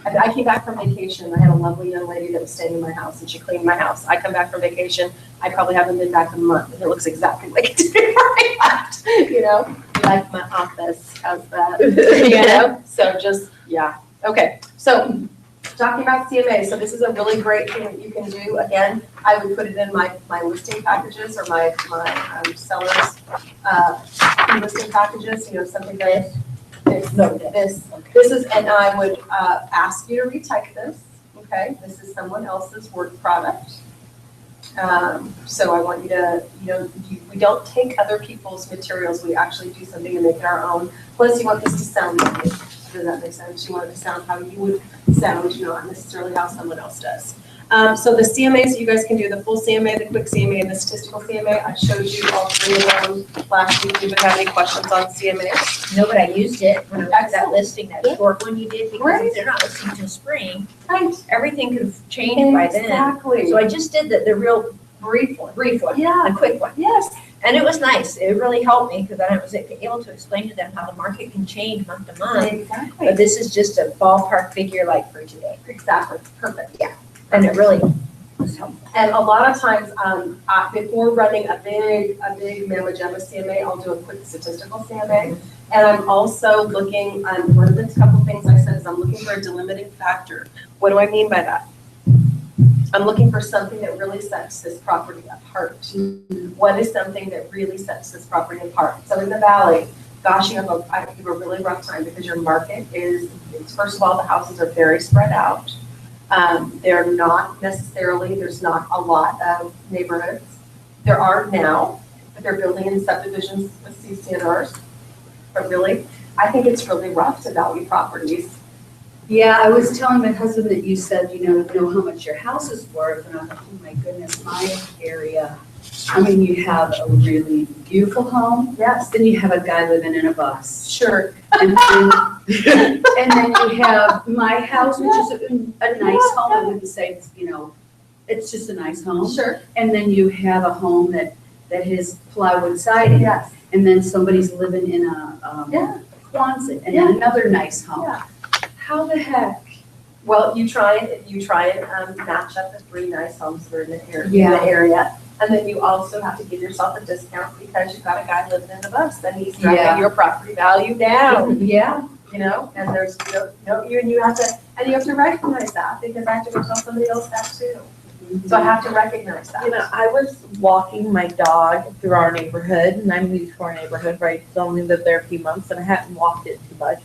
I came back from vacation, I had a lovely young lady that was staying in my house, and she cleaned my house. I come back from vacation, I probably haven't been back a month, and it looks exactly like it did before I left, you know? Like my office, how's that? You know, so just, yeah. Okay, so talking about CMA, so this is a really great thing that you can do. Again, I would put it in my listing packages or my sellers listing packages, you know, something that this is, and I would ask you to retype this, okay? This is someone else's work product. So I want you to, you know, we don't take other people's materials, we actually do something to make it our own. Plus you want this to sound like you. Does that make sense? You want it to sound how you would sound, not necessarily how someone else does. So the CMAs, you guys can do the full CMA, the quick CMA, and the statistical CMA. I showed you all three of them last week. Do you have any questions on CMA? No, but I used it when I was at that Excellent. listing, that short one you did, because Great. if they're not listing till spring, Right. everything could have changed by then. Exactly. So I just did the real brief one, Yeah. a quick one. Yes. And it was nice. It really helped me because then I was able to explain to them how the market can change month to month. Exactly. But this is just a ballpark figure like for today. Exactly. Perfect. And it really was helpful. And a lot of times, before running a big Mamma Jamma CMA, I'll do a quick statistical CMA. And I'm also looking, one of the couple things I said is I'm looking for a delimiting factor. What do I mean by that? I'm looking for something that really sets this property apart. What is something that really sets this property apart? So in the valley, gosh, you have a really rough time because your market is, first of all, the houses are very spread out. They're not necessarily, there's not a lot of neighborhoods. There are now, but they're building in subdivisions with CCNRs. But really, I think it's really rough to value properties. Yeah, I was telling my husband that you said, you know how much your house is worth, and I thought, oh my goodness, my area. I mean, you have a really beautiful home, Yes. then you have a guy living in a bus. Sure. And then, and then you have my house, which is a nice home, I wouldn't say it's, you know, it's just a nice home. Sure. And then you have a home that has plywood siding. Yes. And then somebody's living in a Yeah. Quonset, and Yeah. another nice home. Yeah. How the heck? Well, you try and match up the three nice homes that are in the Yeah. area. And then you also have to give yourself a discount because you've got a guy living in the bus, then he's Yeah. driving your property value down, Yeah. you know? And there's you have to recognize that because I have to go tell somebody else that too. So I have to recognize that. You know, I was walking my dog through our neighborhood, and I'm new to our neighborhood, right? So I only lived there a few months, and I hadn't walked it too much.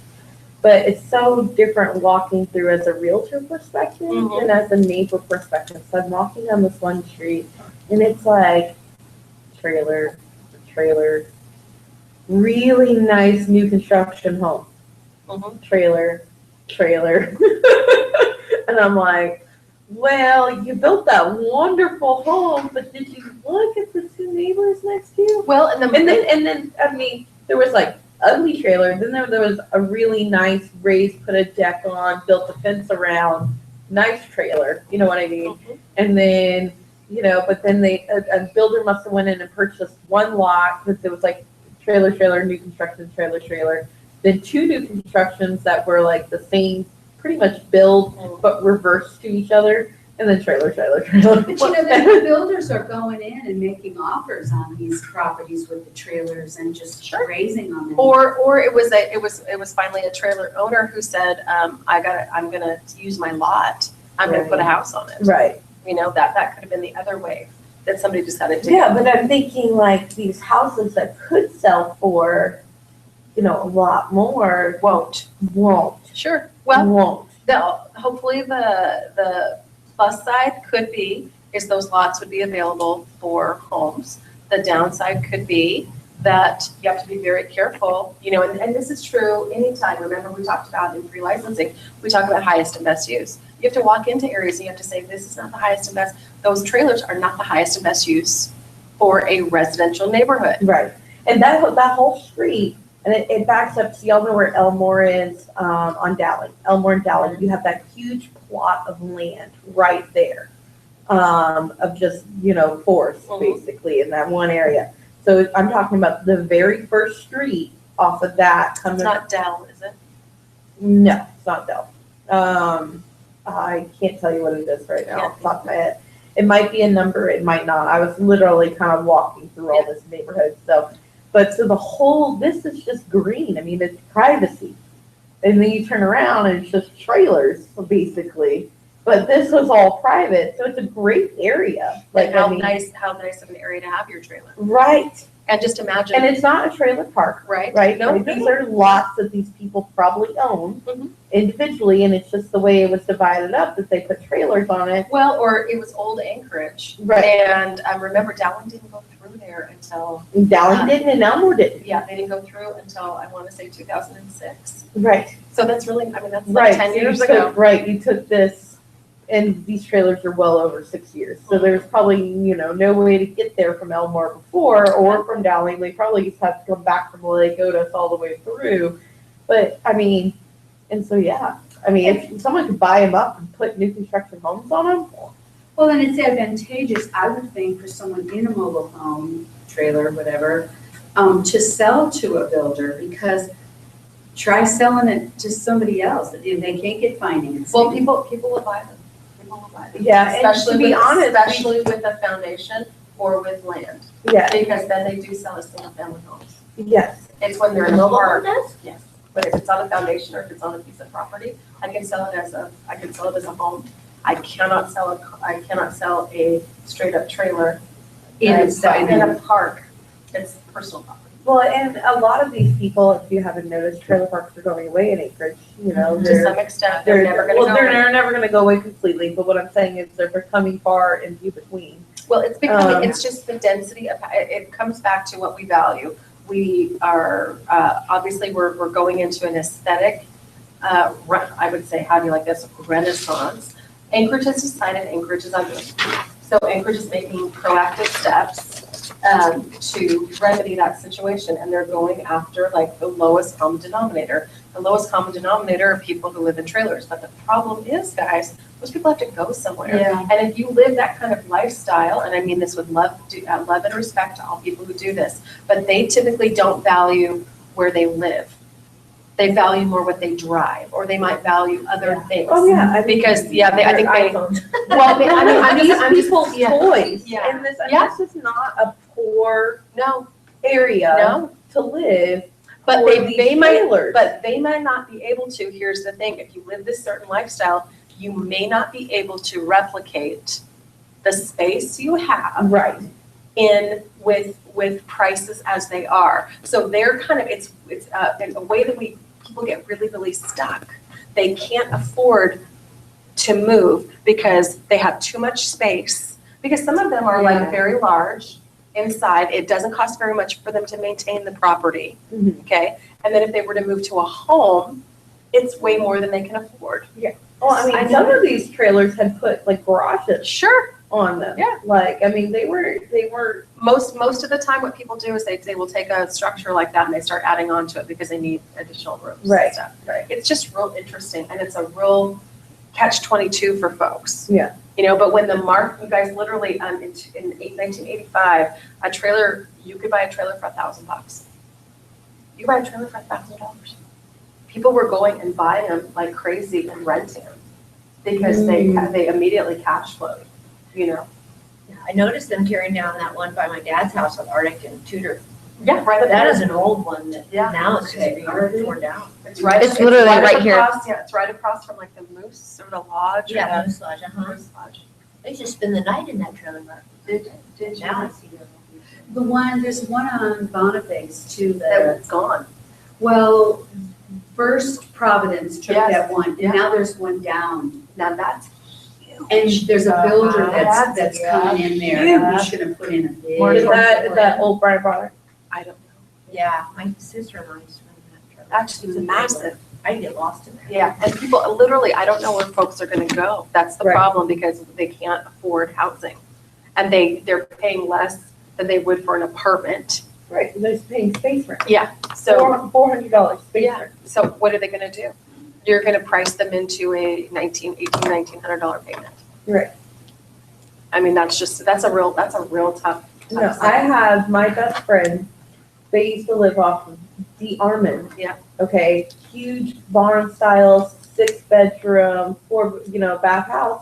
But it's so different walking through as a realtor perspective Mhm. and as a neighbor perspective. So I'm walking on this one street, and it's like trailer, really nice new construction home, Mhm. trailer. And I'm like, well, you built that wonderful home, but did you look at the two neighbors next to you? Well, And then, I mean, there was like ugly trailer, then there was a really nice raised, put a deck on, built a fence around, nice trailer, you know what I mean? And then, you know, but then a builder must have went in and purchased one lot, because it was like trailer, new construction, trailer. Then two new constructions that were like the same, pretty much build, but reversed to each other, and then trailer. But you know, the builders are going in and making offers on these properties with the trailers and just Sure. raising on them. Or it was finally a trailer owner who said, I'm gonna use my lot, I'm gonna put a house on it. Right. You know, that could have been the other way, that somebody just had to. Yeah, but I'm thinking like these houses that could sell for, you know, a lot more won't. Sure, well, Won't. hopefully the plus side could be, is those lots would be available for homes. The downside could be that you have to be very careful, you know, and this is true anytime. Remember, we talked about in pre-licensing, we talk about highest and best use. You have to walk into areas and you have to say, this is not the highest and best. Those trailers are not the highest and best use for a residential neighborhood. Right. And that whole street, and it backs up, so y'all know where Elmore is, on Dowling, Elmore and Dowling, you have that huge plot of land right there. Of just, you know, forest basically in that one area. So I'm talking about the very first street off of that coming. It's not Dell, is it? No, it's not Dell. I can't tell you what it is right now off the top of my head. It might be a number, it might not. I was literally kind of walking through all this neighborhood, so. But so the whole, this is just green. I mean, it's privacy. And then you turn around and it's just trailers, basically. But this was all private, so it's a great area. Like how nice of an area to have your trailer. Right. And just imagine. And it's not a trailer park. Right. Right? No, These are lots that these people probably own individually, and it's just the way it was divided up that they put trailers on it. Well, or it was old Anchorage. Right. And remember, Dowling didn't go through there until. Dowling didn't and Elmore didn't. Yeah, they didn't go through until, I want to say 2006. Right. So that's really, I mean, that's like 10 years ago. Right, you took this, and these trailers are well over 6 years. So there's probably, you know, no way to get there from Elmore before or from Dowling. They probably just have to come back from Lake Otis all the way through. But, I mean, and so, yeah. I mean, if someone could buy them up and put new construction homes on them. Well, then it's advantageous, I would think, for someone in a mobile home, trailer, whatever, to sell to a builder, because try selling it to somebody else, if they can't get financing. Well, people will buy them. People will buy them. Yeah, and Especially to be honest, especially with a foundation or with land. Yeah, Because then they do sell as single family homes. yes. It's when they're in a Mobile park. home does? Yes. But if it's on a foundation or if it's on a piece of property, I can sell it as a home. I cannot sell a straight up trailer in a park. It's personal property. Well, and a lot of these people, if you haven't noticed, trailer parks are going away in Anchorage. You know, To some extent, they're never gonna go. They're never going to go away completely. But what I'm saying is they're becoming far and few between. Well, it's becoming, it's just the density of, it comes back to what we value. We are, obviously, we're going into an aesthetic, I would say, how do you like this, renaissance. Anchorage has decided Anchorage is ugly. So Anchorage is making proactive steps to remedy that situation, and they're going after like the lowest common denominator. The lowest common denominator are people who live in trailers. But the problem is, guys, most people have to go somewhere. Yeah. And if you live that kind of lifestyle, and I mean this with love and respect to all people who do this, but they typically don't value where they live. They value more what they drive, or they might value other things. Oh, yeah. Because, I think they, Well, I'm just people's Yeah. toys. Yeah. And this is not a poor no, area to live. but for they these might, trailers. but they might not be able to. Here's the thing, if you live this certain lifestyle, you may not be able to replicate the space you have Right. in with prices as they are. So they're kind of, it's in a way that people get really, really stuck. They can't afford to move because they have too much space. Because some of them are like very large inside. It doesn't cost very much for them to maintain the property, okay? And then if they were to move to a home, it's way more than they can afford. Well, I mean, some of these trailers had put like garages Sure. on them. Yeah. Like, I mean, they were. Most of the time what people do is they will take a structure like that and they start adding on to it because they need additional rooms Right, and stuff. right. It's just real interesting, and it's a real catch-22 for folks. Yeah. You know, but when you guys literally, in 1985, a trailer, you could buy a trailer for $1,000. You could buy a trailer for $1,000. People were going and buying them like crazy and renting them because they immediately cash flowed, you know? I noticed them tearing down that one by my dad's house on Arctic and Tudor. Yeah, right up That there. is an old one that Yeah. now it's just being torn down. It's right. It's literally right here. across- Yeah, it's right across from like the Moose or the Lodge. Yeah, or Moose Lodge, the Moose Lodge. I used to spend the night in that trailer park. Did you? Now I see them. There's one on Boniface too, That was gone. well, First Providence took Yes, that one, yeah. and now there's one down. Now that's huge. And there's a builder that's That's coming in there, huge. and he's gonna put in a big. Is that old Brian Brother? I don't know. Yeah, my sister-in-law used to run that trailer. Actually, It's massive. I get lost in there. Yeah, and people, literally, I don't know where folks are gonna go. That's the Right. problem, because they can't afford housing. And they're paying less than they would for an apartment. Right, and they're paying space rent. Yeah, so, $400 space yeah, rent. so what are they gonna do? You're gonna price them into a $1,900 payment. Right. I mean, that's a real tough. No, I have my best friend, they used to live off of the Armand. Yeah. Okay, huge barn style, 6-bedroom, 4, bath house.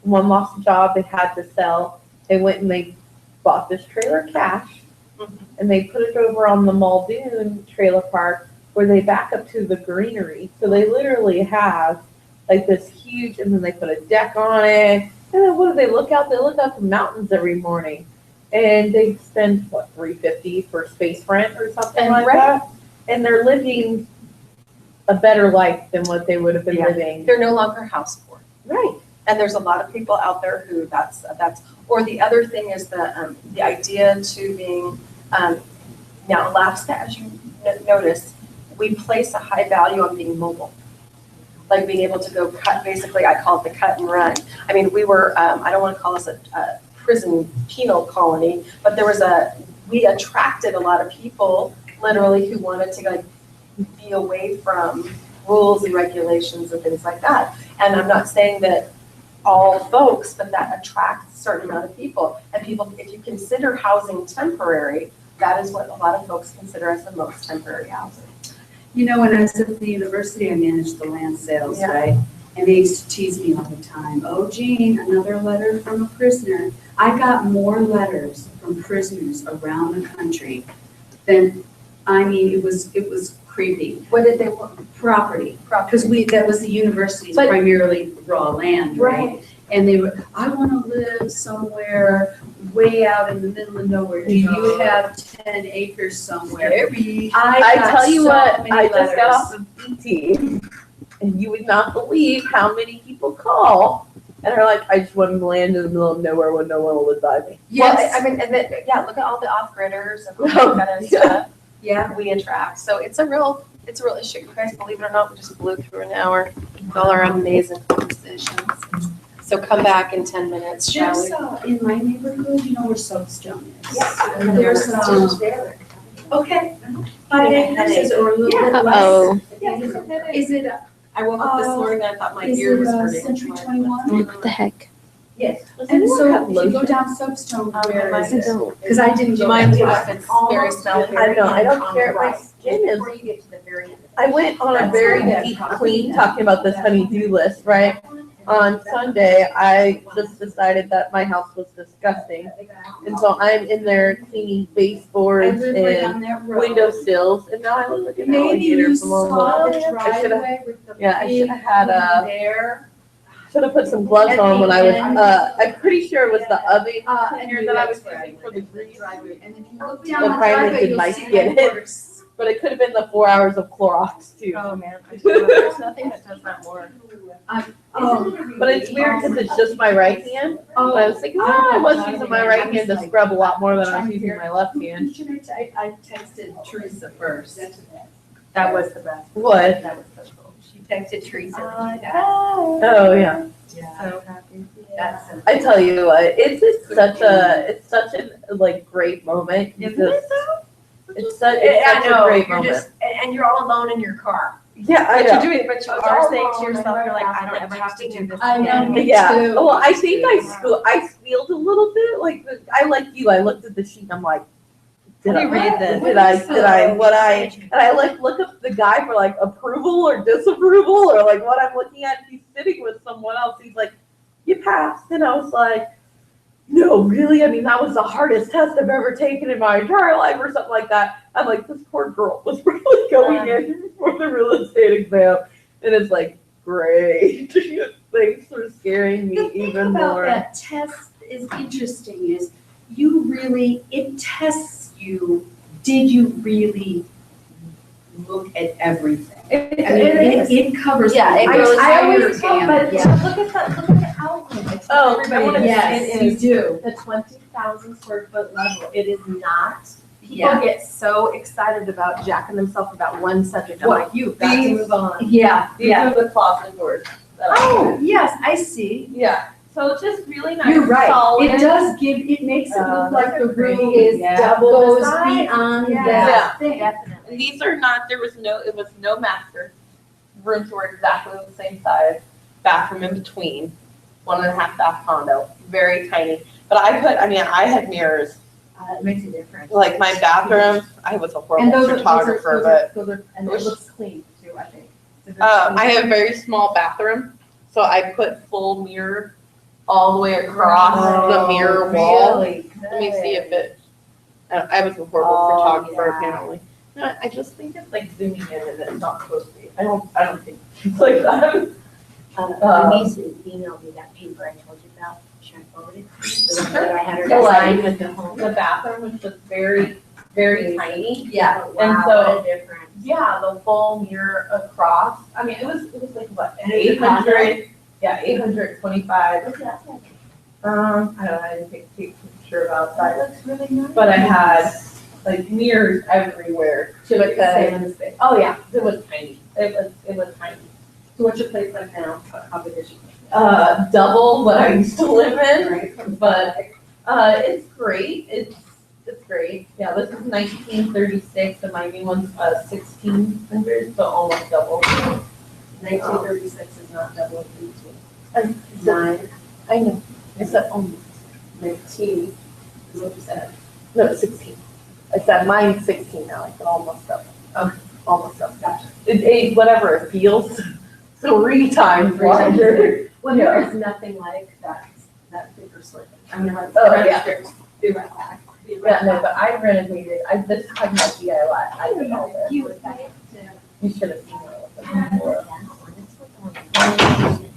One lost a job, they had to sell. They went and they bought this trailer cash, Mhm. and they put it over on the Muldoon trailer park where they back up to the greenery. So they literally have like this huge, and then they put a deck on it. And then what do they look out? They look out the mountains every morning. And they spend, what, $350 for space rent or something And like rent. that? And they're living a better life than what they would have been Yeah. living. They're no longer house poor. Right. And there's a lot of people out there who that's, or the other thing is the idea to being, now Alaska, as you notice, we place a high value on being mobile. Like being able to go cut, basically I call it the cut and run. I mean, we were, I don't want to call us a prison penal colony, but we attracted a lot of people literally who wanted to like be away from rules and regulations and things like that. And I'm not saying that all folks, but that attracts a certain amount of people. And people, if you consider housing temporary, that is what a lot of folks consider as the most temporary housing. You know, when I was at the university, I managed the land sales, Yeah. right? And they used to tease me all the time, oh, Jean, another letter from a prisoner. I got more letters from prisoners around the country than, I mean, it was creepy. What did they want? Property, because that was the university's But- primarily raw land, right? And they were, I want to live somewhere way out in the middle of nowhere. Do you have 10 acres somewhere? I got tell you so what, many I just got letters. off of BT, and you would not believe how many people call and are like, I just want to land in the middle of nowhere when no one will live by me. Well, Yes, I mean, and then, yeah, look at all the off-gridders and all Oh, that kind of yeah. stuff yeah. we attract. So it's a real issue. You guys, believe it or not, we just blew through an hour with all our amazing conversations. So come back in 10 minutes, shall we? There's, in my neighborhood, you know where Soapstone is? Yeah. There's, okay, 5 acres or a little bit less. Uh-oh. Is it, I woke up this morning and I thought my is ear it was hurting. Century 21? What the heck? Yes. Does And anyone so have if you go lotion? down Soapstone, where I is it? don't. Because I didn't Do you go mind down. if it's very smelly? I know, I don't care. My skin is, Before you get to the very end. I went on a That's very not deep bad. clean, talking about this honey-do list, right? On Sunday, I just decided that my house was disgusting. And so I'm in there cleaning I baseboards live right and on that road. windowsills, and now I look like an Maybe alligator you from all saw over. the I should've- driveway with the yeah, I big should've had a- thing there. Should have put some gloves on when I was, I'm pretty sure it was the oven And cleaner you that I got was driveway. using for the grease. Driveway. And if you look It down the finally driveway, did you'll my see skin. my works. But it could have been the 4 hours of Clorox too. Oh, man. I tell you what, there's nothing that does that more. Oh. But it's weird because it's just my right hand. Oh. But I was thinking, oh, I was using my right hand to scrub a lot more than I was using my left hand. I texted Teresa first. That was the best. What? That was so cool. She texted Teresa. Oh, yeah. So happy. That's I tell you what, it's just such a like great moment. Isn't it It's such a great moment. And you're all alone in your car. Yeah, I But you're know. doing it, but you are saying to yourself, you're like, I don't ever have to do this I know. again. Me Yeah. too. Well, I think I squealed a little bit. Like I like you. I looked at the sheet. And I'm like, did Let me I read this. and I like look up the guy for like approval or disapproval or like what I'm looking at. He's sitting with someone else. He's like, you passed, and I was like, no, really? I mean, that was the hardest test I've ever taken in my entire life, or something like that. I'm like, this poor girl was really going in for the real estate exam, and it's like, great. Thanks for scaring me The thing even about more. that test is interesting is it tests you, did you really look at everything? I mean, it covers. Yeah, it the goes- entire I always gamut. but Yeah. look at the outline. It's Oh, everybody- yes. Yes, you do. The 20,000 square foot level, it is not People get so excited about jacking themselves about one subject. I'm What? like, you've got to These- move on. Yeah, These yeah. are the closet doors. that I Oh, put. yes, I see. Yeah, so it's just really nice. You're right. Solid. It does give, it makes it look like the room Is is double the goes size. beyond Yeah. that thing. Definitely. And these are not, it was no master. Rooms were exactly the same size, bathroom in between, 1.5 bath condo, very tiny. But I had mirrors, It makes a difference. like my bathroom, I was a And horrible those are, photographer, but and it looks clean too, I think. I have a very small bathroom, so I put full mirror all the way across the mirror wall. Really Let me see if good. it, I was a horrible Oh, photographer yeah. apparently. No, I just think it's like zooming in and it's not supposed to be. I don't think it's like that. Denise emailed me that paper I told you about. Should I forward it? The one that I had her So, like, design with the home. The bathroom was just very, very tiny. Yeah, And wow, so- what a difference. Yeah, the full mirror across. I mean, it was like what, And it's a 800? Yeah, 825. What's that like? I don't know, I didn't take a picture about that. That looks really nice. But I had like mirrors everywhere To because, oh yeah, it was tiny. It was tiny. So what's your place like now, competition? Double what I used to live in, Right. but it's great. It's great. Yeah, this is 1936 and my new one's 1600, so almost double. 1936 is not double 18. Nine. I know. I said almost. 19 is what you said. No, it's 16. I said mine's 16 now. I said almost double. Okay. Almost double. Gotcha. Whatever it feels. 3 times larger. Well, there is nothing like that paper slip. I mean, like, Oh, yeah. Be right back. Be right Yeah, no, back. but I renovated. This had my DIY. I did all this. You would buy it too. You should have seen it. That one, it's like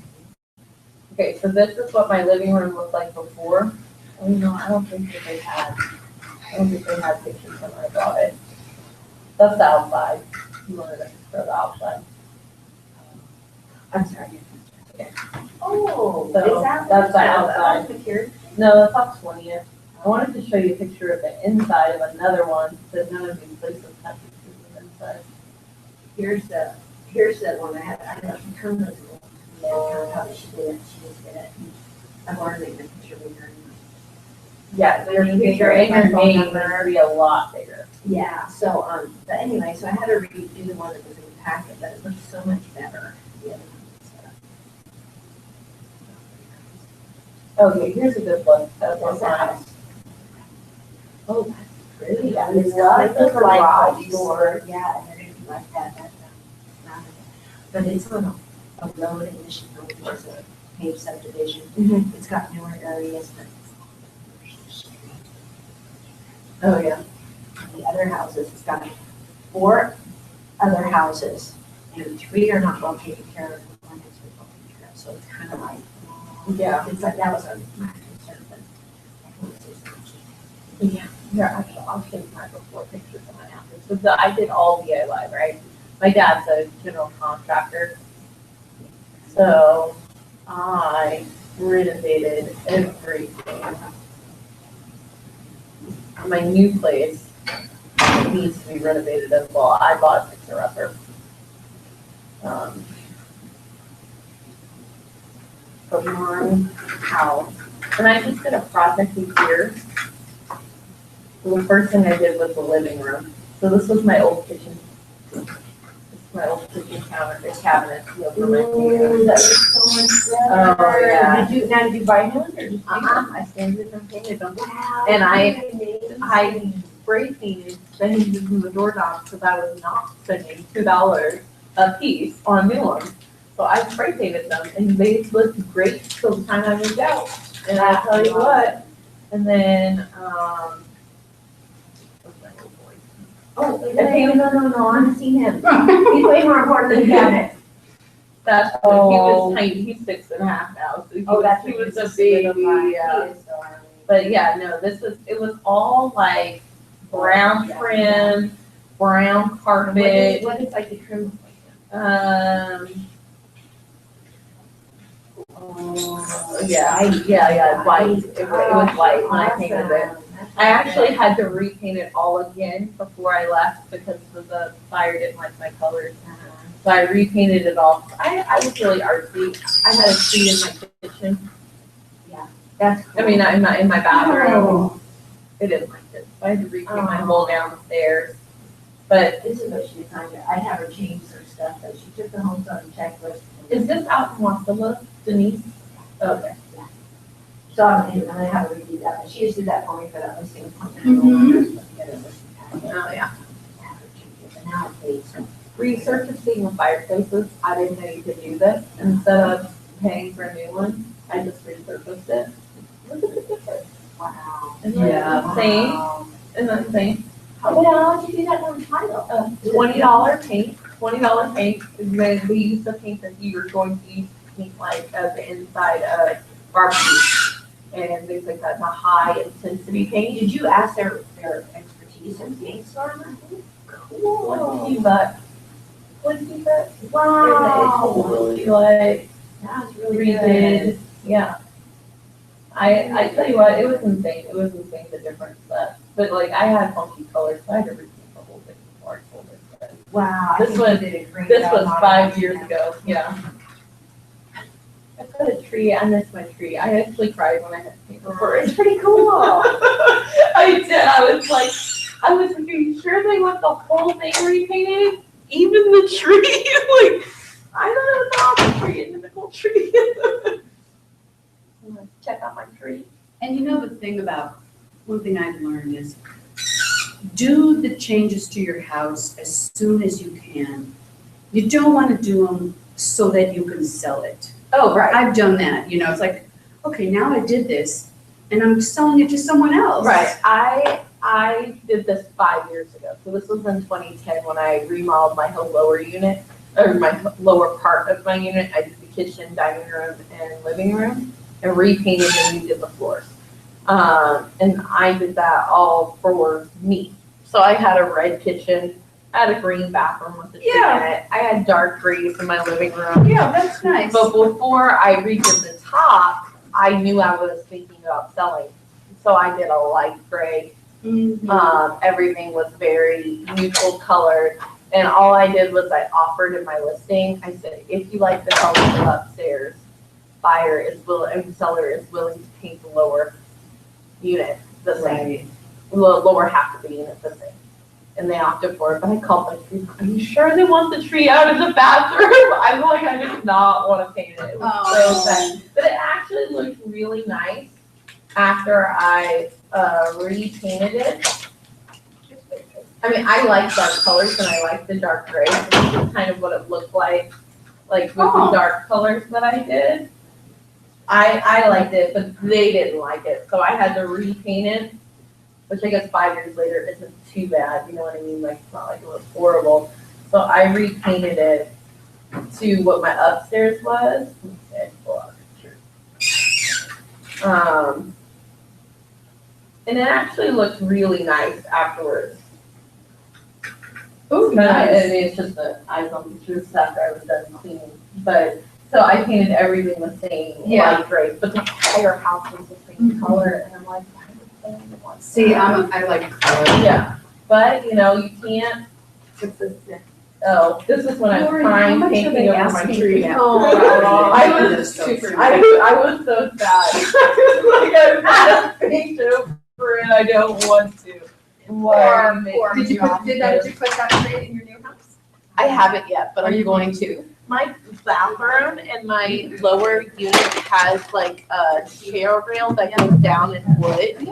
Okay, so this is what my living room looked like before. Oh, no, I don't think that they had pictures when I bought it. That's the outside. You wanted to show the outside. I'm sorry. Oh, Is so that? that's the Oh, outside. No, that's up 20th. I wanted to show you a picture of the inside of another one, but none of these places have pictures of the inside. Here's the one I had, I don't know, she turned those. Yeah, how she did it, she was good at. I wanted to make a picture of her. Yeah, their Maybe picture your and your phone name number. would be a lot bigger. Yeah, so, but anyway, so I had to redo the one that was in the packet, but it looked so much better. The other one, so. Okay, here's a good look. That's What's one that? mine. Oh, that's pretty. Yeah, I it's love like the the garage garage door, yeah, and they're gonna be like that, but it's on a road in Michigan, which is a paved subdivision. Mhm. It's got newer areas, but Oh, yeah. the other houses, it's got 4 other houses, and 3 are not well taken care of, and 1 is well taken care of, so it's kind of like, Yeah. it's like, that was our my concern, but I think it's just. Here, actually, I'll show you my before pictures of my after. So I did all DIY, right? My dad's a general contractor. So I renovated everything. My new place needs to be renovated as well. I bought a fixer-upper. For my house. And I just did a project here. So the first thing I did was the living room. So this was my old kitchen. This is my old kitchen cabinet, the cabinet over my Ooh, that TV. was so much better. Oh, yeah. Did you buy one or just? I stained it and painted them. Wow. And I spray painted the hinges and the doorknobs because I was not spending $2 a piece on new ones. So I spray painted them and they looked great till the time I moved out. And I'll tell you what, and then, what's my little boy? Oh, no, I've seen him. He's way more important than the cabinet. That's, he was tiny, he's 6.5 now, so he was a baby, yeah. But yeah, no, it was all like brown trim, brown carpet, What is like the trim? yeah, white, it was white when I painted it. I actually had to repaint it all again before I left because the buyer didn't like my colors. So I repainted it all. I was really artsy. I had a tree in my kitchen. That's I mean, in my bathroom. Oh. They didn't like it. So I had to repaint my whole downstairs. But This is what she was talking about. I have her change her stuff, but she took the home zone checklist. is this out in Wasilla, Denise? Okay. So I'm gonna have her redo that, but she used to do that for me for that listing appointment. Mhm. Oh, yeah. But now it's Resurfacing the fireplaces, I didn't know you could do this. Instead of paying for a new one, I just resurfaced it. Look at the difference. wow. Isn't that insane? Isn't that insane? How did you do that one title? $20 paint, $20 paint, and then we used the paint that you were going to use to paint like the inside of barbecue. And they think that's a high intensity paint. Did you ask their expertise in paint storm? What did you bet? What did you bet? Wow. It's totally like That's really good. redid, yeah. I tell you what, it was insane, the difference that, but like I had funky colors, so I had to repaint the whole thing before I sold it. But Wow. This was 5 years ago, yeah. I put a tree, I missed my tree. I actually cried when I had to paint the forest. It's pretty cool. I did, I was like, are you sure they want the whole thing repainted? Even the tree? Like, I thought it was all the tree, individual tree. I'm gonna check out my tree. And you know the thing about, one thing I've learned is do the changes to your house as soon as you can. You don't want to do them so that you can sell it. Oh, right. I've done that, you know, it's like, okay, now I did this and I'm selling it to someone else. Right, I did this 5 years ago, so this was in 2010 when I remodeled my whole lower unit, or my lower part of my unit. I did the kitchen, dining room, and living room, and repainted and redid the floors. And I did that all for me. So I had a red kitchen, I had a green bathroom with the tree in it, I had dark greens in my living room. Yeah, that's nice. But before I redid the top, I knew I was thinking about selling. So I did a light gray. Mhm. Everything was very neutral colored. And all I did was I offered in my listing, I said, if you like the color of upstairs, buyer is willing, and seller is willing to paint the lower unit the same. The lower half of the unit the same. And they opted for it, but I called my tree, are you sure they want the tree out of the bathroom? I'm like, I did not want to paint it. It was so sad. But it actually looked really nice after I repainted it. I mean, I like dark colors and I like the dark gray. This is kind of what it looked like with the dark colors that I did. I liked it, but they didn't like it, so I had to repaint it, which I guess 5 years later isn't too bad, you know what I mean? Like, it's not like it was horrible. So I repainted it to what my upstairs was. Let me pull out a picture. And it actually looked really nice afterwards. Oh, And nice. it's just that I was on the truth after I was done cleaning. But, so I painted everything the same, light gray, but the entire house was the same color, and I'm like, why would they want that? See, I like color. Yeah, but, you know, you can't, oh, this is when I was Lori, how crying much are painting they over my asking tree. for that? Oh, I was That's so super, true. I was so sad. Like, I had to paint over it, I don't want to. Why? Did you put that tree in your new house? I haven't yet, but I'm going to. My bathroom and my lower unit has like a chair rail that goes down in wood.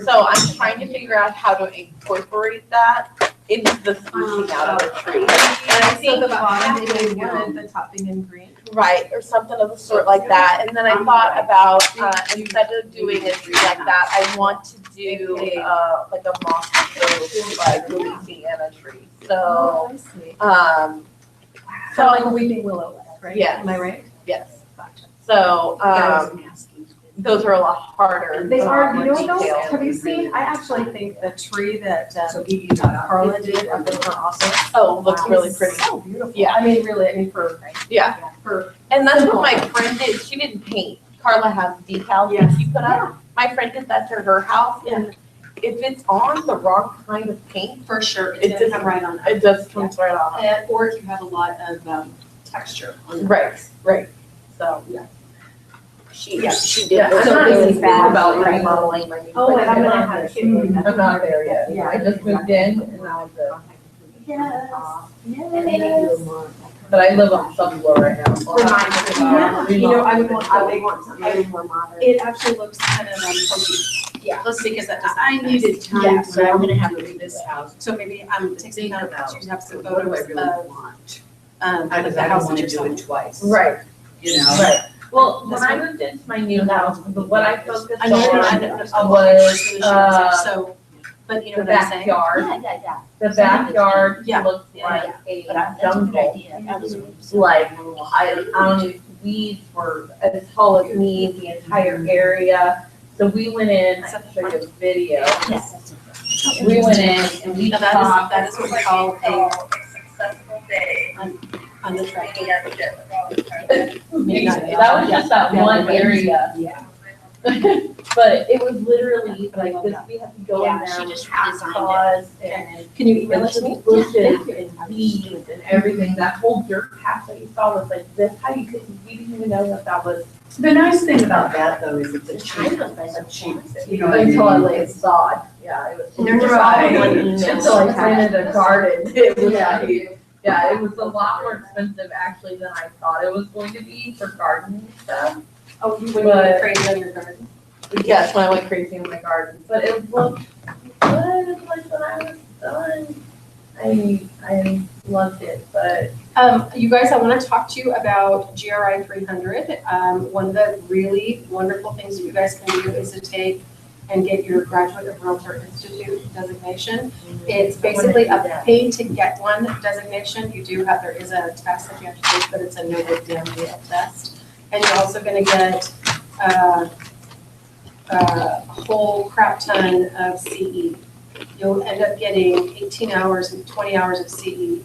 So I'm trying to figure out how to incorporate that into the smooshing out of the tree. And I think the bottom halfway being down- wood, the top being in green. Right, or something of the sort like that. And then I thought about, instead of doing a tree like that, I want to do, like a moss grove, like Louisiana tree. So, I see. so Kind of like a weeping willow, right? Yes. Am I right? yes. Gotcha. So, I was asking. those are a lot harder. They are, you know more those, detailed. have you seen, I actually think the tree that So he did not. Carla did up in her office. Oh, looks really is pretty. So beautiful. Yeah. I mean, really, I mean, for, Yeah. for, And that's what my friend did. She didn't paint. Carla has decals that she put up. My friend did that to her house and if it's on the wrong kind of paint, For sure, It it's gonna just- come right on. it just comes right off. Or if you have a lot of texture on it. Right. So, She Yeah, did. I'm this not really even fast. about Right. remodeling my new Oh, place. and I'm gonna have to. I'm not there yet. Yeah, I just moved in and that was it. Yes, And they need to do more. But I live on some floor right now. So I'll have to think about Yeah, you know, I would remodeling. want, I would want something a little more modern. it actually looks kind of funky. Yeah. Let's see, because that just. I needed time. Yeah, So I'm gonna have to read this house. So maybe take some time to have some What do I photos really of, want? like Because the I don't house want that to you're do selling. it twice. Right, You know? right. Well, when This I one? moved into my new house, what I focused I know, on was, was, so, but you know the what I'm saying? backyard. Yeah. The backyard Yeah. looked Yeah. like a But that's a good jungle. idea. That was Like, I don't know, weeds were as tall as me, the entire area. So we went in, I can show you a video. Yes. We went in and we Now talked. that is what we call a Successful day. on the track. That was just that one area. Yeah. But it was literally like this, we had to go in Yeah, there she with just redesigned saws and Can you email it to me? bushes and weeds and everything. That whole dirt patch that you saw was like this, how you couldn't, we didn't even know that was. The nice thing about that though is it's a cheap, China. cheap, you know what I mean? Until I laid sod. Yeah, it was. And they're just Right. all one email. Until I planted a garden. It was Yeah. like, yeah, it was a lot more expensive actually than I thought it was going to be for gardening stuff. Oh, you went crazy on your garden. Yes, when I went crazy in my garden, but it looked good. Like when I was done, I loved it, but You guys, I want to talk to you about GRI 300. One of the really wonderful things that you guys can do is to take and get your Graduate of Realtor Institute designation. It's basically a pay to get one designation. There is a test that you have to take, but it's a no big damn deal test. And you're also going to get a whole crap ton of CE. You'll end up getting 18 hours and 20 hours of CE.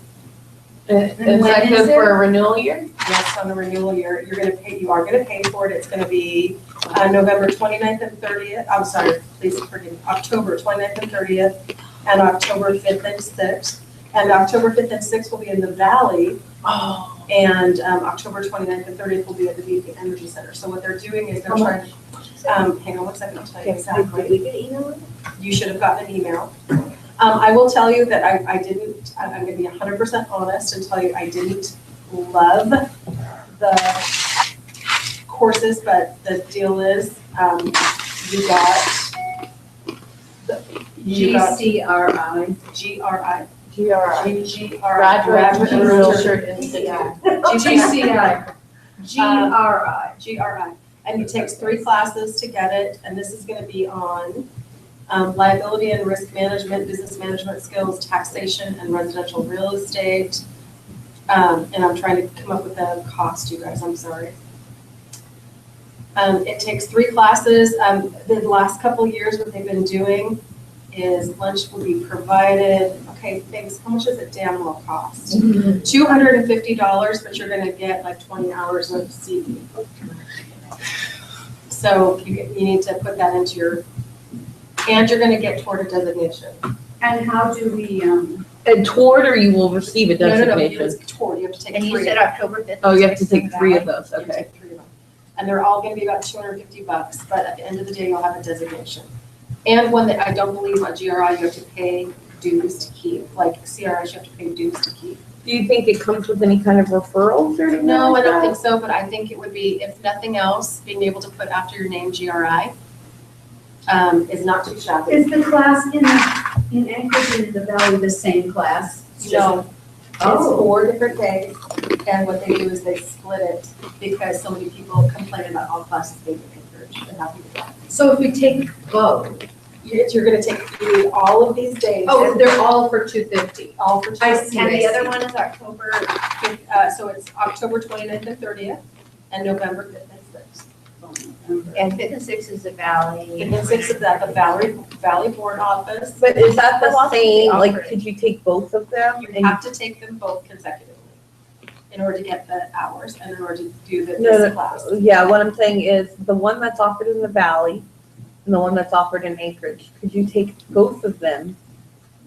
is when that is good it? for a renewal year? Yes, on the renewal year, you are gonna pay for it. It's gonna be November 29th and 30th. I'm sorry, please forgive me, October 29th and 30th, and October 5th and 6th. And October 5th and 6th will be in the Valley, Oh. and October 29th and 30th will be at the BP Energy Center. So what they're doing is they're How trying, hang on one second, I'll tell you Okay, exactly. Did we get email? You should have gotten an email. I will tell you that I'm gonna be 100% honest and tell you I didn't love the courses, but the deal is, you got GCRI. GRI. GRI. GRI. Graduate Realtor Institute. GCI. GRI. GRI. And it takes 3 classes to get it, and this is gonna be on liability and risk management, business management skills, taxation, and residential real estate. And I'm trying to come up with a cost, you guys, I'm sorry. It takes 3 classes. The last couple of years, what they've been doing is lunch will be provided. Okay, thanks. How much does it damn well cost? $250, but you're gonna get like 20 hours of CE. So you need to put that into your, and you're gonna get toward a designation. And how do we, And toward or you will receive a No, designation? it's toward, you have to take And 3. you said October 5th. Oh, you have to take 3 of those, You have to okay. take 3 of them. And they're all gonna be about $250, but at the end of the day, you'll have a designation. And one that I don't believe on GRI, you have to pay dues to keep, like CRS, you have to pay dues to keep. Do you think it comes with any kind of referrals or anything? No, I like don't that? think so, but I think it would be, if nothing else, being able to put after your name GRI is not too shabby. is the class in Anchorage and in the Valley the same class? No, it's Oh. 4 different days, and what they do is they split it because so many people complain about all classes being in Anchorage and not being in Valley. So if we take both, You're gonna take, you need all of these days. oh, they're all for 250. All for I two. see. And the other one is October. So it's October 29th and 30th, and November 5th and 6th. And 5th and 6th is the Valley. 5th and 6th is at the Valley Board Office. But is that the Philosophy same, like, offered. could you take both of them? You have to take them both consecutively in order to get the hours and in order to do No, this class. Yeah, what I'm saying is, the one that's offered in the Valley, and the one that's offered in Anchorage, could you take both of them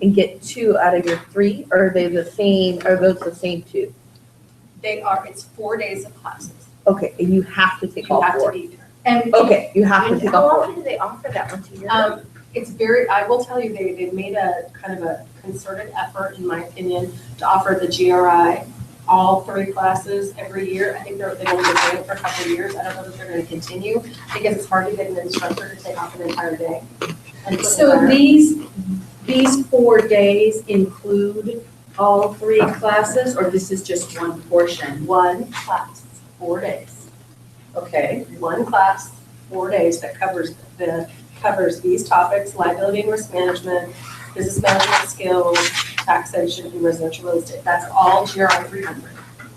and get 2 out of your 3? Or are they the same, are those the same 2? It's 4 days of classes. Okay, and you have to take You all have to 4. be there. And Okay, you have to And take how all 4. often do they offer that once a year? It's very, I will tell you, they've made a kind of a concerted effort, in my opinion, to offer the GRI all 3 classes every year. I think they've only been doing it for a couple of years. I don't know if they're gonna continue, because it's hard to get an instructor to take off an entire day. And put so an entire- these 4 days include all 3 classes, or this is just one portion? One class, 4 days. Okay. One class, 4 days that covers these topics: liability and risk management, business management skills, taxation, and residential real estate. That's all GRI 300.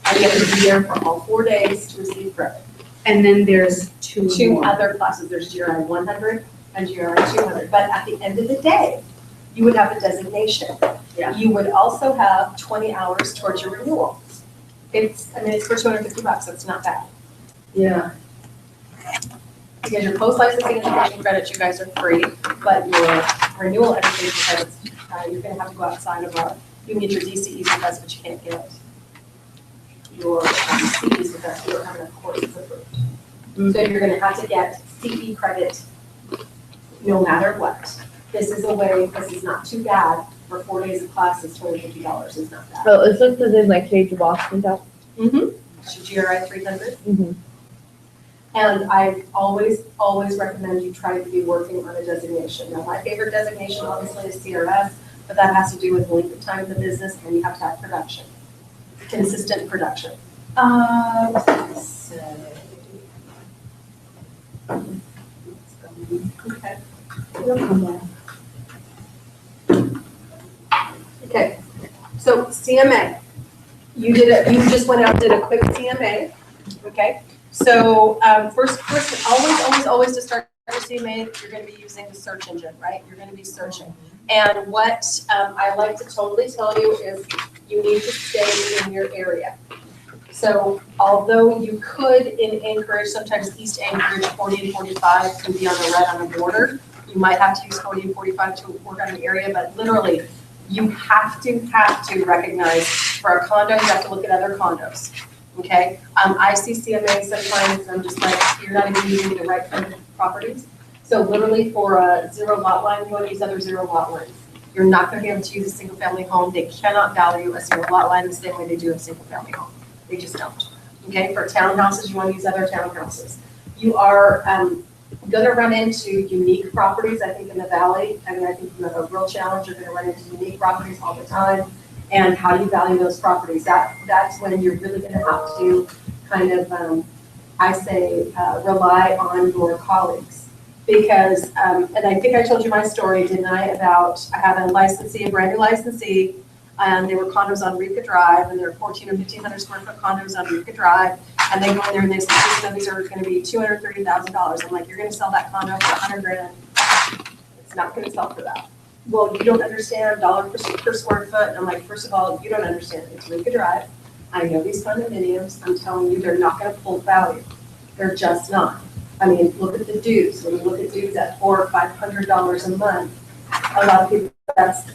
And you have to be there for all 4 days to receive credit. And then there's 2 2 more. other classes, there's GRI 100 and GRI 200. But at the end of the day, you would have a designation. Yeah. You would also have 20 hours towards your renewal. It's for $250, so it's not bad. Yeah. Because your post-licensing education credits, you guys are free, but your renewal education credits, you're gonna have to go outside of you can get your DCEs with us, but you can't get your CEs with us, you don't have enough courses approved. So you're gonna have to get CE credit no matter what. This is not too bad for 4 days of classes, $250 is not bad. So is this the thing like Cage of Boston out? Mm-hmm. GRI 300. Mm-hmm. And I always recommend you try to be working on a designation. Now, my favorite designation obviously is CRS, but that has to do with the length of time of the business, and you have to have production, consistent production. Let's say. Okay. Okay, so CMA, you just went out and did a quick CMA, okay? So first, always to start your CMA, you're gonna be using the search engine, right? You're gonna be searching. And what I like to totally tell you is you need to stay in your area. So although you could in Anchorage, sometimes East Anchorage, 40 and 45 can be on the red on the border. You might have to use 40 and 45 to work on the area, but literally, you have to recognize for a condo, you have to look at other condos, okay? I see CMA sometimes, and I'm just like, you're not even using the right kind of properties. So literally for a 0 lot line, you want to use other 0 lot lines. You're not going to be able to use a single family home. They cannot value a 0 lot line the same way they do a single family home. They just don't, okay? For townhouses, you want to use other townhouses. You are going to run into unique properties, I think, in the valley. I mean, I think you have a real challenge. You're going to run into unique properties all the time. And how do you value those properties? That's when you're really going to have to kind of, I say, rely on your colleagues. Because, and I think I told you my story, didn't I, about I had a licensee, a brand new licensee, and they were condos on Rika Drive, and they're 1,400 or 1,500 square foot condos on Rika Drive. And they go in there and they say, these are going to be $230,000. I'm like, you're going to sell that condo for $100 grand. It's not going to sell for that. Well, you don't understand dollar per square foot. And I'm like, first of all, you don't understand. It's Rika Drive. I know these condominiums. I'm telling you, they're not going to pull value. They're just not. I mean, look at the dues. When you look at dues at $400 or $500 a month, a lot of people that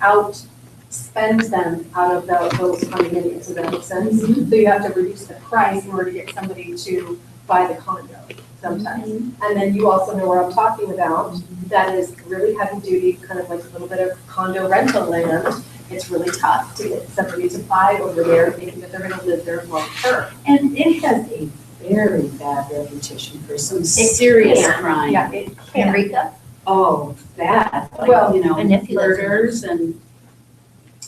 outspend them out of those condominiums. Does that make sense? Mm-hmm. So you have to reduce the price in order to get somebody to buy the condo sometimes. Mm-hmm. And then you also know what I'm talking about. Mm-hmm. That is really heavy duty, kind of like a little bit of condo rental land. It's really tough to get somebody to buy over there thinking that they're going to live there long term. And it has a very bad reputation for some serious crime. Yeah, it can. Rika? Oh, bad. Like, Well, you know, my nephew lives in murders and.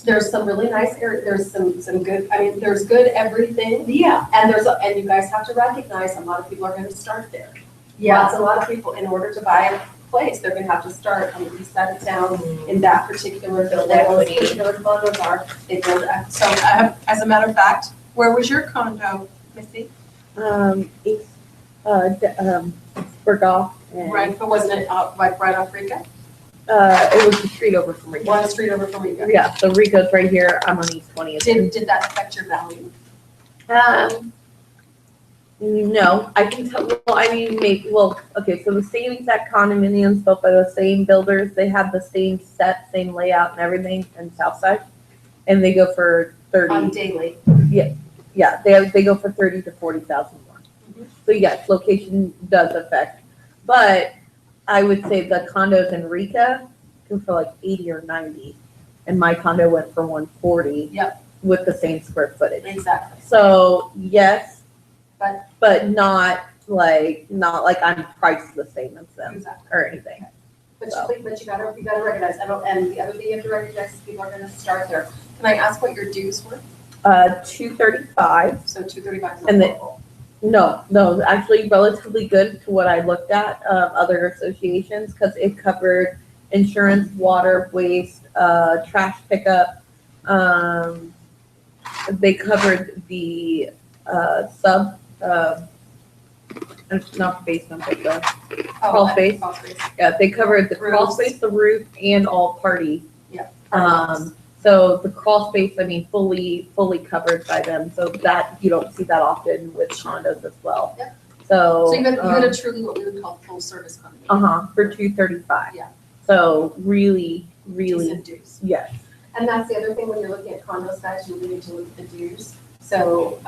There's some really nice areas. There's some good. I mean, there's good everything. Yeah. And and you guys have to recognize a lot of people are going to start there. Yeah. A lot of people, in order to buy a place, they're going to have to start on the east side of town in that particular building. Those particular condos are. They build. So, as a matter of fact, where was your condo, Missy? East, Berghoff. And, Right, but wasn't it like right off Rika? it was the street over from Rico. One street over from Rika. Yeah, so Rico's right here. I'm on East 20th. Did that affect your value? No, I can tell, well, I mean, maybe, well, okay, so the same exact condominiums built by the same builders, they have the same set, same layout and everything in Southside. And they go for On 30, daily. yeah, they go for 30 to 40,000 more. So yes, location does affect, but I would say the condos in Rica go for like 80 or 90. And my condo went for 140. Yep. With the same square footage. Exactly. So yes, But not like I'm priced the same as them exactly. or anything. But you gotta recognize, and the other thing you have to recognize is people are gonna start there. Can I ask what your dues were? 235. So 235 is And not the- local. No, actually relatively good to what I looked at, other associations, because it covered insurance, water, waste, trash pickup. They covered the not basement, but the crawl space. Crawl space. Yeah, they covered the crawl Roofs. space, the roof, and all party. Yeah. So the crawl space, I mean, fully covered by them, so that, you don't see that often with condos as well. Yep. So. So you had a truly what we would call full service condominium. For 235. Yeah. So really, Decent dues. yes. And that's the other thing when you're looking at condos, guys, you really need to look at the dues. So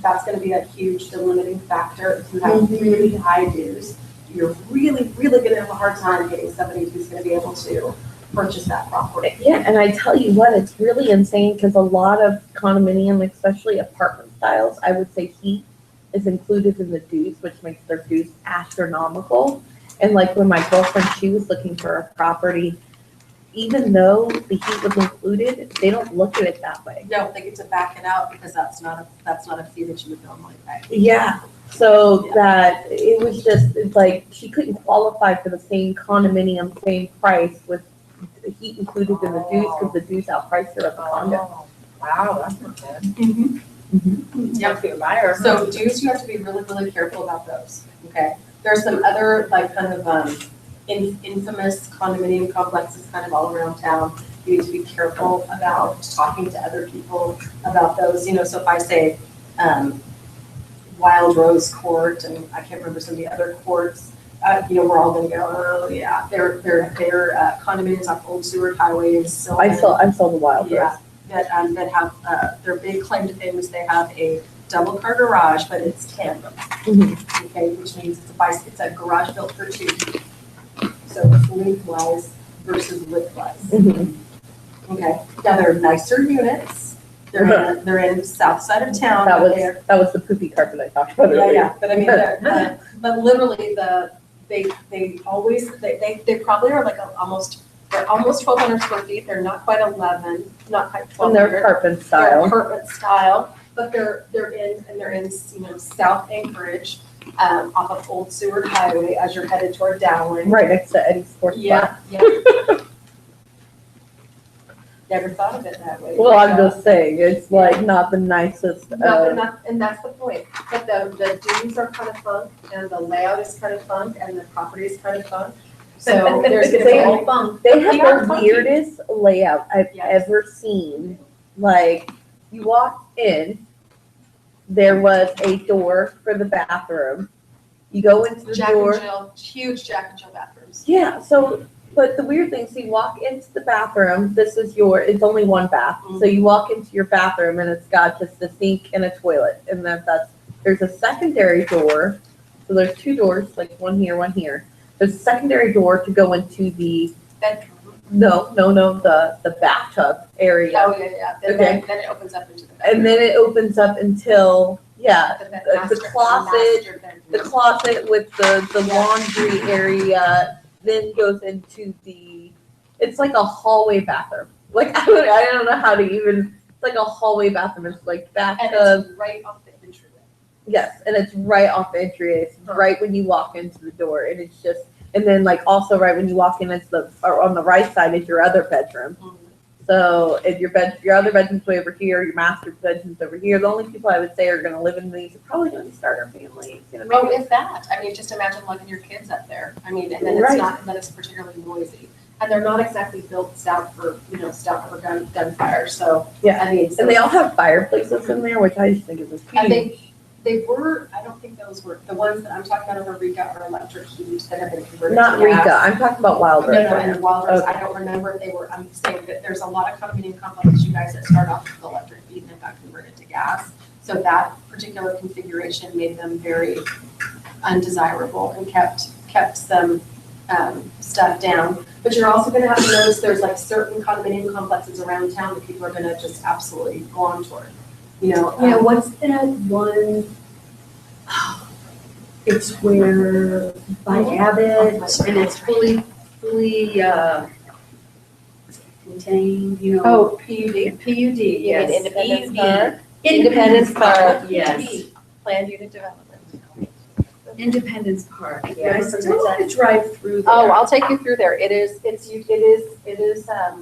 that's gonna be a huge delimiting factor. If you have really high dues, you're really, really gonna have a hard time getting somebody who's gonna be able to purchase that property. Yeah, and I tell you what, it's really insane because a lot of condominium, especially apartment styles, I would say heat is included in the dues, which makes their dues astronomical. And like when my girlfriend, she was looking for a property, even though the heat was included, they don't look at it that way. No, they get to back it out because that's not a fee that you would normally pay. Yeah, so that it was just, it's like she couldn't qualify for the same condominium, same price with the heat included in the dues because the dues outpriced her at the condo. Wow, that's not good. Mm-hmm. Yeah, for your buyer. So dues, you have to be really, really careful about those, okay? There's some other like kind of infamous condominium complexes kind of all around town. You need to be careful about talking to other people about those, so if I say Wild Rose Court, and I can't remember some of the other courts, we're all gonna go, oh, yeah, they're condominiums off Old Seward highways. So I saw the Wild Rose. Yeah, that have, their big claim to fame is they have a double car garage, but it's tandem. Okay, which means it's a garage built for two. So it's lengthwise versus widthwise. Okay, now they're nicer units. They're in south side of town. That was the poopy carpet I talked about earlier. Yeah, but I mean, but literally they probably are like they're almost 1,200 square feet. They're not quite 11, not quite 1,200. And they're apartment They're style. apartment style, but they're in South Anchorage, off of Old Seward Highway as you're headed toward Dowling. Right next to Eddie's Sports Bar. Yeah. Never thought of it that way. Well, I'm just saying, it's like not the nicest. And that's the point. But the dunes are kind of fun, and the layout is kind of fun, and the property is kind of fun. So there's gonna be a fun. They have They are the funky. weirdest layout I've Yes. ever seen. Like, you walk in, there was a door for the bathroom. You go into the Jack door. and Jill, huge Jack and Jill bathrooms. Yeah, so, but the weird thing is you walk into the bathroom, it's only one bath. So you walk into your bathroom and it's got just a sink and a toilet. And there's a secondary door. So there's two doors, like one here, one here. There's a secondary door to go into the, Bedroom. the bathtub area. Oh, yeah. Then it opens up into the bedroom. And then it opens up until, The closet, master the bedroom. closet with the Yeah. laundry area, then goes into it's like a hallway bathroom. Like, I don't know how to even, it's like a hallway bathroom. It's like And bathtub. it's right off the entryway. Yes, and it's right off the entryway. It's right when you walk into the door, and it's just, and then like also right when you walk in, or on the right side is your other bedroom. So if your other bedroom's way over here, your master bedroom's over here. The only people I would say are gonna live in these are probably gonna be starter families. Oh, if that. I mean, just imagine lugging your kids up there. I mean, and then Right. it's particularly noisy. And they're not exactly built stout for gunfire. So, Yeah. I mean, And they all have fireplaces in there, which I just think is a And huge. They were, I don't think those were, the ones that I'm talking about over Rika are electric heat that have been converted to Not gas. Rika, I'm talking about Wilder. No, and the Wilders, Okay. I don't remember if they were, I'm saying that there's a lot of condominium complexes, you guys, that start off with electric heat and then got converted to gas. So that particular configuration made them very undesirable and kept some stuff down. But you're also gonna have to notice there's like certain condominium complexes around town that people are gonna just absolutely go on toward. Yeah, what's that one? It's where by Abbott, and it's fully contained, you know. Oh, PUD. PUD, yes. Independence PUD. Park? Independence Park, PUD, yes. Planned unit development. Independence Park, yeah, I Yeah, still want to drive through there. Oh, I'll take you through there. It is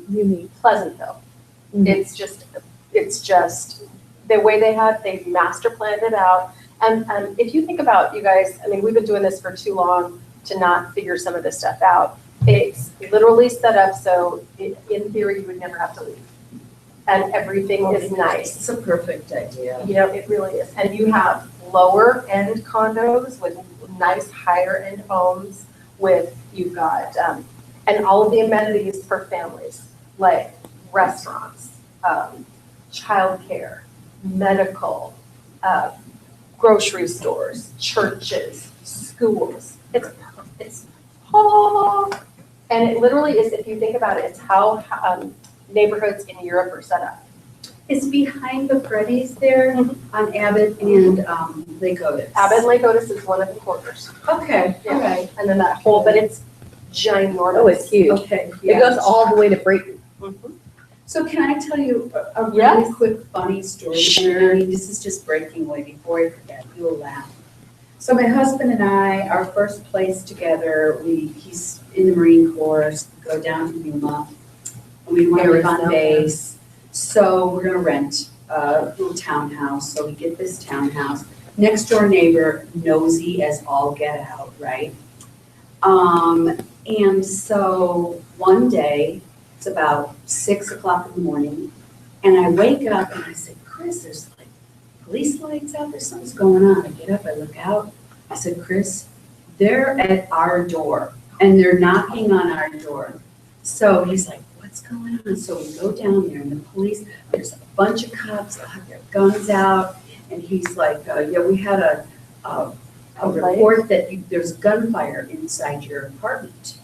Unique. Pleasantville. Mhm. It's just, the way they've master planned it out. And if you think about, you guys, I mean, we've been doing this for too long to not figure some of this stuff out. It's literally set up so in theory, you would never have to leave. And everything is nice. It's a perfect idea. You know, it really is. And you have lower end condos with nice higher end homes you've got, and all of the amenities for families, like restaurants, childcare, medical, grocery stores, churches, schools. It's and it literally is, if you think about it, it's how neighborhoods in Europe are set up. It's behind the Freddy's there on Abbott and Lake Otis. Abbott and Lake Otis is one of the corners. Okay, Yeah. all right. And then that whole, but it's ginormous. Oh, it's huge. Okay. It goes all the way to Brayton. Mhm. So can I tell you a really Yes. quick funny story? Sure. I mean, this is just breaking away before I forget, you will laugh. So my husband and I, our first place together, he's in the Marine Corps, go down to Yuma, and we want to live on Arizona. base. So we're gonna rent a little townhouse, so we get this townhouse. Next door neighbor, nosy as all get out, right? And so one day, it's about 6 o'clock in the morning, and I wake up and I say, Chris, there's like police lights out there, something's going on. I get up, I look out, I said, Chris, they're at our door, and they're knocking on our door. So he's like, what's going on? So we go down there, and the police, there's a bunch of cops, they have their guns out, and he's like, yeah, we had a report that there's gunfire inside your apartment.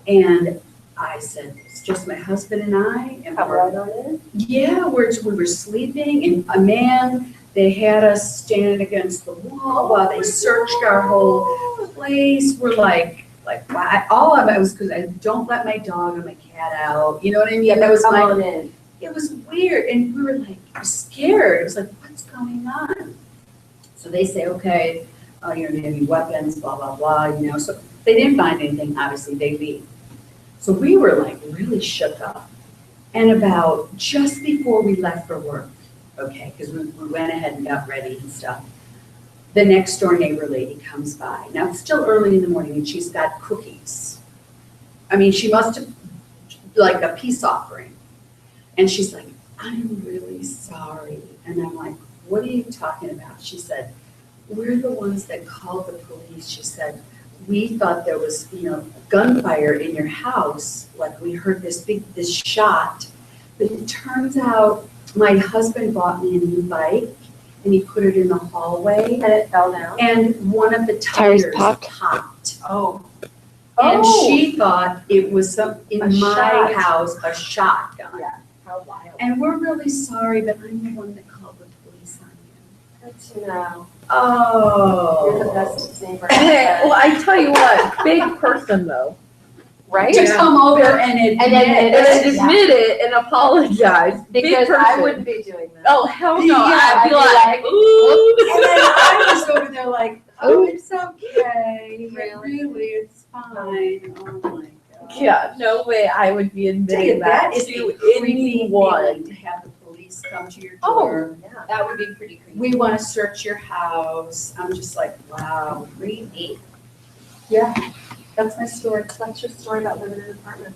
And I said, it's just my husband and I, and Come we're right on in. yeah, we were sleeping, and a man, they had us standing against the wall while they searched our whole place. We're like, why? All of it was because I don't let my dog or my cat out. You know what I mean? That was Come my, on in. it was weird, and we were like scared. It was like, what's going on? So they say, okay, you know, do you have any weapons, blah, blah, blah, you know. So they didn't find anything, obviously, they leave. So we were like really shook up. And about just before we left for work, okay, because we went ahead and got ready and stuff, the next door neighbor lady comes by. Now, it's still early in the morning, and she's got cookies. I mean, she must have, like a peace offering. And she's like, I'm really sorry. And I'm like, what are you talking about? She said, we're the ones that called the police. She said, we thought there was, you know, gunfire in your house. Like, we heard this shot. But it turns out my husband bought me a new bike, and he put it in the hallway, And it fell down. and one of the Tires tires popped. Oh. And Oh. she thought it was in A my shot. house, a shotgun. Yeah. How wild. And we're really sorry, but I'm the one that called the police on you. Good to know. Oh. You're the best neighbor. Hey, well, I tell you what, big person though. Right? To come over and admit. And then Admit it and apologize. Big Because I person. wouldn't be doing that. Oh, hell no. Yeah, I'd I'd be be like, ooh. And then I was over there like, oh, it's okay. Really? Really, it's fine. Oh my God. Yeah, no way I would be Tell you, admitting that that is to a creepy anyone. feeling to have the police come to your door. Yeah. That would be pretty creepy. We want to search your house. I'm just like, wow, creepy. Yeah. That's my story. That's your story about living in an apartment.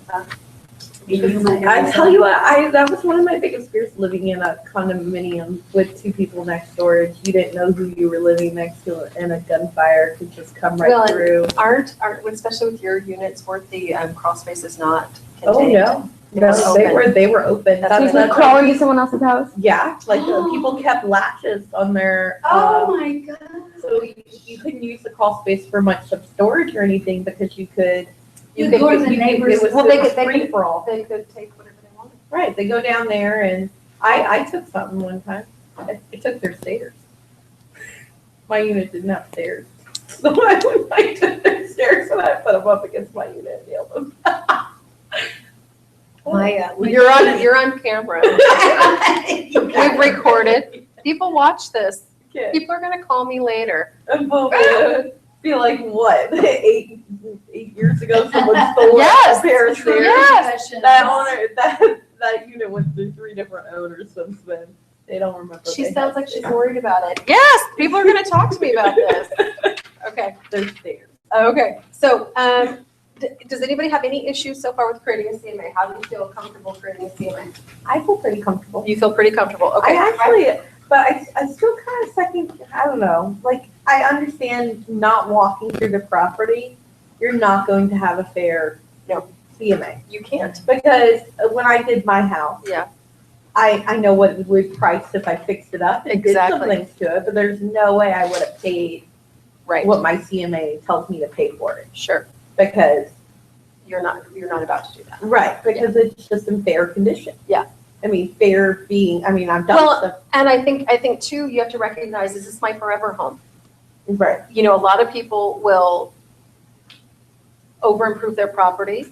I tell you what, that was one of my biggest fears living in a condominium with two people next door. Is you didn't know who you were living next to, and a gunfire could just come right Well, and through. Aren't, especially with your units, weren't the crawl spaces not Oh contained? no, no, they were open. That's So you could crawl into someone else's house? Yeah, like people kept latches on their. Oh my God. So you couldn't use the crawl space for much of storage or anything because you could. You go to the neighbors. It was Well, they could free for all. They could take whatever they wanted. Right, they go down there and I took something one time. I took their stairs. My unit didn't have stairs. So I took their stairs and I put them up against my unit and nailed them. You're on camera. We've recorded. People watch this. Okay. People are gonna call me later. And feel like what? 8 years ago someone stole Yes. a pair of stairs. Yes. That unit went through 3 different owners since then. They don't remember. She they sounds had like she's stairs. worried about it. Yes, people are gonna talk to me about this. Okay, They're stairs. okay. So, does anybody have any issues so far with creating a CMA? How do you feel comfortable creating a CMA? I feel pretty comfortable. You feel pretty comfortable, okay? I actually, but I still kind of second, I don't know, like, I understand not walking through the property, you're not going to have a fair, CMA. You can't. Because when I did my house. Yeah. I know what it would price if I fixed it up and did some Exactly. things to it, but there's no way I would have paid Right. what my CMA tells me to pay for it, Sure. because. You're not about to do that. Right, because it's just in fair condition. Yeah. I mean, fair being, I've done Well, stuff, And I think too, you have to recognize, is this my forever home? right, You know, a lot of people will over-improve their property,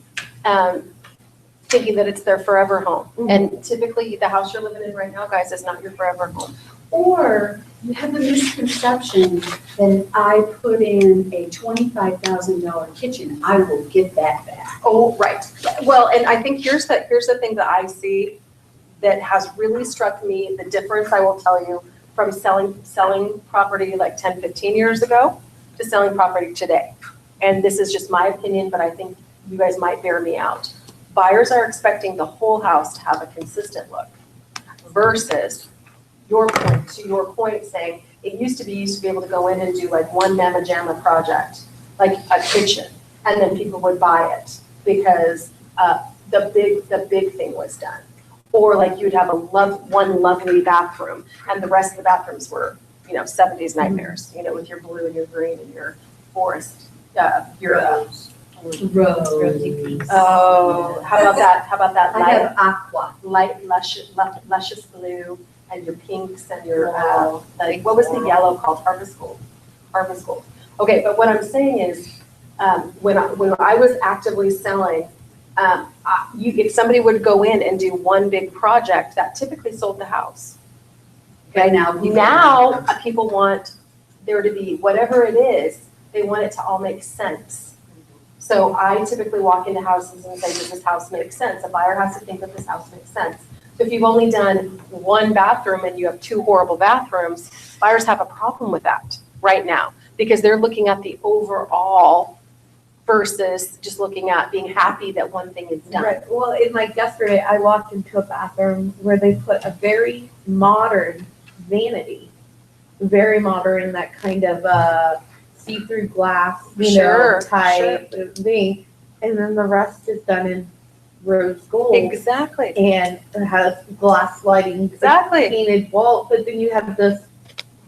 thinking that it's their forever home. Mhm. And typically, the house you're living in right now, guys, is not your forever home. Or you have the misconception that if I put in a $25,000 kitchen, I will get that back. Oh, right. Well, and I think here's the thing that I see that has really struck me, the difference, I will tell you, from selling property like 10, 15 years ago to selling property today. And this is just my opinion, but I think you guys might bear me out. Buyers are expecting the whole house to have a consistent look versus to your point saying, it used to be able to go in and do like one mamma jamma project, like a kitchen, and then people would buy it because the big thing was done. Or like you'd have one lovely bathroom and the rest of the bathrooms were, 70s nightmares, with your blue and your green and your forest, Rosy peaks. Oh, how about that? How about that I have aqua. light luscious blue and your pinks and your what was the yellow called? Harvest gold. Okay, but what I'm saying is, when I was actively selling, if somebody would go in and do one big project, that typically sold the house. Okay, now People want there to be whatever it is, they want it to all make sense. So I typically walk into houses and say, does this house make sense? A buyer has to think that this house makes sense. So if you've only done one bathroom and you have 2 horrible bathrooms, buyers have a problem with that right now because they're looking at the overall versus just looking at being happy that one thing is done. right. Well, like yesterday, I walked into a bathroom where they put a very modern vanity, very modern, that kind of see-through glass, Sure, type thing, and then the rest is done in rose gold. Exactly. And it has glass lighting, Exactly. painted wall, but then you have this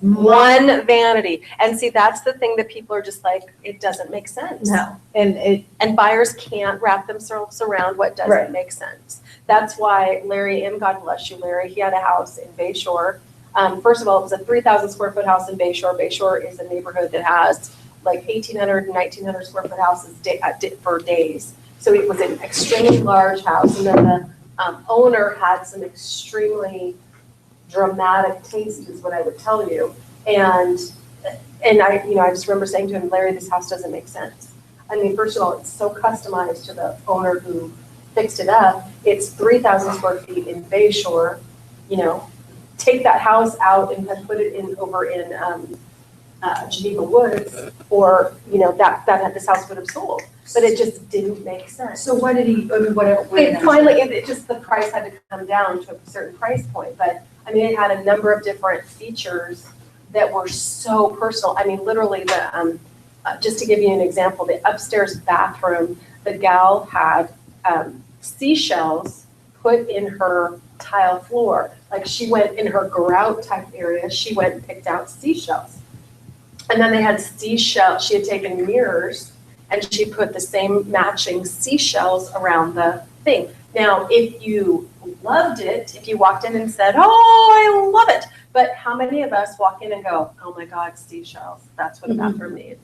One vanity. And see, that's the thing that people are just like, it doesn't make sense. No, and buyers can't wrap themselves around what doesn't Right. make sense. That's why Larry M., God bless you, Larry, he had a house in Bayshore. First of all, it was a 3,000 square foot house in Bayshore. Bayshore is a neighborhood that has like 1,800 and 1,900 square foot houses for days. So it was an extremely large house. And then the owner had some extremely dramatic taste is what I would tell you. And I just remember saying to him, Larry, this house doesn't make sense. I mean, first of all, it's so customized to the owner who fixed it up. It's 3,000 square feet in Bayshore, take that house out and put it over in Geneva Woods, or, this house would have sold. but it just didn't make sense. So what did he, I mean, whatever. It finally, it just, the price had to come down to a certain price point, but I mean, it had a number of different features that were so personal. I mean, literally just to give you an example, the upstairs bathroom, the gal had seashells put in her tile floor. Like she went in her grout type area, she went and picked out seashells. And then they had seashells, she had taken mirrors and she put the same matching seashells around the thing. Now, if you loved it, if you walked in and said, oh, I love it. But how many of us walk in and go, oh my God, seashells, that's what a bathroom needs.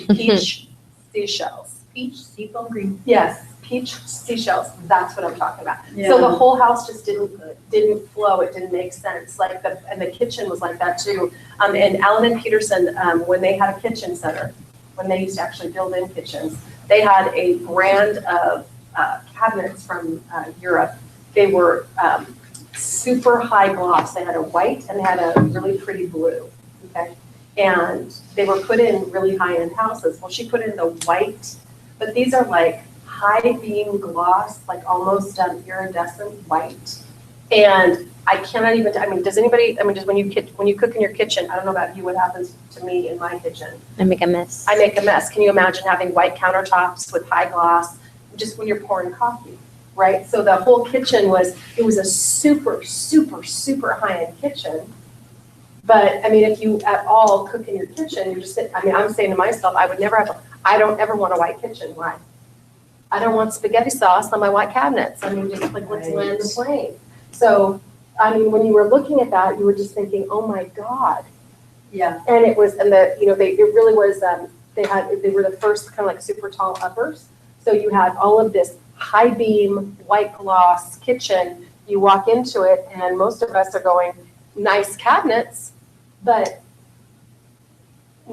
Peach seashells. Peach, seafoam green. Yes, peach seashells, that's what I'm talking about. Yeah. So the whole house just didn't flow, it didn't make sense. Like and the kitchen was like that too. And Allen and Peterson, when they had a kitchen center, when they used to actually build in kitchens, they had a brand of cabinets from Europe. They were super high gloss. They had a white and they had a really pretty blue, okay? And they were put in really high-end houses. Well, she put in the white, but these are like high beam gloss, like almost iridescent white. And I cannot even, I mean, does anybody, I mean, just when you cook in your kitchen, I don't know about you, what happens to me in my kitchen? I make a mess. I make a mess. Can you imagine having white countertops with high gloss, just when you're pouring coffee, right? So the whole kitchen it was a super, super, super high-end kitchen. But I mean, if you at all cook in your kitchen, you're just, I mean, I'm saying to myself, I don't ever want a white kitchen. Why? I don't want spaghetti sauce on my white cabinets. I mean, just like, let's land the plane. So, I mean, when you were looking at that, you were just thinking, oh my God. Yeah. And it was, and it really was, they were the first kind of like super tall uppers. So you had all of this high beam, white gloss kitchen. You walk into it and most of us are going, nice cabinets, but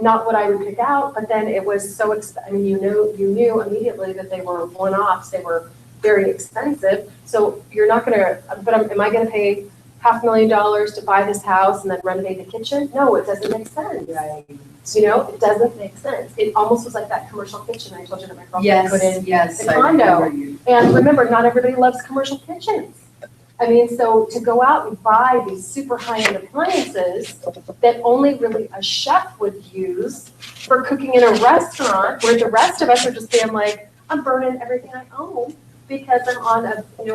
not what I would pick out. But then it was so I mean, you knew immediately that they were one-offs. They were very expensive. So you're not gonna. But am I gonna pay $500,000 to buy this house and then renovate the kitchen? No, it doesn't make sense. Right. You know, it doesn't make sense. It almost was like that commercial kitchen I told you that my girlfriend put in Yes. the I condo. remember you. And remember, not everybody loves commercial kitchens. I mean, so to go out and buy these super high-end appliances that only really a chef would use for cooking in a restaurant, where the rest of us are just being like, I'm burning everything I own because I'm on I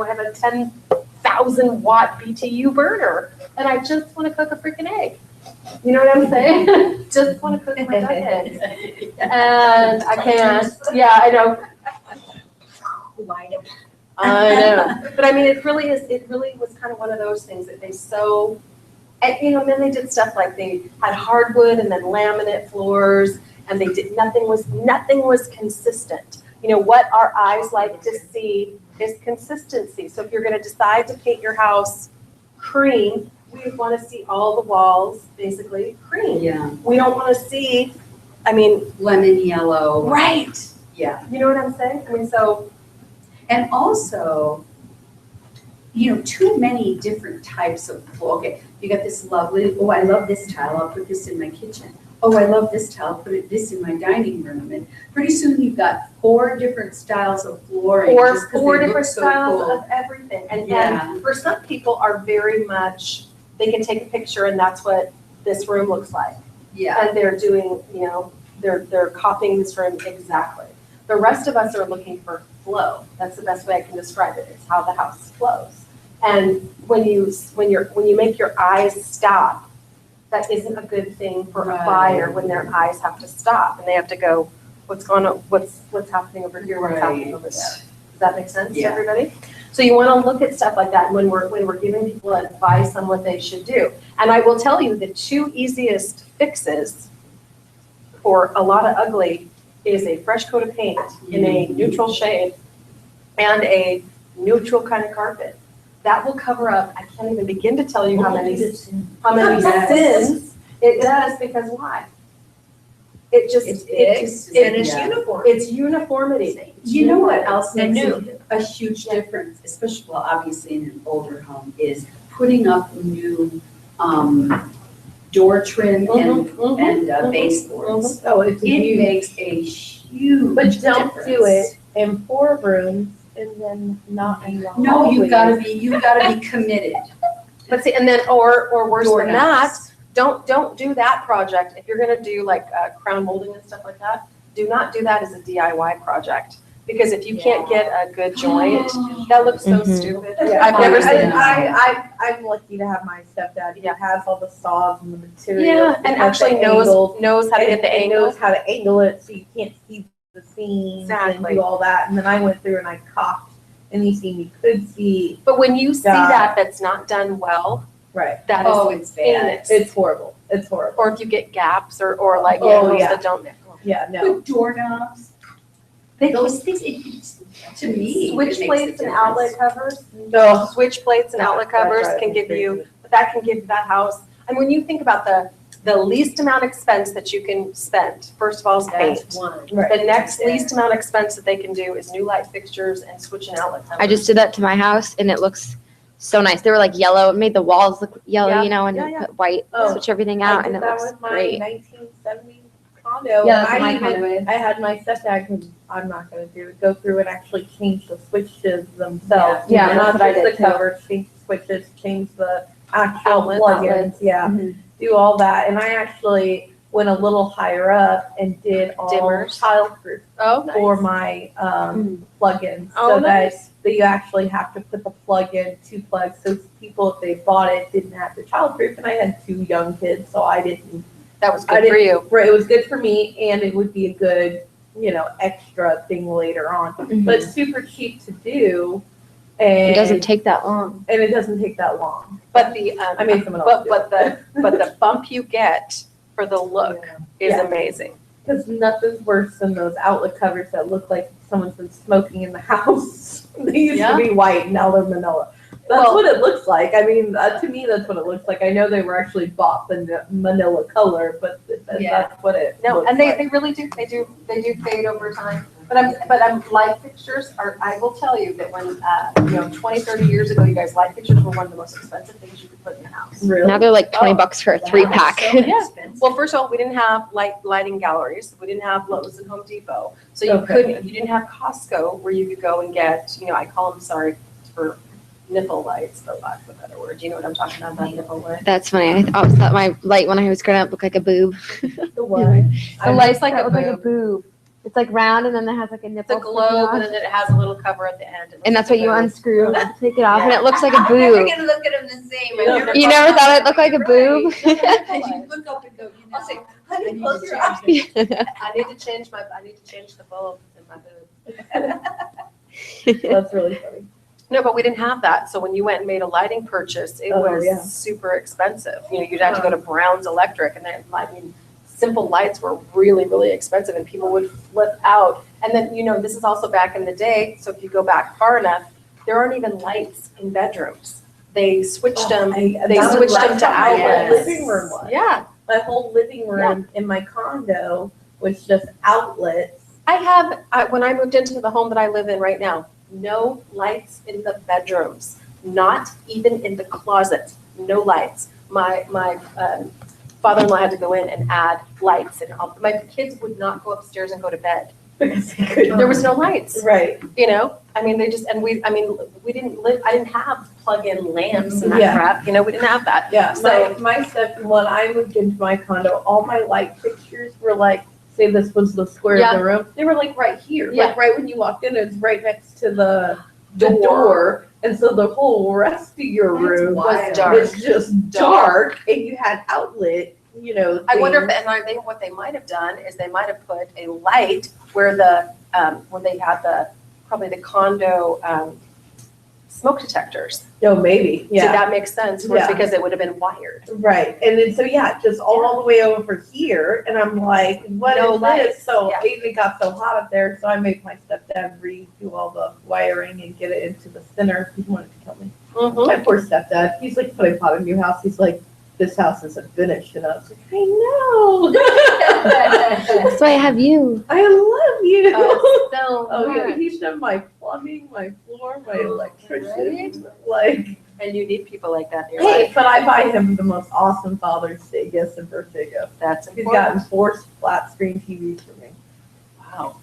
have a 10,000 watt BTU burner and I just want to cook a freaking egg. You know what I'm saying? Just want to cook my duck eggs. And I can't. Yeah, I know. I know, but I mean, it really was kind of one of those things that they and then they did stuff like they had hardwood and then laminate floors, and they did, nothing was consistent. You know, what our eyes like to see is consistency. So if you're gonna decide to paint your house cream, we want to see all the walls basically cream. Yeah. We don't want to see, I mean. Lemon yellow. Right. Yeah. You know what I'm saying? I mean, so. And also, too many different types of, okay, you got this lovely, oh, I love this tile, I'll put this in my kitchen. Oh, I love this tile, put this in my dining room. And pretty soon you've got 4 different styles of flooring. just 'cause Four they look different so styles cool. of everything. And Yeah. for some people are very much, they can take a picture and that's what this room looks like. Yeah. And they're doing, they're copying this room exactly. The rest of us are looking for flow. That's the best way I can describe it. It's how the house flows. And when you make your eyes stop, that isn't a good thing for a buyer when their eyes have to stop and they have to go, what's going on? What's happening over here? What's happening over there? Does that make sense to Yeah. everybody? So you want to look at stuff like that when we're giving people advice on what they should do. And I will tell you the 2 easiest fixes for a lot of ugly is a fresh coat of paint in a neutral shade and a neutral kind of carpet. That will cover up, I can't even begin to tell you how many Yes. sins it does, because why? It just, It's it big just, and it's yeah. uniform. it's uniformity. You know what else And makes new. a huge difference, especially, well, obviously in an older home, is putting up new door trim and baseboards. Oh, it's It huge. makes a huge But don't do difference. it in 4 rooms and then not in the No, you've hallways. gotta be committed. But see, and then, or worse Door than that, knocks. don't do that project. If you're gonna do like crown molding and stuff like that, do not do that as a DIY project. Because if you can't get a good joint, that looks so Mhm. stupid. Yeah, I've never seen I'm lucky to have my stepdad. He has all the saws and the materials. Yeah, He and has the actually angles, knows how to get the and angle. knows how to angle it so you can't see the seams and Exactly. do all that. And then I went through and I caulked anything you could see. But when you see Yeah. that's not done well, Right. that is Oh, it's bad. heinous. It's horrible. It's horrible. Or if you get gaps or like Oh, angles yeah. that don't. Yeah, no. With doorknobs, those things, to me. Switch it makes a plates and outlet difference. covers, No. switch plates and outlet covers That can drives give me you, crazy. that can give that house, and when you think about the least amount of expense that you can spend, first of all is paint. That's one. Right. The next least amount of expense that they can do is new light fixtures and switch and outlet covers. I just did that to my house and it looks so nice. They were like yellow. It made the walls look yellow, Yeah, you know, and yeah, then yeah. put white, Oh, switch everything I out, did and it that looks with my great. 1970 condo. Yeah, that's I my even- conduit. I had my stepdad, because I'm not gonna do it, go through and actually change the switches themselves. Yeah, You know, that's not what I just the did too. covers, change the switches, change the actual Outlet, plugins, yeah. Mhm. Do all that, and I actually went a little higher up and did all Dimmers. childproof Oh, for nice. my plugins. Oh, So nice. that you actually have to put the plug in, 2 plugs, so people, if they bought it, didn't have the childproof, and I had 2 young kids, so I didn't. That was I good for you. It was good for me, and it would be a good, extra thing later on. Mhm. But it's super cheap to do, and It doesn't take that long. and it doesn't take that long. But the, I made someone else do but the bump you get for the look is Yeah. amazing. Because nothing's worse than those outlet covers that look like someone's been smoking in the house. They used Yeah. to be white, now they're manila. That's Well- what it looks like. I mean, to me, that's what it looks like. I know they were actually bought the manila color, but Yeah. that's what it No, looks and they like. really do fade over time. But light fixtures are, I will tell you that when, 20, 30 years ago, you guys, light fixtures were one of the most expensive things you could put in your house. Really? Now they're like $20 for a Wow, 3-pack. so Yeah. expensive. Well, first of all, we didn't have lighting galleries. We didn't have Lowe's and Home Depot. So Okay. you didn't have Costco where you could go and get, I call them, sorry, for nipple lights, for lack of a better word. Do you know what I'm talking about, that nipple light? That's funny. I always thought my light when I was growing up looked like a boob. The what? The lights like that a look like a boob. It's like round and then it has like a It's nipple. a sticking globe out. and then it has a little cover at the end. It looks And that's like what you a boob. unscrew, take it off, and it looks like a I'm never boob. gonna look at them the same. You I've You never thought it looked like a boob? You look up and go, I'll say, I honey, need close to your change eyes. I need to change the bulb in my boob. That's really funny. No, but we didn't have that. So when you went and made a lighting purchase, it Oh, yeah. was super expensive. You'd have to go to Brown's Electric, and then, simple lights were really, really expensive, and people would flip out. And then, this is also back in the day, so if you go back far enough, there aren't even lights in bedrooms. They switched them, they That was switched like them to how my whole outlets. living room was. Yeah, My whole living room in my condo was just outlets. when I moved into the home that I live in right now, no lights in the bedrooms, not even in the closet, no lights. My father-in-law had to go in and add lights, and my kids would not go upstairs and go to bed. Because they couldn't. There was no lights, Right. they just, and we didn't live, I didn't have plug-in lamps and that Yeah. crap, we didn't have that. Yeah, So- when I moved into my condo, all my light fixtures were like, say this was the square of the room, they were like right here. Yeah. Like right when you walked in, it's right next to the door. And so the whole rest of your That's room wild. was Dark. just dark, and you had outlet, I wonder if, things. what they might have done is they might have put a light where where they had probably the condo, smoke detectors. Oh, maybe, So yeah. that makes sense, Yeah. because it would have been wired. Right, and then, so yeah, just all the way over here, and I'm like, what No is lights, this? So yeah. it got so hot up there, so I made my stepdad redo all the wiring and get it into the center. He wanted to kill me. Mhm. My poor stepdad, he's like, but I bought a new house, he's like, this house isn't finished, and I was like, I know. That's why I have you. I love you. Oh, so Oh, yeah, much. he's done my plumbing, my floor, my Oh, electrician, like, And you need people like that in your hey, life. but I buy him the most awesome Father's Day gifts and birthday gifts. That's He's important. gotten 4 flat screen TVs for me. Wow.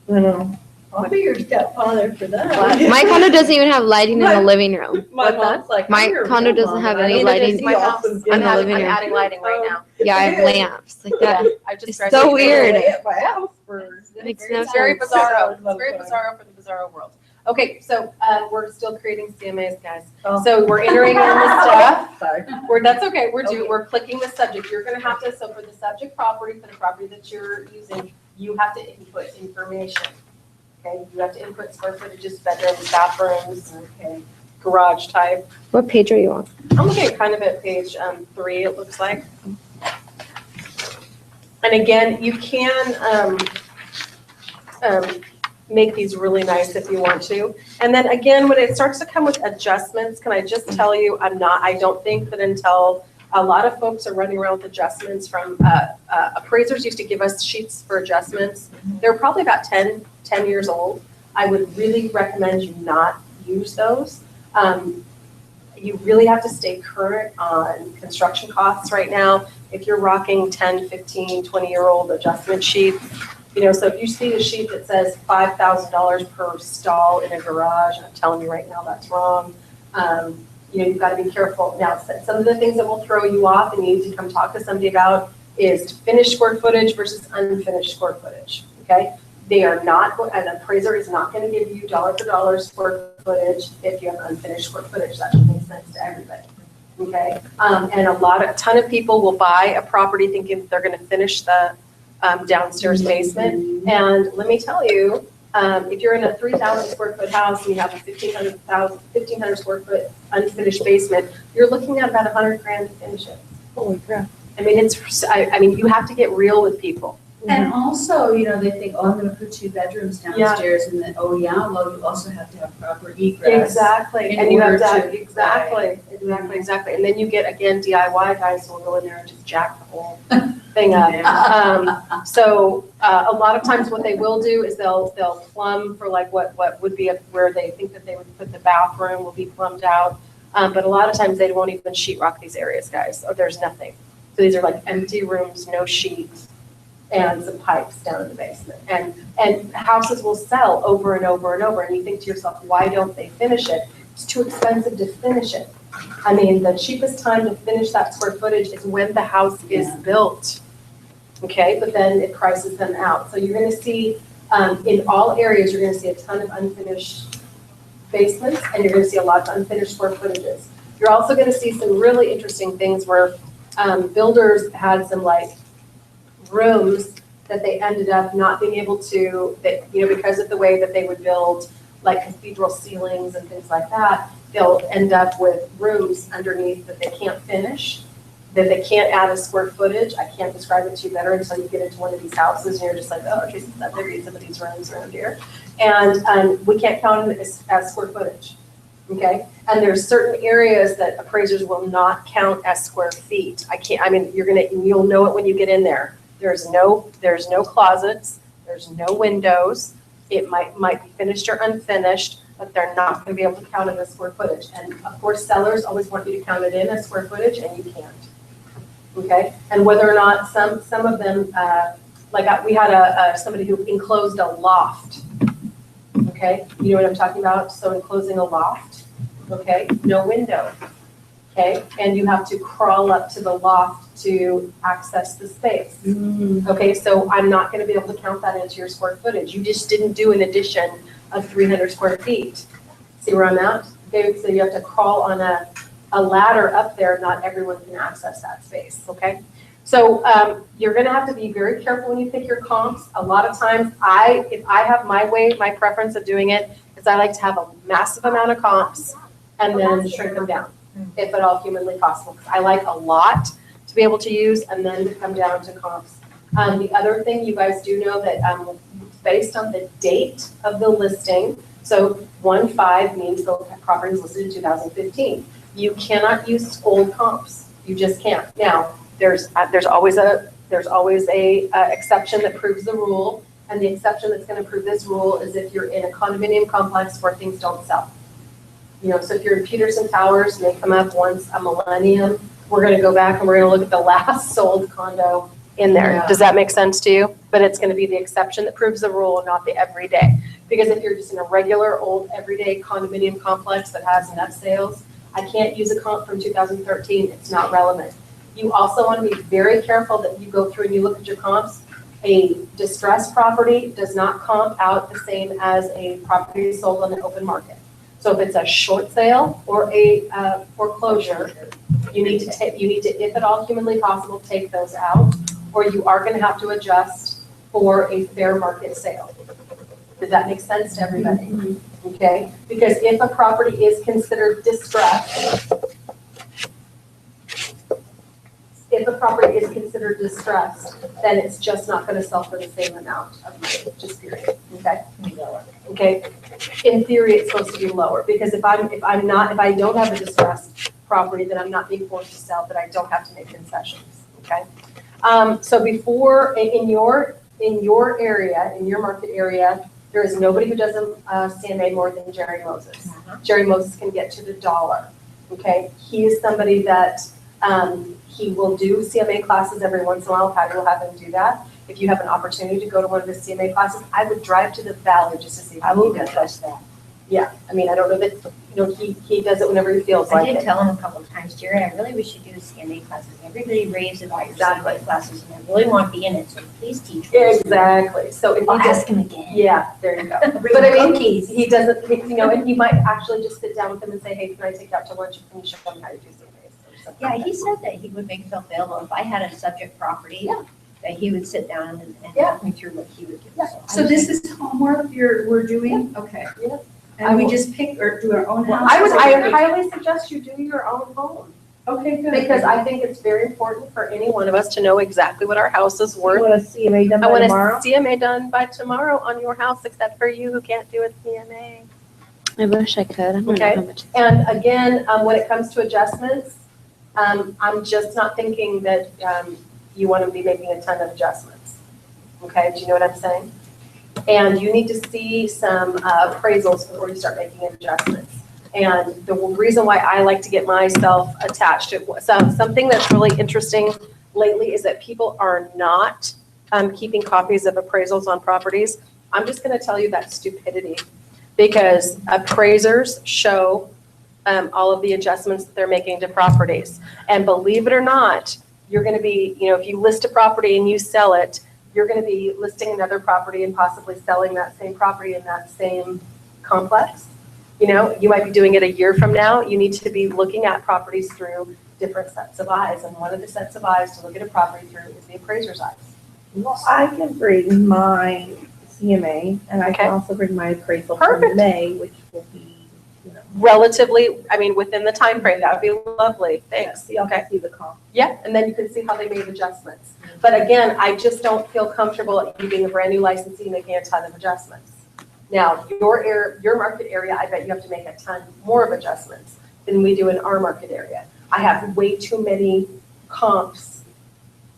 I know. I'll be your stepfather for that. My condo doesn't even have lighting in the living room. My mom's like, My I'm your condo real doesn't mom, have and I any need to lighting see My all house, some in I'm the good- living adding, room. I'm adding lighting right now. Yeah, I have lamps like that. I just It's started. so weird. At my house for Makes It's no very sense. bizarro. It's very bizarro for the bizarro world. Okay, so we're still creating CMAs, guys. So we're entering in the stuff. Sorry. That's okay. We're clicking the subject. You're gonna have to, so for the subject property, for the property that you're using, you have to input information. Okay, you have to input square footages, bedrooms, bathrooms, okay, garage type. What page are you on? I'm looking at kind of at page 3, it looks like. And again, you can make these really nice if you want to. And then again, when it starts to come with adjustments, can I just tell you, I don't think that until a lot of folks are running around with adjustments from, appraisers used to give us sheets for adjustments. They're probably about 10 years old. I would really recommend you not use those. You really have to stay current on construction costs right now. If you're rocking 10, 15, 20-year-old adjustment sheets, so if you see a sheet that says $5,000 per stall in a garage, I'm telling you right now, that's wrong. You've got to be careful. Now, some of the things that will throw you off and you need to come talk to somebody about is finished square footage versus unfinished square footage, okay? They are not, an appraiser is not going to give you dollar for dollar square footage if you have unfinished square footage. That should make sense to everybody, okay? And a ton of people will buy a property thinking that they're going to finish the downstairs basement. And let me tell you, if you're in a 3,000 square foot house and you have a 1,500 square foot unfinished basement, you're looking at about $100,000 to finish it. Holy crap. I mean, you have to get real with people. And also, they think, oh, I'm gonna put 2 bedrooms downstairs, and then, oh yeah, well, you also have to have proper egress. Exactly, in and you have order to, to- exactly. And then you get, again, DIY guys who will go in there and just jack the whole thing up. So a lot of times what they will do is they'll plumb for like what would be where they think that they would put the bathroom will be plumbed out. But a lot of times they won't even sheetrock these areas, guys, or there's nothing. So these are like empty rooms, no sheets, and some pipes down in the basement. And houses will sell over and over and over, and you think to yourself, why don't they finish it? It's too expensive to finish it. I mean, the cheapest time to finish that square footage is when the house is built. Okay, but then it prices them out. So you're gonna see, in all areas, you're gonna see a ton of unfinished basements, and you're gonna see a lot of unfinished square footages. You're also gonna see some really interesting things where builders had some like rooms that they ended up not being able to, because of the way that they would build like cathedral ceilings and things like that, they'll end up with rooms underneath that they can't finish, that they can't add a square footage. I can't describe it to you better until you get into one of these houses and you're just like, oh, okay, so there are some of these rooms around here. And we can't count them as square footage, okay? And there's certain areas that appraisers will not count as square feet. You'll know it when you get in there. There's no closets, there's no windows. It might be finished or unfinished, but they're not gonna be able to count it as square footage. And of course, sellers always want you to count it in as square footage, and you can't. Okay, and whether or not some of them, we had somebody who enclosed a loft. Okay, you know what I'm talking about? So enclosing a loft, okay, no window. Okay, and you have to crawl up to the loft to access the space. Okay, so I'm not gonna be able to count that into your square footage. You just didn't do an addition of 300 square feet. See where I'm at? Okay, so you have to crawl on a ladder up there. Not everyone can access that space, okay? So you're gonna have to be very careful when you pick your comps. A lot of times, if I have my way, my preference of doing it is I like to have a massive amount of comps and then shrink them down, if at all humanly possible. I like a lot to be able to use and then to come down to comps. The other thing you guys do know that based on the date of the listing, so 1/5 means the property is listed in 2015. You cannot use old comps. You just can't. Now, there's always a exception that proves the rule, and the exception that's going to prove this rule is if you're in a condominium complex where things don't sell. So if you're in Peterson Towers and they come up once a millennium, we're going to go back and we're going to look at the last sold condo in there. Yeah. Does that make sense to you? But it's gonna be the exception that proves the rule, not the everyday. Because if you're just in a regular old everyday condominium complex that has enough sales, I can't use a comp from 2013, it's not relevant. You also want to be very careful that you go through and you look at your comps. A distressed property does not comp out the same as a property sold on the open market. So if it's a short sale or a foreclosure, you need to, if at all humanly possible, take those out, or you are going to have to adjust for a fair market sale. Does that make sense to everybody? Okay, because if a property is considered distressed, then it's just not going to sell for the same amount of money, just period, okay? Okay, in theory, it's supposed to be lower, because if I don't have a distressed property, then I'm not being forced to sell, that I don't have to make concessions, okay? So before, in your area, in your market area, there is nobody who does a CMA more than Jerry Moses. Jerry Moses can get to the dollar, okay? He is somebody that, he will do CMA classes every once in a while. Patty will have him do that. If you have an opportunity to go to one of his CMA classes, I would drive to the valley just to see I how will he does trust that. Yeah, I mean, I don't know that, he does it whenever he feels I like did it. tell him a couple of times, Jerry, I really wish you'd do the CMA classes. Everybody raves about your Exactly. CMA classes, and I really want to be in it, so please teach me. Exactly. So if I'll he ask him again. yeah, there you go. Bring But I mean, cookies. he doesn't, and he might actually just sit down with them and say, hey, can I take you out to lunch? Can you show them how to do CMAs or something Yeah, like he that. said that he would make himself available. If I had a subject property, that he would sit down and Yeah. walk me through what he would do. Yeah. So this is homework we're doing? Okay. Yeah. And we just pick or do our own house? I highly suggest you do your own home, Okay, good. because I think it's very important for any one of us to know exactly what our house is You worth. want a CMA done I by want a tomorrow? CMA done by tomorrow on your house, except for you who can't do a CMA. I wish I could. I don't Okay. know how much. And again, when it comes to adjustments, I'm just not thinking that you want to be making a ton of adjustments. Okay, do you know what I'm saying? And you need to see some appraisals before you start making adjustments. And the reason why I like to get myself attached to something that's really interesting lately is that people are not keeping copies of appraisals on properties. I'm just going to tell you that's stupidity, because appraisers show all of the adjustments that they're making to properties. And believe it or not, you're going to be, if you list a property and you sell it, you're going to be listing another property and possibly selling that same property in that same complex. You might be doing it a year from now. You need to be looking at properties through different sets of eyes. And one of the sets of eyes to look at a property through is the appraiser's eyes. Well, I can bring my CMA and I Okay. can also bring my appraisal Perfect. from May, which will be, Relatively, within the time frame, that would be lovely. Thanks. see, I'll Okay. see the comp. Yeah, and then you can see how they made adjustments. But again, I just don't feel comfortable you being a brand new licensee making a ton of adjustments. Now, your market area, I bet you have to make a ton more of adjustments than we do in our market area. I have way too many comps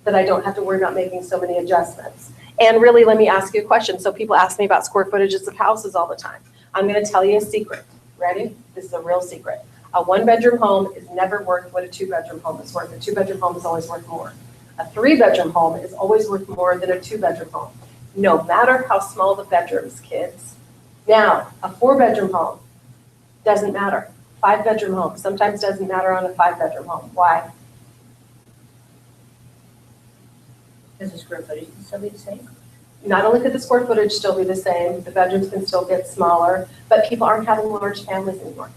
that I don't have to worry about making so many adjustments. And really, let me ask you a question. So people ask me about square footages of houses all the time. I'm gonna tell you a secret. Ready? This is a real secret. A 1-bedroom home is never worth what a 2-bedroom home is worth. A 2-bedroom home is always worth more. A 3-bedroom home is always worth more than a 2-bedroom home, no matter how small the bedrooms, kids. Now, a 4-bedroom home doesn't matter. 5-bedroom home sometimes doesn't matter on a 5-bedroom home. Why? Because the square footage can still be the same. Not only could the square footage still be the same, the bedrooms can still get smaller, but people aren't having large families anymore.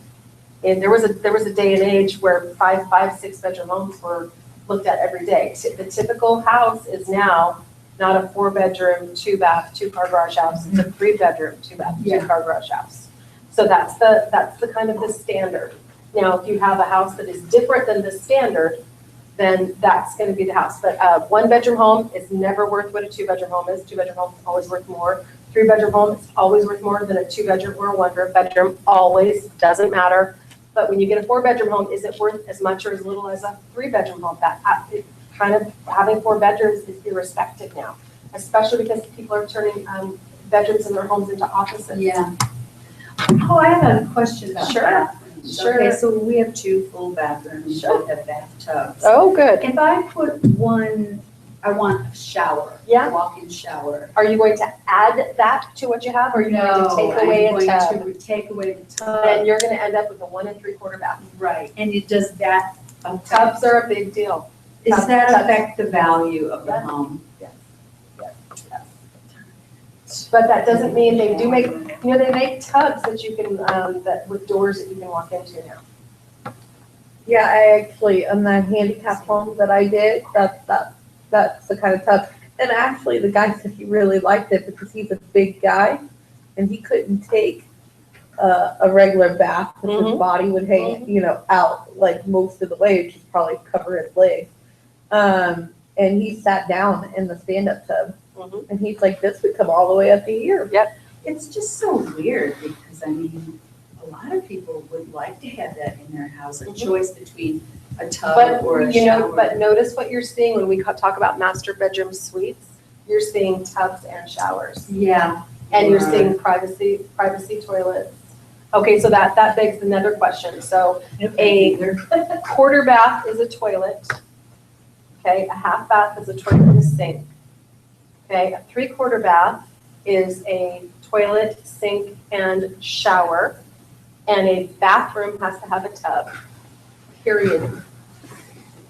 And there was a day and age where 5, 6-bedroom homes were looked at every day. The typical house is now not a 4-bedroom, 2-bath, 2-car garage house. It's a 3-bedroom, 2-bath, 2-car garage house. So that's the kind of the standard. Now, if you have a house that is different than the standard, then that's going to be the house. But a 1-bedroom home is never worth what a 2-bedroom home is. 2-bedroom home is always worth more. 3-bedroom home is always worth more than a 2-bedroom or a 1-bedroom. Always, doesn't matter. But when you get a 4-bedroom home, is it worth as much or as little as a 3-bedroom home? That kind of having 4 bedrooms is irrespective now, especially because people are turning bedrooms in their homes into offices. Yeah. Oh, I have a question about Sure. bathrooms. Sure. Okay, so we have 2 full bathrooms, Sure. both have bathtubs. Oh, good. If I put one, I want a shower. Yeah. A walk-in shower. Are you going to add that to what you have, or are you going to take away a tub? I'm going to take away the tub. Then you're gonna end up with a 1 3/4 bath. Right, and it does that, Tubs are a big deal. does that tubs. affect the value of the home? But that doesn't mean they do make, they make tubs that you can, that with doors that you can walk into now. Yeah, I actually, on that handicap home that I did, that's the kind of tub. And actually, the guy said he really liked it because he's a big guy and he couldn't take a regular bath because his body would hang, out like most of the way, which is probably cover his legs. And he sat down in the stand-up tub. And he's like, this would come all the way up to here. It's just so weird because, I mean, a lot of people would like to have that in their house, a choice between a tub or a shower. But notice what you're seeing when we talk about master bedroom suites. You're seeing tubs and showers. Yeah. And you're seeing privacy toilets. Okay, so that begs another question. So a quarter bath is a toilet. Okay, a half bath is a toilet and a sink. Okay, a 3/4 bath is a toilet, sink, and shower. And a bathroom has to have a tub, period.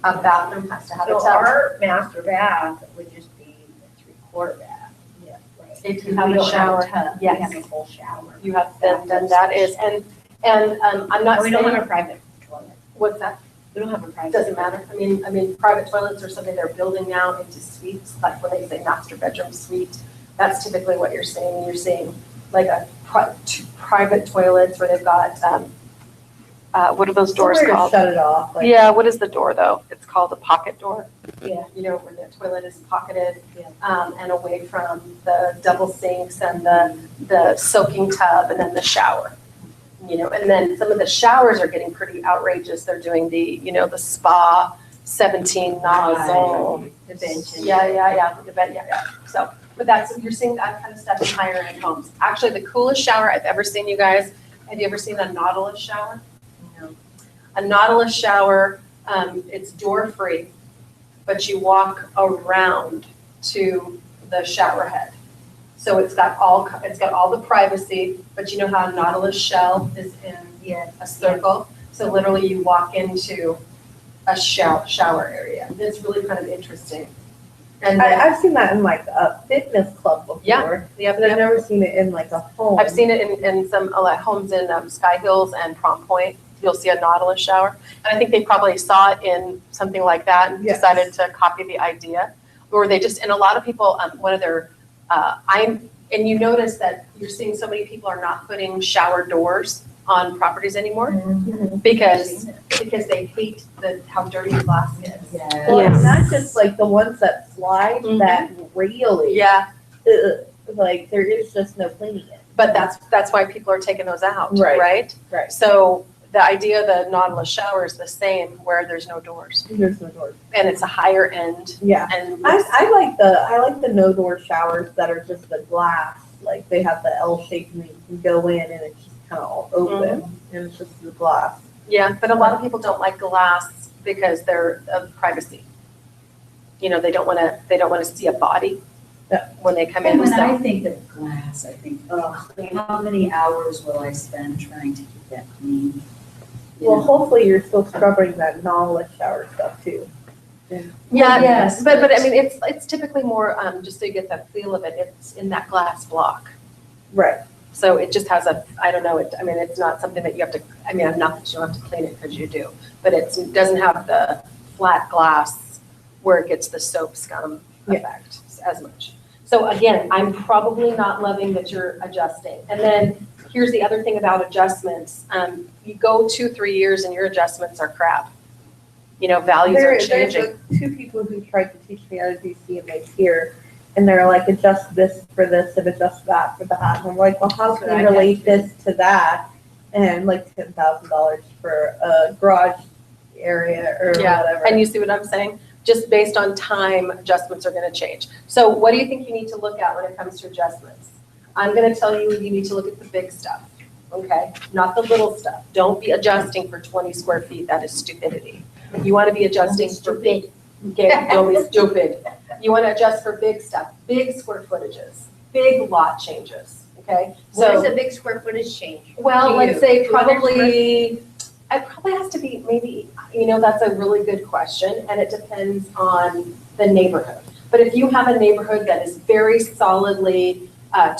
A bathroom has to have a So tub. our master bath would just be a 3/4 bath. Yeah. Right. If you have a shower, We yes. have a full shower. You have, then that is, and I'm not We don't have saying, a private toilet. what's that? We don't have a private. Doesn't matter. I mean, private toilets are something they're building now into suites, like when they say master bedroom suite, that's typically what you're seeing. You're seeing like two private toilets where they've got, what are those doors Somewhere to called? shut it off. Like, Yeah, what is the door though? It's called a pocket door. Yeah. Where the toilet is pocketed, and away from the double sinks and the soaking tub and then the shower. And then some of the showers are getting pretty outrageous. They're doing the spa 17 nozzle. The bench. Yeah. The bed, yeah. So, but you're seeing that kind of stuff in higher end homes. Actually, the coolest shower I've ever seen, you guys, have you ever seen a Nautilus shower? No. A Nautilus shower, it's door free, but you walk around to the shower head. So it's got all the privacy, but you know how a Nautilus shell is in a circle? So literally you walk into a shower area. It's really kind of interesting. And then, I've seen that in like a fitness club before. Yeah. But I've never seen it in like a home. I've seen it in some homes in Sky Hills and Prom Point. You'll see a Nautilus shower. And I think they probably saw it in something like that and decided to copy the idea. Or they just, and a lot of people, one of their, and you notice that you're seeing so many people are not putting shower doors on properties anymore because they hate how dirty the glass is. Well, it's not just like the ones that slide, that really, Yeah, like there is just no cleaning it. but that's why people are taking those out, Right. right? So the idea of the Nautilus shower is the same where there's no doors There's no doors. and it's a higher end. Yeah. And I like the no door showers that are just the glass. Like they have the L shape and you can go in and it's just kind of all open and it's just the glass. yeah, but a lot of people don't like glass because they're of privacy. They don't want to see a body when they come in. And when So I think of glass, I think, how many hours will I spend trying to keep that clean? Well, hopefully you're still scrubbing that Nautilus shower stuff too. yeah, yes, but I mean it's typically more just so you get the feel of it. It's in that glass block. Right. So it just has it's not something that you have to, not that you don't have to clean it because you do, but it doesn't have the flat glass where it gets the soap scum effect as much. So again, I'm probably not loving that you're adjusting. And then here's the other thing about adjustments. You go 2-3 years and your adjustments are crap. Values are changing. There's 2 people who tried to teach me how to do CMA here, and they're like, adjust this for this and adjust that for that. And I'm like, well, how can I relate this to that? And like $10,000 for a garage area or whatever. And you see what I'm saying? Just based on time, adjustments are going to change. So what do you think you need to look at when it comes to adjustments? I'm going to tell you need to look at the big stuff, okay? Not the little stuff. Don't be adjusting for 20 square feet. That is stupidity. You want to be adjusting for Okay, don't be stupid. You want to adjust for big stuff, big square footages, big lot changes, okay? What is So, a big square footage change? well, to let's you? say 200 square probably, it probably has to be maybe, that's a really good question, and it depends on the neighborhood. But if you have a neighborhood that is very solidly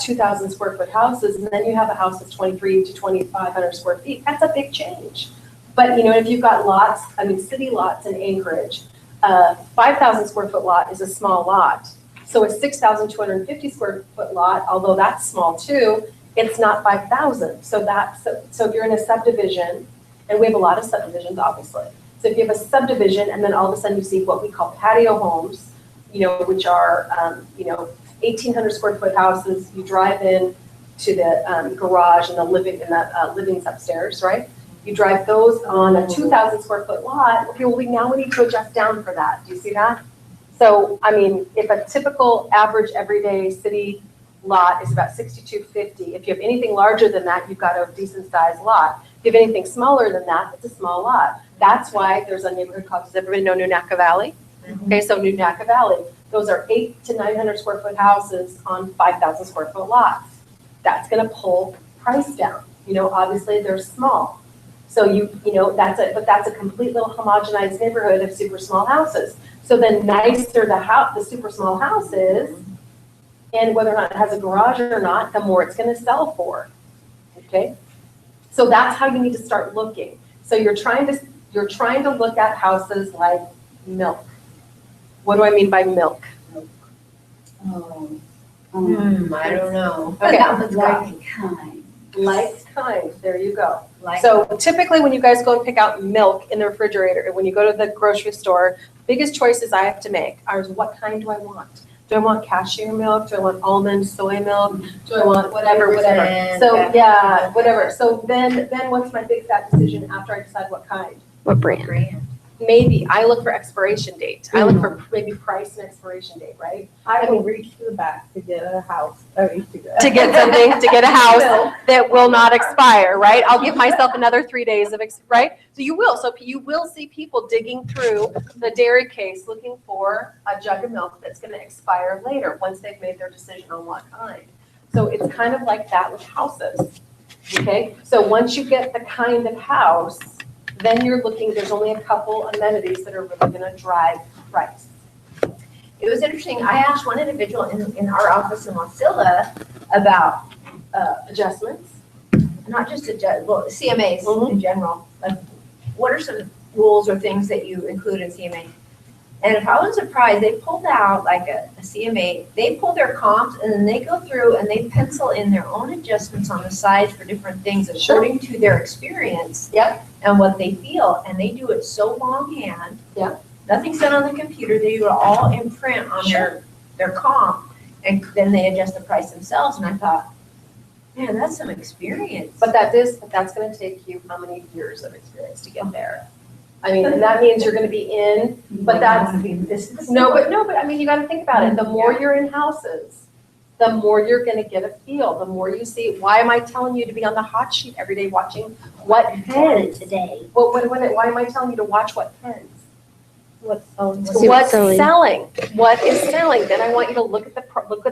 2,000 square foot houses, and then you have a house that's 23 to 2,500 square feet, that's a big change. But, if you've got lots, city lots in Anchorage, 5,000 square foot lot is a small lot. So a 6,250 square foot lot, although that's small too, it's not 5,000. So if you're in a subdivision, and we have a lot of subdivisions, obviously. So if you have a subdivision and then all of a sudden you see what we call patio homes, which are, 1,800 square foot houses, you drive in to the garage and the living's upstairs, right? You drive those on a 2,000 square foot lot, okay, well, now we need to adjust down for that. Do you see that? So, if a typical average everyday city lot is about 6,250, if you have anything larger than that, you've got a decent sized lot. If you have anything smaller than that, it's a small lot. That's why there's a neighborhood called, does everybody know New Naka Valley? Okay, so New Naka Valley, those are 800 to 900 square foot houses on 5,000 square foot lots. That's gonna pull price down. Obviously they're small. So that's a complete little homogenized neighborhood of super small houses. So the nicer the super small house is, and whether or not it has a garage or not, the more it's gonna sell for, okay? So that's how you need to start looking. So you're trying to look at houses like milk. What do I mean by milk? I don't know. Okay. That one's got me. Like kind. Like kind, there you go. Like, So typically when you guys go and pick out milk in the refrigerator, when you go to the grocery store, biggest choices I have to make are what kind do I want? Do I want cashew milk? Do I want almond, soy milk? Do I want whatever? So yeah, whatever. So then what's my big fat decision after I decide what kind? What brand? Maybe I look for expiration date. I look for maybe price and expiration date, right? I will reach to the back to get a house, to Get something, to get a house that will not expire, right? I'll give myself another 3 days of, right? So you will. So you will see people digging through the dairy case looking for a jug of milk that's going to expire later once they've made their decision on what kind. So it's kind of like that with houses, okay? So once you get the kind of house, then you're looking, there's only a couple amenities that are really going to drive price. it was interesting. I asked one individual in our office in Wasilla about Adjustments. not just CMAs Mhm. in general. Like, what are some rules or things that you include in CMA? And if I was surprised, they pulled out like a CMA, they pull their comps and then they go through and they pencil in their own adjustments on the sides for different things according to their experience. Yep. And what they feel, and they do it so longhand. Yep. Nothing's done on the computer, they do it all in print on their comp, and then they adjust the price themselves, and I thought, man, that's some experience. But that's going to take you how many years of experience to get there? And that means you're going to be in, but that's, no, but you got to think about it. The more you're in houses, the more you're going to get a feel, the more you see, why am I telling you to be on the hot sheet every day watching what pens? Today. Well, why am I telling you to watch what pens? What's selling? What's selling? What is selling? Then I want you to look at the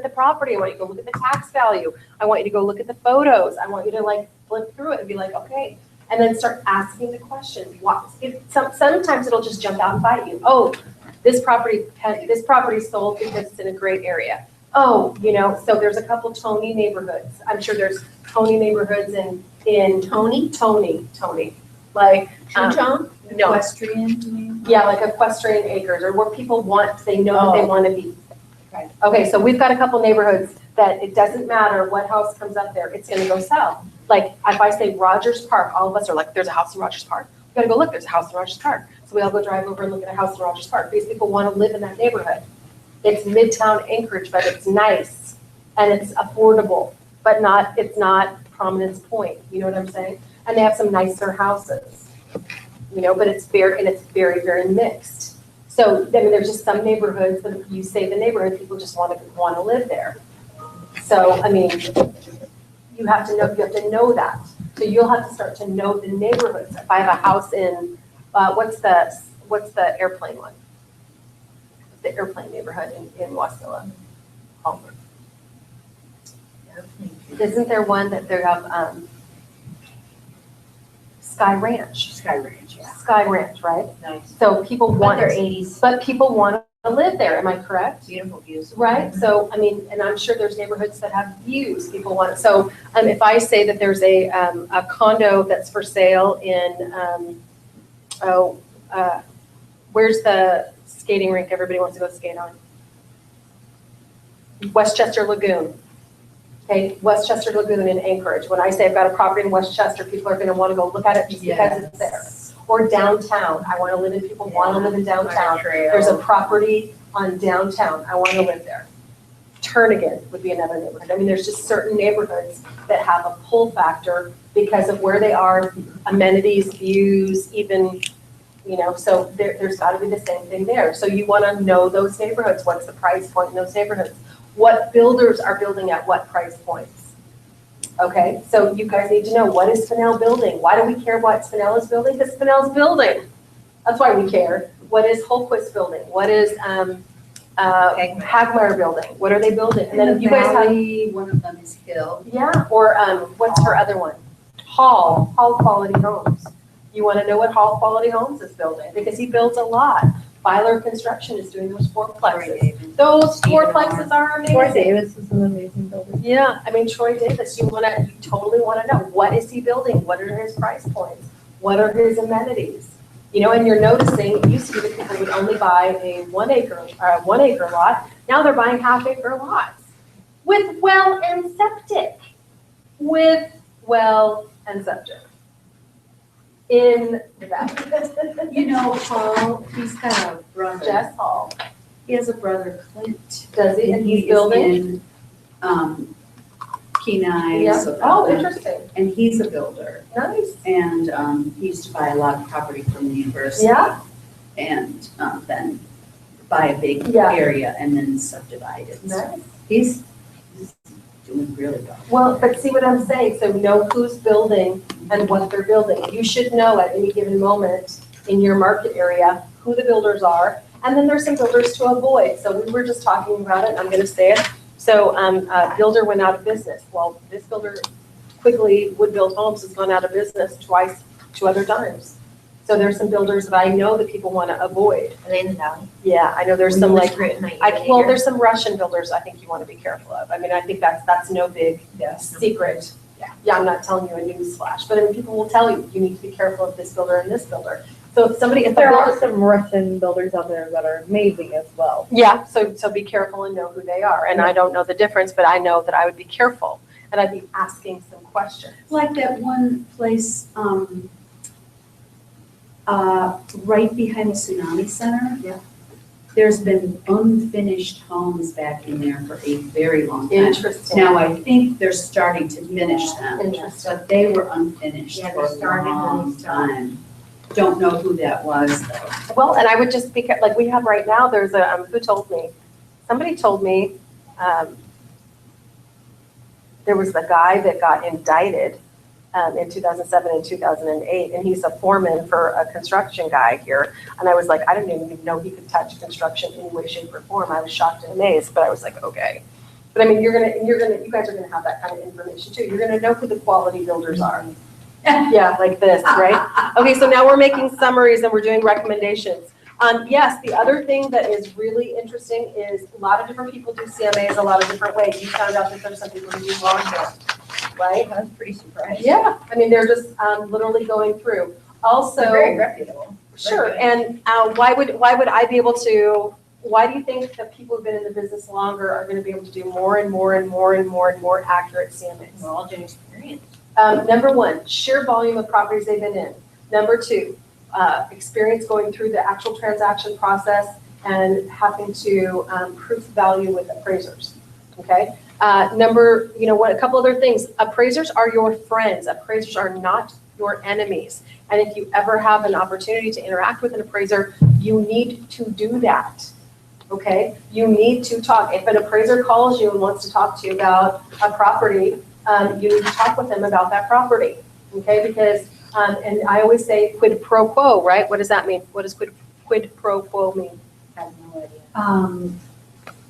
property. I want you to go look at the tax value. I want you to go look at the photos. I want you to flip through it and be like, okay, and then start asking the question. Sometimes it'll just jump out and bite you. Oh, this property sold because it's in a great area. Oh, so there's a couple Tony neighborhoods. I'm sure there's Tony neighborhoods in Tony. Like Two-tone? no, Equestrian. yeah, like equestrian acres, or where people they know that they want to be. Okay, so we've got a couple neighborhoods that it doesn't matter what house comes up there, it's gonna go sell. Like, if I say Rogers Park, all of us are like, there's a house in Rogers Park. We gotta go look, there's a house in Rogers Park. So we all go drive over and look at a house in Rogers Park, because people wanna live in that neighborhood. It's Midtown Anchorage, but it's nice, and it's affordable, but it's not Prominence Point, you know what I'm saying? And they have some nicer houses. But it's very, very mixed. So, there's just some neighborhoods, that if you say the neighborhood, people just want to live there. So, you have to know that. So you'll have to start to know the neighborhoods. If I have a house in, what's the airplane one? the airplane neighborhood in Wasilla. Palmer. Isn't there one that they have, Sky Ranch? Sky Ranch, yeah. Sky Ranch, right? Nice. So people But want, they're 80s, but people want to live there, am I correct? beautiful views. Right, so, I mean, and I'm sure there's neighborhoods that have views, people want it, so, if I say that there's a condo that's for sale in, where's the skating rink everybody wants to go skate on? Westchester Lagoon. Okay, Westchester Lagoon in Anchorage, when I say I've got a property in Westchester, people are gonna wanna go look at it just because it's there. Or downtown, I wanna live in, people wanna live in downtown. There's a property on downtown, I want to live there. Turnigan would be another neighborhood. I mean, there's just certain neighborhoods that have a pull factor because of where they are, amenities, views, even, so there's got to be the same thing there. So you want to know those neighborhoods. What's the price point in those neighborhoods? What builders are building at what price points? Okay, so you guys need to know, what is Fennell building? Why do we care what Fennell is building? Because Fennell's building. That's why we care. What is Holquist building? What is Hagmeyer building? What are they building? And then you guys have, One of them is Hill. yeah, or what's her other one? Hall Quality Homes. You want to know what Hall Quality Homes is building because he builds a lot. Byler Construction is doing those fourplexes. Those fourplexes are amazing. Troy Davis is an amazing builder. Yeah, I mean, Troy Davis, you totally want to know, what is he building? What are his price points? What are his amenities? And you're noticing, it used to be that people would only buy a 1 acre lot. Now they're buying half-acre lots with well and septic. In that. Paul, he's got a brother. Jess Hall. He has a brother, Clint. Does he? And he's is building? in, Kenai. Yeah. so- Oh, interesting. And he's a builder. Nice. And he used to buy a lot of property from the university. Yeah. And then buy a big Yeah. area and then subdivide it. So Nice. he's doing really well. Well, but see what I'm saying? So know who's building and what they're building. You should know at any given moment in your market area who the builders are. And then there's some builders to avoid. So we were just talking about it. I'm going to say it. So a builder went out of business. Well, this builder quickly, Wood Build Homes, has gone out of business twice, 2 other times. So there's some builders that I know that people want to avoid. Are they in the valley? Yeah, I know there's some like, Well, there's some Russian builders I think you want to be careful of. I mean, I think that's no big secret. Yeah, I'm not telling you a news flash, but I mean, people will tell you, you need to be careful of this builder and this builder. So if There are some Russian builders out there that are amazing as well. Yeah, so be careful and know who they are. And I don't know the difference, but I know that I would be careful and I'd be asking some questions. Like that one place, right behind the Tsunami Center. Yeah. There's been unfinished homes back in there for a very long time. Interesting. Now, I think they're starting to finish them. Interesting. But they were unfinished Yeah, for they a started when they long started. time. Don't know who that was though. Well, and I would just be, like we have right now, there's who told me? Somebody told me, there was the guy that got indicted in 2007 and 2008, and he's a foreman for a construction guy here. And I was like, I didn't even know he could touch construction in any way, shape, or form. I was shocked and amazed, but I was like, okay. But I mean, you guys are gonna have that kind of information too. You're gonna know who the quality builders are. Yeah, like this, right? Okay, so now we're making summaries and we're doing recommendations. Yes, the other thing that is really interesting is a lot of different people do CMAs a lot of different ways. You found out that there's some people who do longhand, right? I was pretty surprised. Yeah, I mean, they're just literally going through. Also, They're very reputable. sure, and why would I be able to, why do you think that people who've been in the business longer are gonna be able to do more and more and more and more and more accurate CMAs? We're all doing experience. Number one, sheer volume of properties they've been in. Number two, experience going through the actual transaction process and having to prove value with appraisers, okay? A couple other things. Appraisers are your friends. Appraisers are not your enemies. And if you ever have an opportunity to interact with an appraiser, you need to do that, okay? You need to talk. If an appraiser calls you and wants to talk to you about a property, you need to talk with them about that property, okay? Because, and I always say quid pro quo, right? What does that mean? What does quid pro quo mean? have no idea.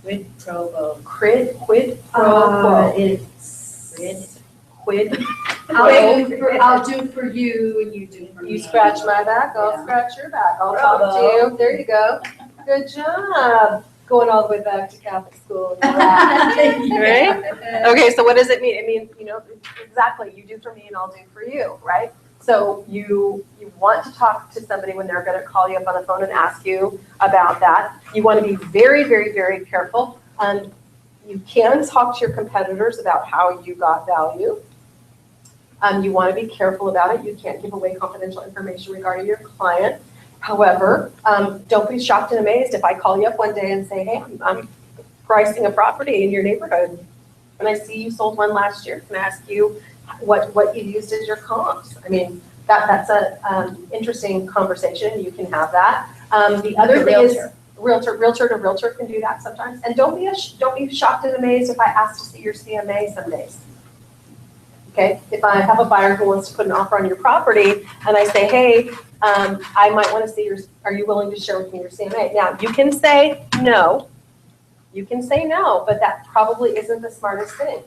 Quid pro quo. Quid pro quo. It's Quid. I'll do for you and you do for me. You scratch my back, I'll Yeah. scratch your back. I'll talk to you. There you go. Good job. Going all the way back to Catholic school. Right? Okay, so what does it mean? It means, exactly, you do for me and I'll do for you, right? So you want to talk to somebody when they're going to call you up on the phone and ask you about that. You want to be very, very, very careful. You can talk to your competitors about how you got value. You want to be careful about it. You can't give away confidential information regarding your client. However, don't be shocked and amazed if I call you up one day and say, hey, I'm pricing a property in your neighborhood, and I see you sold one last year. Can I ask you what you used as your comps? I mean, that's a interesting conversation. You can have that. The other thing is realtor to realtor can do that sometimes. And don't be shocked and amazed if I ask to see your CMA some days. Okay, if I have a buyer who wants to put an offer on your property and I say, hey, I might want to see are you willing to share with me your CMA? Now, you can say no. You can say no, but that probably isn't the smartest thing.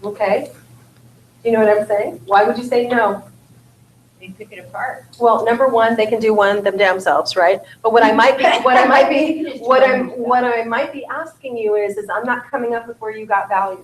Okay? You know what I'm saying? Why would you say no? They pick it apart. Well, number one, they can do one them damn selves, right? But what I might be asking you is I'm not coming up with where you got value.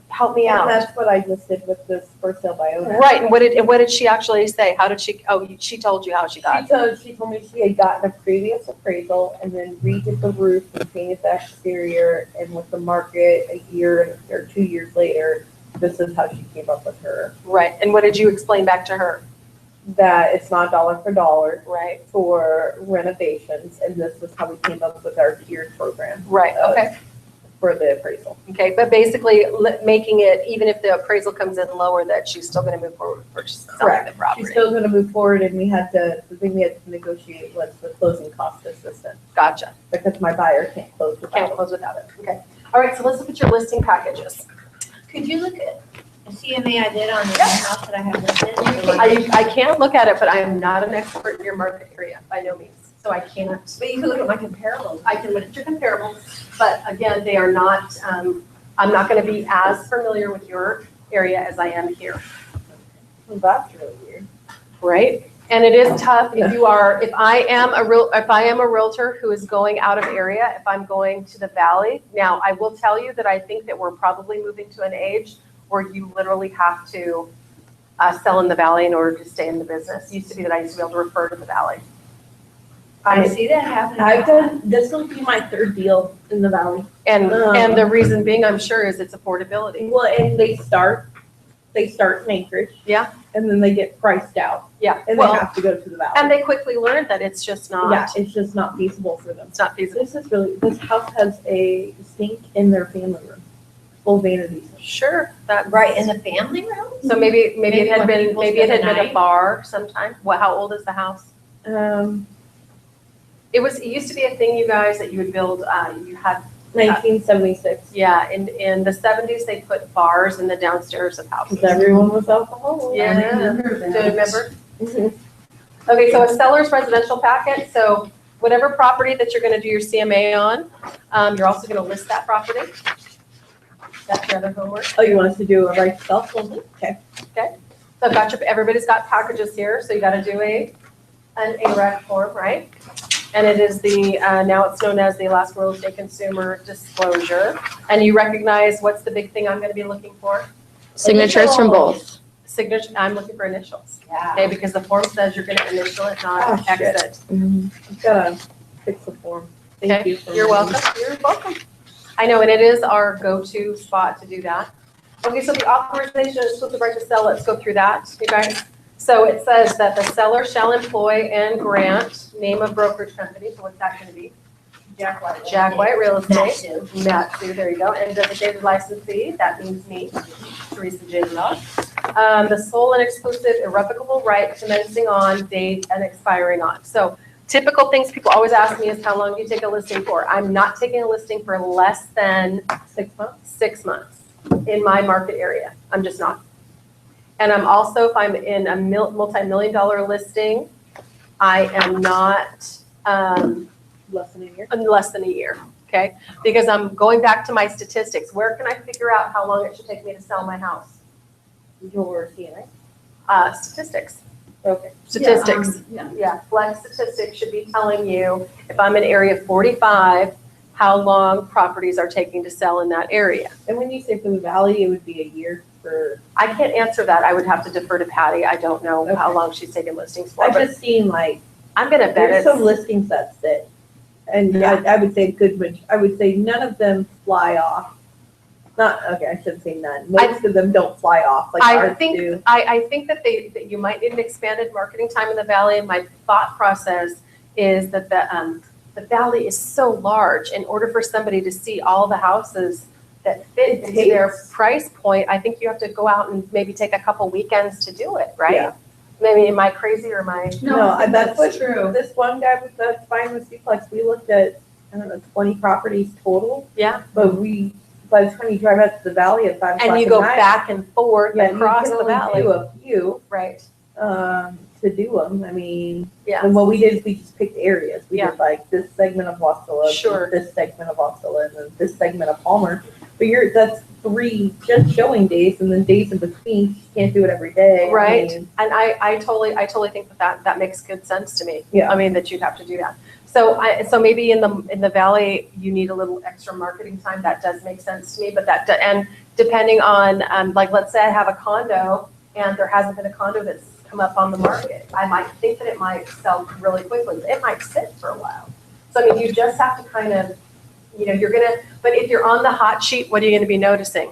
Help me out. And that's what I just did with this for sale by owner. Right, and what did she actually say? How did she, she told you how she got it. She told me she had gotten a previous appraisal and then redid the roof and painted the exterior, and with the market a year or 2 years later, this is how she came up with her. Right, and what did you explain back to her? That it's not dollar for dollar Right, for renovations, and this was how we came up with our tiered program right, okay. for the appraisal. Okay, but basically making it, even if the appraisal comes in lower, that she's still gonna move forward with purchasing the property. She's still gonna move forward, and the thing we had to negotiate was the closing cost assistance, Gotcha, because my buyer can't close can't without it. close without it, okay. All right, so let's look at your listing packages. Could you look at a CMA I did on the house that I have listed? I can't look at it, but I am not an expert in your market area, by no means. So I can't. But you can look at my comparables. I can look at your comparables, but again, they are not, I'm not gonna be as familiar with your area as I am here, Well, that's really weird. right? And it is tough if I am a realtor who is going out of area, if I'm going to the valley. Now, I will tell you that I think that we're probably moving to an age where you literally have to sell in the valley in order to stay in the business. It used to be that I used to be able to refer to the valley. I see that happening. This will be my third deal in the valley. And the reason being, I'm sure, is it's affordability. Well, and they start in Anchorage. Yeah. And then they get priced out, Yeah, and they well, have to go to the valley. and they quickly learned that it's just Yeah, not, it's just not feasible for them. it's not feasible. This house has a sink in their family room, full vanities. Sure, that, Right, in the family room? so maybe it Maybe had when been, people maybe it had spend the been a night. bar sometime. How old is the house? It used to be a thing, you guys, that you would build, you had, 1976. yeah, in the 70s, they put bars in the downstairs of houses. Because everyone was alcoholic. Yeah, do you remember? Okay, so a seller's residential packet, so whatever property that you're gonna do your CMA on, you're also gonna list that property. That's your other homework. Oh, you want us to do a right self? Okay. So I've got everybody's got packages here, so you gotta do an ARAC form, right? And it is now it's known as the Alaska Real Estate Consumer Disclosure. And you recognize, what's the big thing I'm gonna be looking for? Signatures from both. Signature, I'm looking for initials, Yeah. okay, because the form says you're gonna initial it, not Oh, shit. exit. I've gotta fix the form. Thank Okay, you. for you're reminding welcome, you're welcome. I know, and it is our go-to spot to do that. Okay, so the authorization is supposed to right to sell, let's go through that, you guys. So it says that the seller shall employ and grant name of brokerage company, so what's that gonna be? Jack White. Jack White Real Estate. Massive. Matsu, there you go, and designated licensee, that means me, Teresa J. Love. The sole and exclusive irrevocable right commencing on, date, and expiring on. So typical things people always ask me is how long do you take a listing for? I'm not taking a listing for less than 6 months. 6 months in my market area. I'm just not. And I'm also, if I'm in a multi-million-dollar listing, I am not Less than a year. in less than a year, okay? Because I'm going back to my statistics. Where can I figure out how long it should take me to sell my house? Your CNA. Statistics. Okay. Statistics. Yeah. Flex statistics should be telling you, if I'm in area 45, how long properties are taking to sell in that area. And when you say for the valley, it would be a year for, I can't answer that. I would have to defer to Patty. I don't know how Okay. long she's taken listings for, I've but just seen like, I'm gonna bet there's it's, some listings that sit. And I would say a good, I would say none of them fly off. Not, okay, I shouldn't say none. Most of them don't fly off like I ours think, do. I think that that you might need an expanded marketing time in the valley. My thought process is that the valley is so large. In order for somebody to see all the houses that fit into their price point, I think you have to go out and maybe take a couple weekends to do it, right? Yeah. Maybe, am I crazy or am I? No, I think that's what true. this one guy with the spine with duplex, we looked at, I don't know, 20 properties total. Yeah. But by the time you drive out to the valley at 5 o'clock And you at go night, back and forth yeah, across you the can only valley. do a few, Right, to do them. I mean, yeah. and what we did is we just picked areas. We Yeah. did like this segment of Wasilla, Sure. this segment of Wasilla, and then this segment of Palmer. But that's 3 just showing days, and then days in between. You can't do it every day. Right. I mean, And I totally think that makes good sense to me. Yeah. I mean, that you'd have to do that. So maybe in the valley, you need a little extra marketing time. That does make sense to me, but and depending on, like, let's say I have a condo and there hasn't been a condo that's come up on the market. I might think that it might sell really quickly, but it might sit for a while. So I mean, you just have to kind of, but if you're on the hot sheet, what are you gonna be noticing?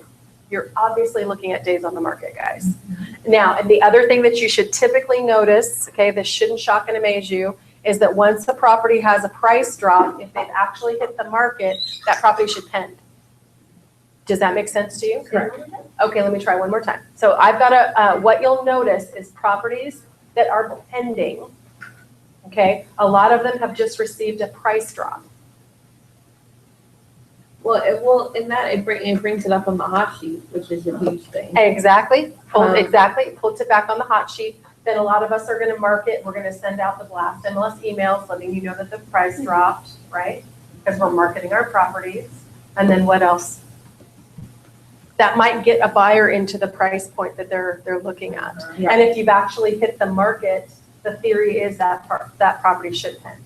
You're obviously looking at days on the market, guys. Now, and the other thing that you should typically notice, okay, this shouldn't shock and amaze you, is that once the property has a price drop, if they've actually hit the market, that property should pend. Does that make sense to you? Correct. Okay, let me try one more time. So I've got what you'll notice is properties that are pending, okay? A lot of them have just received a price drop. well, in that it brings it up on the hot sheet, which is a huge thing. Exactly, Uh-huh. puts it back on the hot sheet. Then a lot of us are gonna market, we're gonna send out the blast MLS emails letting you know that the price dropped, right? Because we're marketing our properties. And then what else? That might get a buyer into the price point that they're looking at. Yeah. And if you've actually hit the market, the theory is that that property should pend.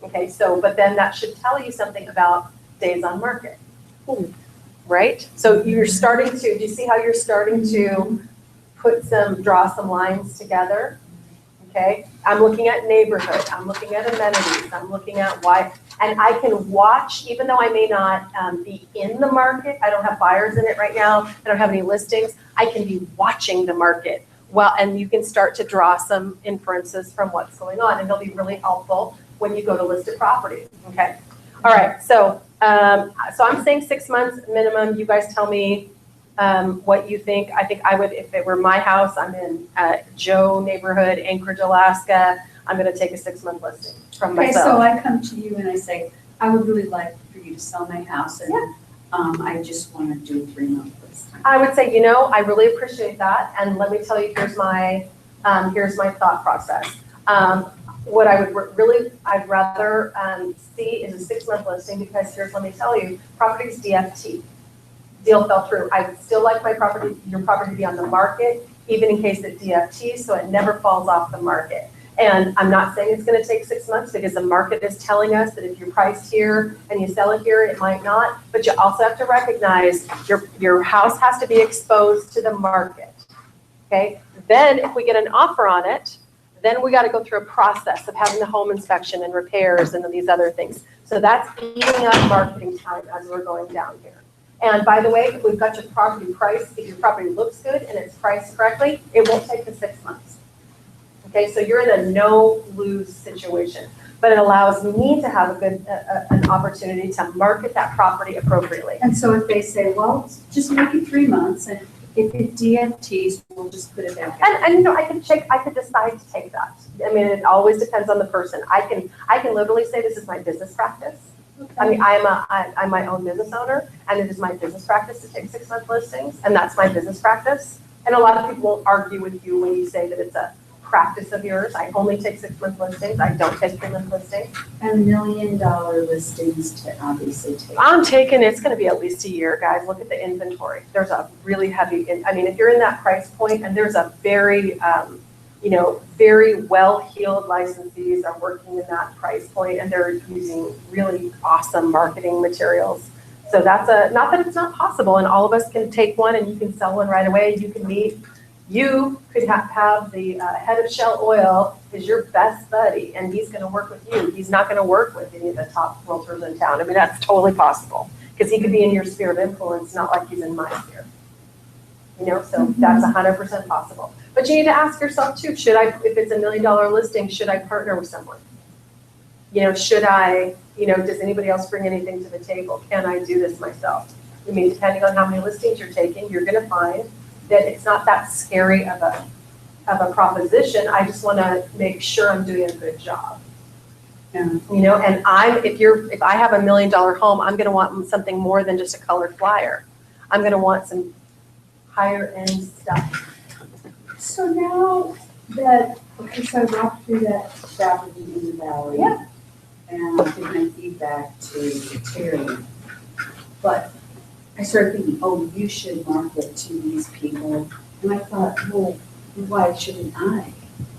Okay, so, but then that should tell you something about days on market. Right? So you're starting to, do you see how you're starting to draw some lines together? Okay, I'm looking at neighborhood, I'm looking at amenities, I'm looking at why, and I can watch, even though I may not be in the market, I don't have buyers in it right now, I don't have any listings, I can be watching the market. Well, and you can start to draw some inferences from what's going on, and they'll be really helpful when you go to listed properties, okay? All right, so I'm saying 6 months minimum, you guys tell me what you think. I think I would, if it were my house, I'm in Joe neighborhood, Anchorage, Alaska, I'm gonna take a 6-month listing from Okay, so myself. I come to you and I say, I would really like for you to sell my house and, I just want to do a 3-month listing. I would say, I really appreciate that, and let me tell you, here's my thought process. What I would I'd rather see is a 6-month listing, because let me tell you, property's DFT. Deal fell through. I would still like your property to be on the market, even in case it DFT, so it never falls off the market. And I'm not saying it's gonna take 6 months, because the market is telling us that if you're priced here and you sell it here, it might not, but you also have to recognize your house has to be exposed to the market, okay? Then if we get an offer on it, then we gotta go through a process of having the home inspection and repairs and these other things. So that's eating up marketing time as we're going down here. And by the way, if we've got your property priced, if your property looks good and it's priced correctly, it won't take the 6 months. Okay, so you're in a no-lose situation, but it allows me to have an opportunity to market that property appropriately. And so if they say, well, just make it 3 months, and if it DFTs, we'll just put it back out. And I could decide to take that. I mean, it always depends on the person. I can literally say this is my business practice. I mean, I'm my own business owner, and it is my business practice to take 6-month listings, and that's my business practice. And a lot of people won't argue with you when you say that it's a practice of yours. I only take 6-month listings. I don't take 3-month listings. And $1 million listings to obviously take. I'm taking, it's gonna be at least a year, guys. Look at the inventory. There's a really heavy, I mean, if you're in that price point and there's a very, very well-heeled licensees are working in that price point and they're using really awesome marketing materials. So that's not that it's not possible and all of us can take one and you can sell one right away. You could have the head of Shell Oil is your best buddy and he's gonna work with you. He's not gonna work with any of the top realtors in town. I mean, that's totally possible because he could be in your sphere of influence, not like he's in my sphere. So that's 100% possible. But you need to ask yourself too, if it's $1 million listing, should I partner with someone? Should I, does anybody else bring anything to the table? Can I do this myself? I mean, depending on how many listings you're taking, you're gonna find that it's not that scary of a proposition. I just wanna make sure I'm doing a good job. Yeah. And if I have $1 million home, I'm gonna want something more than just a colored flyer. I'm gonna want some higher end stuff. So now that, so I walked through that property in the valley. Yeah. And I did my feedback to Terry. But I started thinking, oh, you should market to these people. And I thought, well, why shouldn't I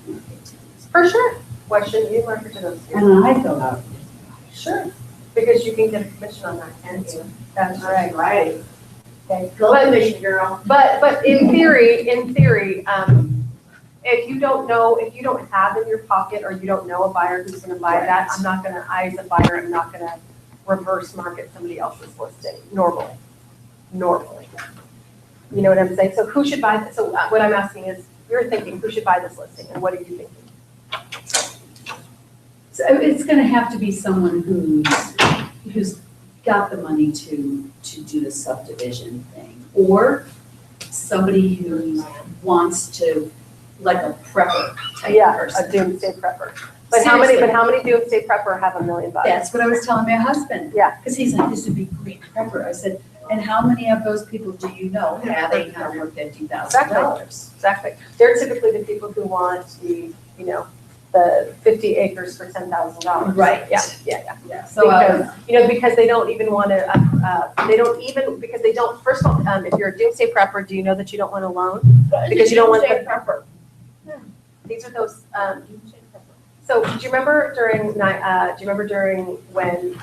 market to these? For sure. Why shouldn't you market to those people? And I go out. Sure. Because you can get a commission on that, can't you? That's right. Right. Okay. Go commission, girl. But in theory, if you don't have in your pocket or you don't know a buyer who's gonna buy that, I as a buyer, I'm not gonna reverse market somebody else's listing normally. You know what I'm saying? So who should buy this? So what I'm asking is, you're thinking, who should buy this listing and what are you thinking? So it's gonna have to be someone who's got the money to do the subdivision thing. Or somebody who wants to, like a prepper type Yeah, person. a doomsday prepper. But how many Seriously. doomsday prepper have $1 million? That's what I was telling my husband. Yeah. Because he's like, this would be great prepper. I said, and how many of those people do you know have $800,000 or $50,000? Exactly. They're typically the people who want the 50 acres for $10,000. Right. Yeah. So, Because they don't even want to, first of all, if you're a doomsday prepper, do you know that you don't want a loan? Because you don't want the prepper. These are those, so do you remember during when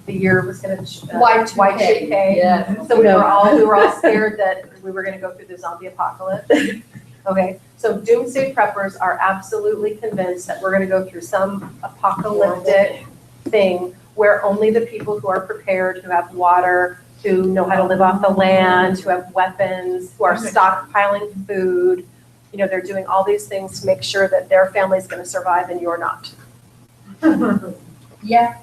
the year was gonna, Y2K. Yeah. So we were all scared that we were gonna go through the zombie apocalypse. Okay, so doomsday preppers are absolutely convinced that we're gonna go through some apocalyptic thing where only the people who are prepared, who have water, who know how to live off the land, who have weapons, who are stockpiling food, they're doing all these things to make sure that their family's gonna survive and you're not. Yeah.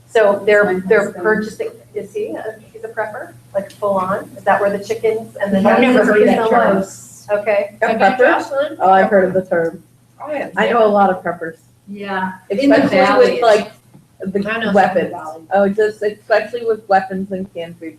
So they're husband. purchasing, he's a prepper, like full on? Is that where the chickens and the I've never ducks heard are that term. close? Okay. A prepper? Oh, I've heard of the term. Oh, yeah. I know a lot of preppers, Yeah. In the especially valley, with like I the know weapons. some Oh, just especially with weapons and canned food.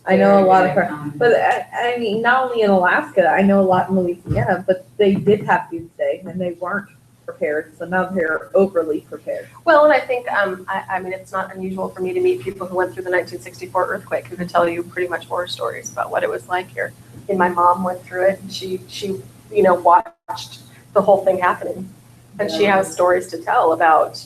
I know a lot of preppers. But I mean, not only in Alaska, I know a lot in Louisiana, but they did have doomsday and they weren't prepared. So now they're overly prepared. Well, and I think, I mean, it's not unusual for me to meet people who went through the 1964 earthquake who could tell you pretty much horror stories about what it was like here. And my mom went through it and she watched the whole thing happening. And she has stories to tell about,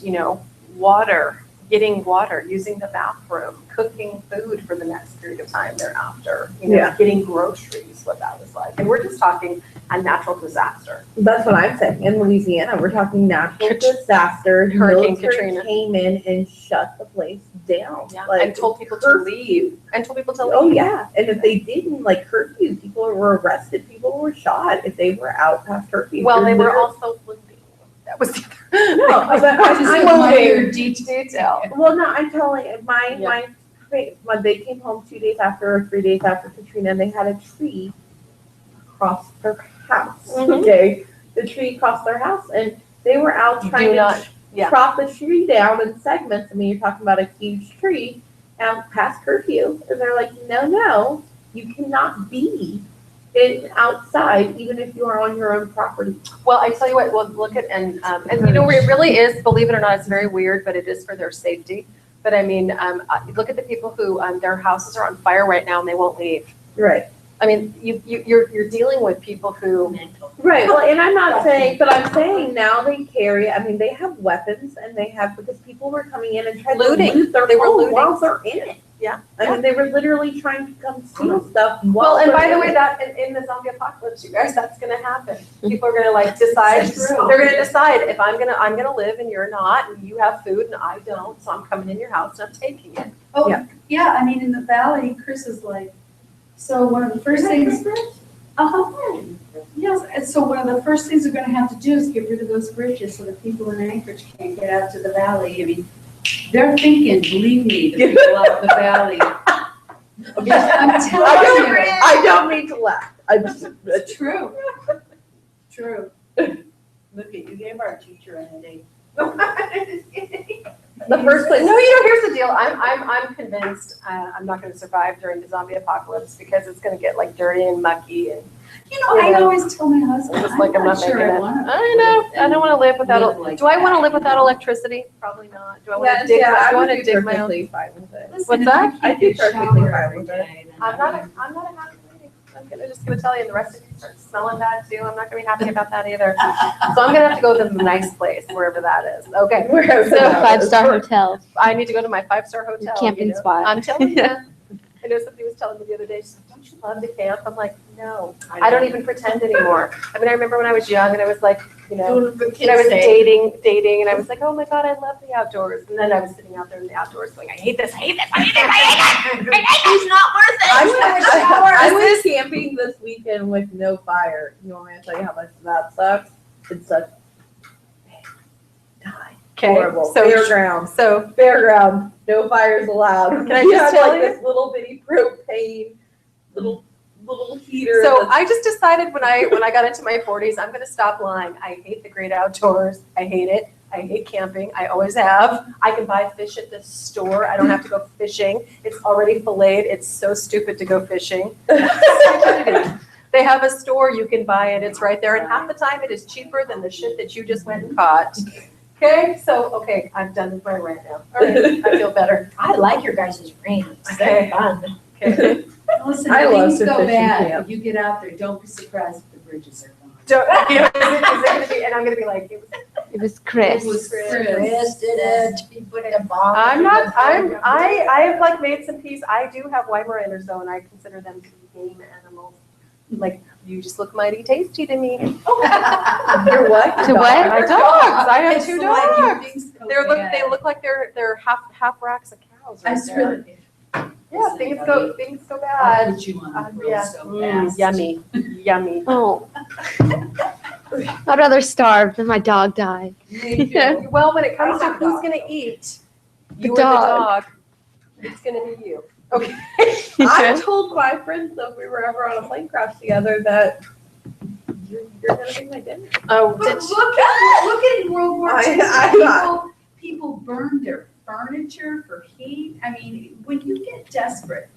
water, getting water, using the bathroom, cooking food for the next period of time thereafter, getting groceries, what that was like. And we're just talking a natural disaster. That's what I'm saying. In Louisiana, we're talking natural disaster. Hurricane Military Katrina. came in and shut the place down. Yeah, Like, and told people to leave. Oh yeah, and if they didn't, like curfew, people were arrested, people were shot if they were out past curfew. Well, they were Literally- also living. That was the No, but I'm admire moving. detail. Well, no, I'm telling you, my they came home 2 days after or 3 days after Katrina, and they had a tree across their house. Mhm. Okay, the tree across their house, and they were out You trying do to not- yeah. chop the tree down in segments. I mean, you're talking about a huge tree out past curfew, and they're like, no, you cannot be outside, even if you are on your own property. Well, I tell you what, we'll look at, and you know, it really is, believe it or not, it's very weird, but it is for their safety. But I mean, look at the people who, their houses are on fire right now and they won't leave. Right. I mean, you're dealing with people who. Right, well, and I'm not saying, but I'm saying now they carry, I mean, they have weapons and they have, because people were coming in and trying to Looting. loot their They were home looting. while they're in it. Yeah. I mean, they were literally trying to come steal stuff Well, while and they're by the in way, it. that, in the zombie apocalypse, you guys, that's gonna happen. People are gonna like decide, they're gonna decide if I'm gonna live and you're not, and you have food and I don't, so I'm coming in your house and I'm taking it. Oh, Yeah. yeah, I mean, in the valley, Chris is like, so one of the first things. Yes, and so one of the first things we're gonna have to do is get rid of those bridges so that people in Anchorage can't get out to the valley. I mean, they're thinking, believe me, the people out in the valley. I'm telling you. I don't mean to laugh. I just, It's true. True. Look at, you gave our teacher a headache. The first place, no, you know, here's the deal, I'm convinced, I'm not gonna survive during the zombie apocalypse because it's gonna get like dirty and mucky and. You know, I always tell my husband, Just like I'm not making sure I it. wanna. I know, I don't wanna live without, Live like do I wanna that. live without electricity? Probably not. Do I wanna yes, dig, yeah, do I I would wanna be dig my own? perfectly fine with it. Listen, What's if that? I I'd be can't get perfectly shower fine every with it. day, then I'm not a happy lady. I'm just gonna tell you, and the rest of you start smelling bad too. I'm not gonna be happy about that either. So I'm gonna have to go to the nice place, wherever that is. Okay. So 5-star hotel, I need to go to my 5-star hotel. camping you know? spot. I'm telling you. I know somebody was telling me the other day, she's like, don't you love to camp? I'm like, no, I don't even pretend anymore. I mean, I remember when I was young and I was like, you know, and I was dating, and I was like, oh my God, I love the outdoors. And then I was sitting out there in the outdoors going, I hate this, I hate this, I hate this, I hate this. It's not worth it. I went camping this weekend with no fire. You want me to tell you how much that sucks? It sucks. Die. Okay, Horrible. so Fairground. so Fairground. No fires allowed. Can I We just had, tell like you? this little bitty propane, little heater. So that's- I just decided when I got into my 40s, I'm gonna stop lying. I hate the great outdoors. I hate it. I hate camping. I always have. I can buy fish at the store. I don't have to go fishing. It's already filleted. It's so stupid to go fishing. They have a store, you can buy it. It's right there. And half the time it is cheaper than the shit that you just went and caught. Okay, so, okay, I'm done with my rant now. All right, I feel better. I like your guys' rants. Okay. They're fun. Okay. Listen, I love things to go fish and bad, camp. if you get out there, don't be surprised if the bridges are gone. Don't, is it gonna be, and I'm gonna be like, It was Chris. It was Chris. Chris did it. He put a bomb. I'm not, I have like made some peace. I do have Weimaraner's though, and I consider them to be game animals. Like, you just look mighty tasty to me. Your what? To what? My dogs, I have It's 2 like dogs. things go They bad. look like they're half racks of cows right That's there. really. Yeah, things go I'll bad. put you on the grill Yeah. so fast. Yummy, yummy. Oh. I'd rather starve than my dog die. Well, when it comes to who's gonna eat, The you or the dog. dog, it's gonna be you. Okay. I told my friends that if we were ever on a plane crash together that you're gonna be my dinner. Oh, But did look at World War II. I- People burned their furniture for heat. I mean, when you get desperate,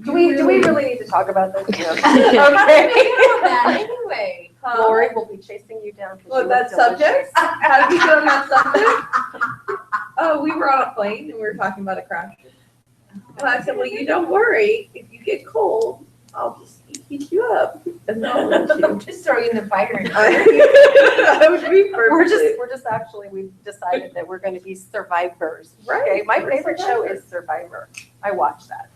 do we really need to talk about this? No. Okay. Okay. Anyway. Lori will be chasing you down. 'cause What, you that look delicious. subject? How did we get on that subject? Oh, we were on a plane and we were talking about a crash. And I said, well, you don't worry. If you get cold, I'll just heat you up. And I'll let you. Just throw you in the fire. I would be We're perfectly. just actually, we've decided that we're gonna be survivors. Right. Okay, my We're favorite show survivors. is Survivor. I watch that.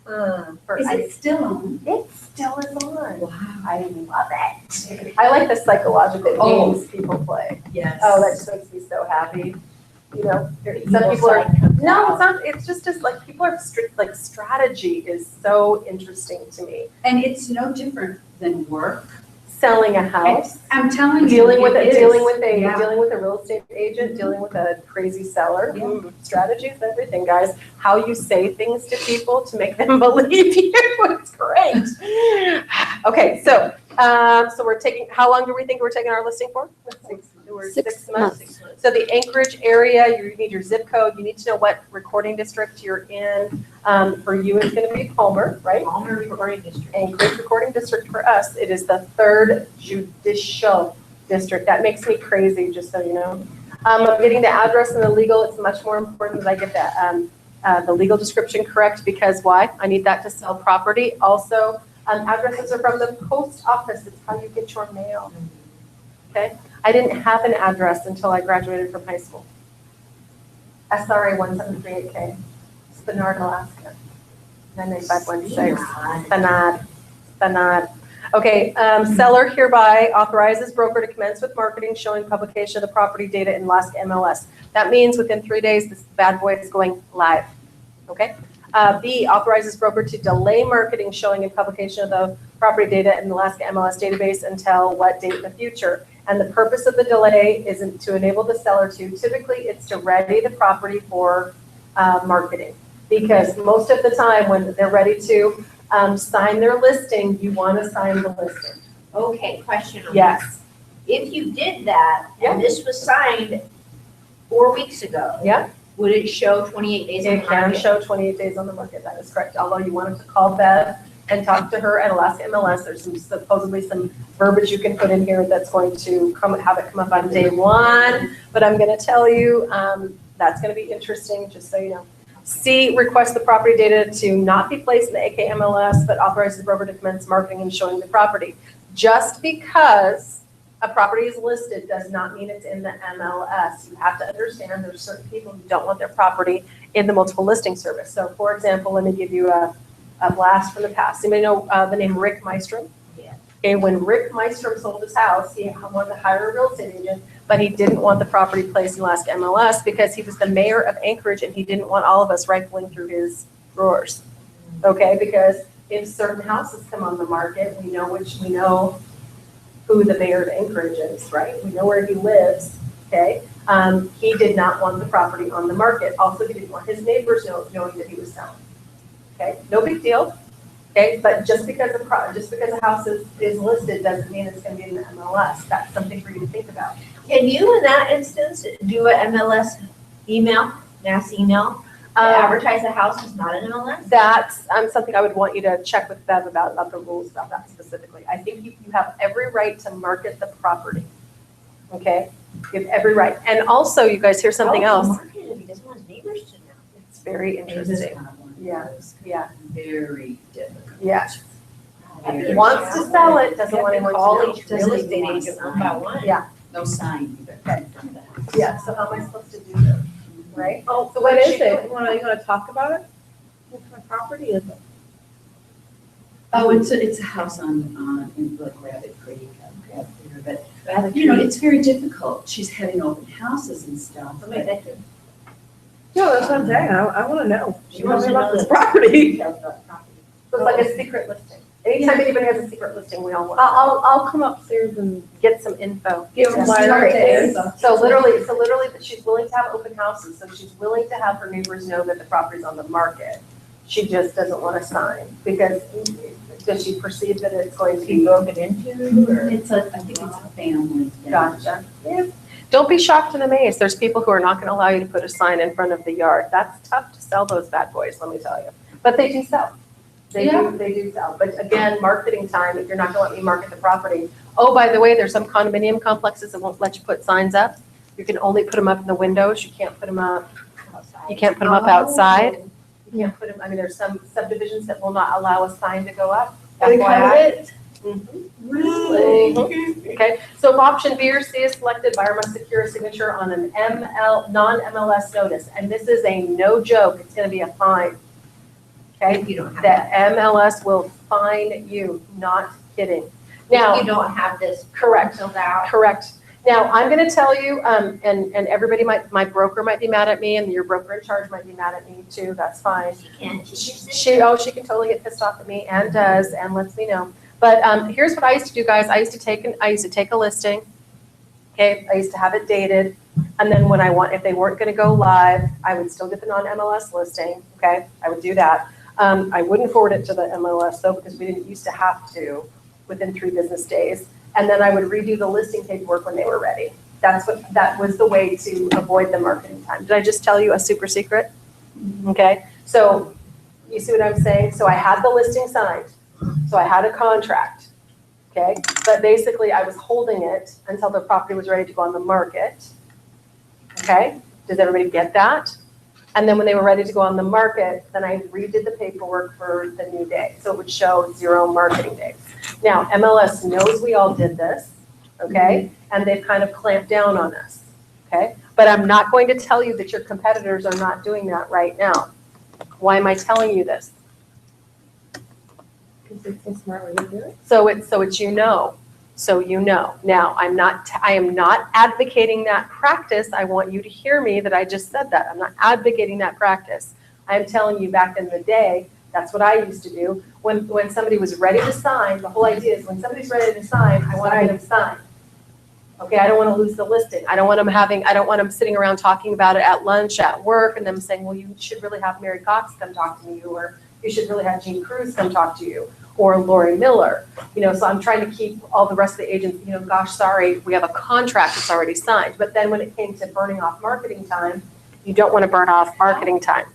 Is it still on? It still is on. Wow. I love it. I like the psychological Oh. games people play. Yes. Oh, that just makes me so happy. You know, some people are, no, it's not, it's just like, people are strict, like, strategy is so interesting to me. And it's no different than work. Selling a house, I'm telling you. dealing with it is. dealing with a Yeah. real estate agent, dealing with a crazy seller. Yeah. Strategy is everything, guys. How you say things to people to make them believe you, it's great. Okay, so we're taking, how long do we think we're taking our listing for? or 6 6 months. months. So the Anchorage area, you need your zip code, you need to know what recording district you're in. For you, it's gonna be Palmer, right? Palmer Recording District. Anchorage Recording District for us, it is the 3rd judicial district. That makes me crazy, just so you know. I'm getting the address and the legal, it's much more important that I get the legal description correct, because why? I need that to sell property. Also, addresses are from the post office, it's how you get your mail. Okay, I didn't have an address until I graduated from high school. SRA 1738K, Spenard, Alaska, 99516. Spenard. Okay, seller hereby authorizes broker to commence with marketing showing publication of the property data in Alaska MLS. That means within 3 days, this bad boy is going live, okay? B, authorizes broker to delay marketing showing and publication of the property data in the Alaska MLS database until what date in the future? And the purpose of the delay isn't to enable the seller to, typically it's to ready the property for marketing. Because most of the time when they're ready to sign their listing, you want to sign the listing. Okay, question on that. Yes. If you did that, and this was signed 4 weeks ago. Yeah. Would it show 28 days on the It can market? show 28 days on the market, that is correct. Although you wanted to call Bev and talk to her at Alaska MLS, there's supposedly some verbiage you can put in here that's going to have it come up on day 1. But I'm going to tell you, that's going to be interesting, just so you know. C, request the property data to not be placed in the AKMLS, but authorizes the broker to commence marketing and showing the property. Just because a property is listed does not mean it's in the MLS. You have to understand there's certain people who don't want their property in the multiple listing service. So for example, let me give you a blast from the past. Anybody know the name Rick Mystrom? Yeah. Okay, when Rick Mystrom sold his house, he wanted to hire a real estate agent, but he didn't want the property placed in Alaska MLS because he was the mayor of Anchorage and he didn't want all of us rifling through his drawers. Okay, because if certain houses come on the market, we know who the mayor of Anchorage is, right? We know where he lives, okay? He did not want the property on the market. Also, he didn't want his neighbors knowing that he was selling. Okay, no big deal. Okay, but just because a house is listed doesn't mean it's going to be in the MLS. That's something for you to think about. Can you, in that instance, do an MLS email, mass email, to advertise a house is not an MLS? That's something I would want you to check with Bev about the rules about that specifically. I think you have every right to market the property. Okay, you have every right. And also, you guys, here's something How else. would he market it if he doesn't want his neighbors to know? It's very interesting. Yeah, yeah, Very difficult. yeah. Very Wants to sell it, doesn't want anyone to Call know. each real estate agent one by one. Yeah. No sign either. Okay. From the house. Yeah, so how am I supposed to do this? Right? Oh, So what what is is it? it? You wanna talk about it? What kind of property is it? Oh, it's a house in like Rabbit Creek, out there, but you know, it's very difficult. She's having open houses and stuff. Somebody that could- No, that's what I'm saying, I wanna know. She wants to Tell me know about this the property. details about the property. So it's like a secret listing. Anytime anybody has a secret listing, we all want I'll come upstairs and to get some info. give them my Start ideas. So literally, that she's willing to have open houses, so she's willing to have her neighbors know that the property's on the market. She just doesn't want to sign, because does she perceive that it's going to be broken into, or? I think it's a family thing. Gotcha. Yeah. Don't be shocked and amazed. There's people who are not going to allow you to put a sign in front of the yard. That's tough to sell those bad boys, let me tell you. But they do sell. They do sell. But again, marketing time, if you're not going to let me market the property. Oh, by the way, there's some condominium complexes that won't let you put signs up. You can only put them up in the windows. You can't put them up. You can't put them up outside. You can't put them, there's some subdivisions that will not allow a sign to go up. They cover FYI. it? Mhm. Okay, so if option B or C is selected, buyer must secure a signature on an non-MLS notice, and this is a no joke, it's gonna be a fine. Okay, If you don't have the that. MLS will fine you, not kidding. If Now, you don't have this. Correct. Filled out. correct. Now, I'm gonna tell you, and everybody my broker might be mad at me, and your broker in charge might be mad at me too, that's fine. She can. She can totally get pissed off at me and does and lets me know. But here's what I used to do, guys. I used to take a listing. Okay, I used to have it dated, and then if they weren't going to go live, I would still get the non-MLS listing. Okay, I would do that. I wouldn't forward it to the MLS though, because we didn't used to have to within 3 business days. And then I would redo the listing paperwork when they were ready. That was the way to avoid the marketing time. Did I just tell you a super secret? Okay, so you see what I'm saying? So I had the listing signed, so I had a contract, okay? But basically I was holding it until the property was ready to go on the market, okay? Does everybody get that? And then when they were ready to go on the market, then I redid the paperwork for the new day. So it would show 0 marketing days. Now, MLS knows we all did this, okay? And they've kind of clamped down on us, okay? But I'm not going to tell you that your competitors are not doing that right now. Why am I telling you this? Because it's a smart way to do it. So it's you know. So you know. Now, I am not advocating that practice. I want you to hear me that I just said that. I'm not advocating that practice. I am telling you back in the day, that's what I used to do. When somebody was ready to sign, the whole idea is when somebody's ready to sign, I want to get them signed. Okay, I don't want to lose the listing. I don't want them sitting around talking about it at lunch, at work, and them saying, well, you should really have Mary Cox come talk to you, or you should really have Jean Cruz come talk to you, or Lori Miller. So I'm trying to keep all the rest of the agents, gosh, sorry, we have a contract that's already signed. But then when it came to burning off marketing time, you don't want to burn off marketing time.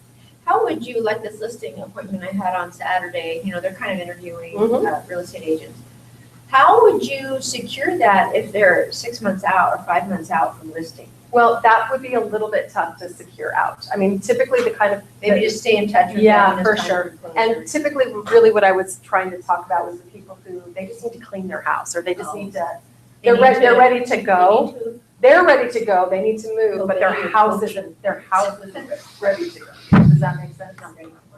How would you, like this listing appointment I had on Saturday, they're kind of interviewing real estate agents. How would you secure that if they're 6 months out or 5 months out from listing? Well, that would be a little bit tough to secure out. I mean, typically the kind of. Maybe just stay in touch with them. Yeah, for sure. And typically, really what I was trying to talk about was the people who, they just need to clean their house, or they just need to, they're ready to go. They're ready to go, they need to move, but their house isn't ready to go. Does that make sense?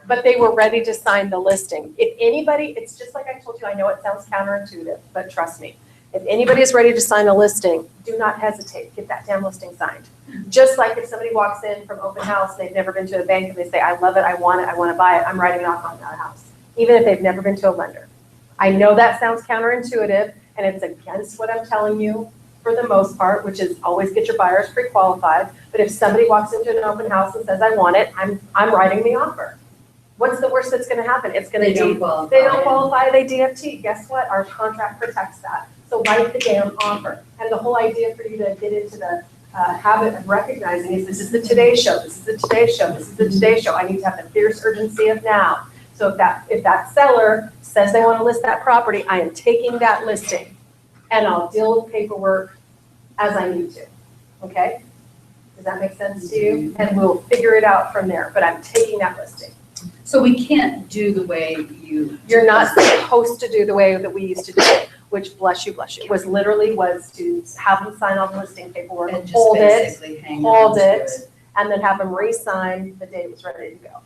But they were ready to sign the listing. If anybody, it's just like I told you, I know it sounds counterintuitive, but trust me. If anybody is ready to sign a listing, do not hesitate, get that damn listing signed. Just like if somebody walks in from open house, they've never been to a bank, and they say, I love it, I want to buy it, I'm writing it off on that house. Even if they've never been to a lender. I know that sounds counterintuitive, and it's against what I'm telling you for the most part, which is always get your buyers pre-qualified. But if somebody walks into an open house and says, I want it, I'm writing the offer. What's the worst that's gonna happen? It's gonna They don't qualify. They don't qualify, they DFT. Guess what? Our contract protects that. So write the damn offer. And the whole idea for you to get into the habit of recognizing is this is the Today Show, this is the Today Show, this is the Today Show. I need to have the fierce urgency of now. So if that seller says they want to list that property, I am taking that listing and I'll deal with paperwork as I need to. Okay? Does that make sense to you? And we'll figure it out from there, but I'm taking that listing. So we can't do the way You're not supposed to do the way that we used to do it, which, bless you, was literally to have them sign all the listing paperwork, and just hold it, basically hang on hold to it, and then have them re-sign the day it was ready to go.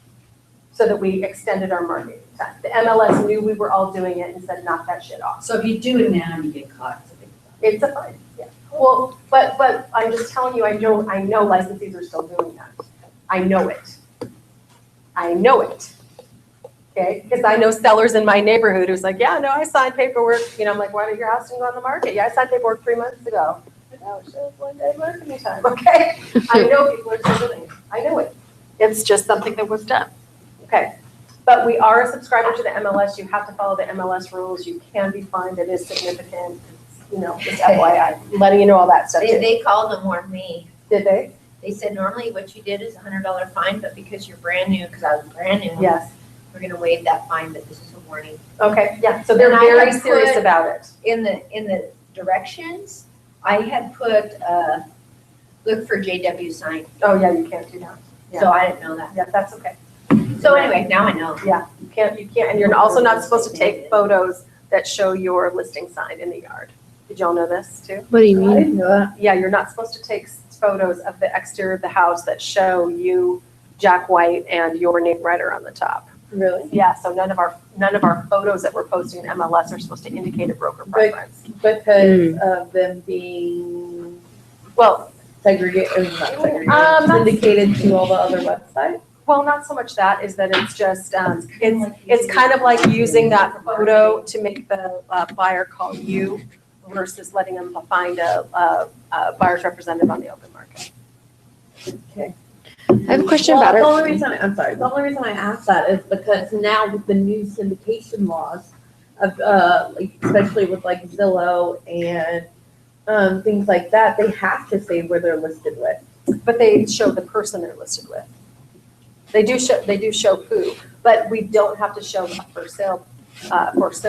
So that we extended our marketing time. The MLS knew we were all doing it and said, knock that shit off. So if you do it now and you get caught, it's a big deal. It's a fine, yeah. Well, but I'm just telling you, I know licensees are still doing that. I know it. Okay, because I know sellers in my neighborhood who's like, yeah, no, I signed paperwork. I'm like, why did your house didn't go on the market? Yeah, I signed paperwork 3 months ago. Like, oh, shit, it's 1 day marketing time. Okay, I know people are still doing it. I know it. It's just something that was done. Okay, but we are a subscriber to the MLS. You have to follow the MLS rules. You can be fined. It is significant. Just FYI, letting you know all that stuff too. They called and warned me. Did they? They said normally what you did is a $100 fine, but because you're brand new, because I was brand new. Yes. We're gonna waive that fine, but this is a warning. Okay, yeah, so they're And I very had serious put- about it. In the directions, I had put, look for JW sign, Oh, yeah, you can't do that. so I didn't know that. Yeah, that's okay. So anyway, now I know. Yeah, you can't, and you're also not supposed to take photos that show your listing sign in the yard. Did y'all know this too? What do you I mean? didn't know that. Yeah, you're not supposed to take photos of the exterior of the house that show you, Jack White, and your name writer on the top. Really? Yeah, so none of our photos that we're posting in MLS are supposed to indicate a broker preference. Because of them being Well, segregated, not segregated, that's- syndicated to all the other websites. well, not so much that, is that it's just, it's kind of like using that photo to make the buyer call you versus letting them find a buyer's representative on the open market. Okay. I have a question Well, about the it. only reason, I'm sorry, the only reason I asked that is because now with the new syndication laws of, like, especially with like Zillow and things like that, they have to say where they're listed with. But they show the person they're listed with. They do show who, but we don't have to show a for sale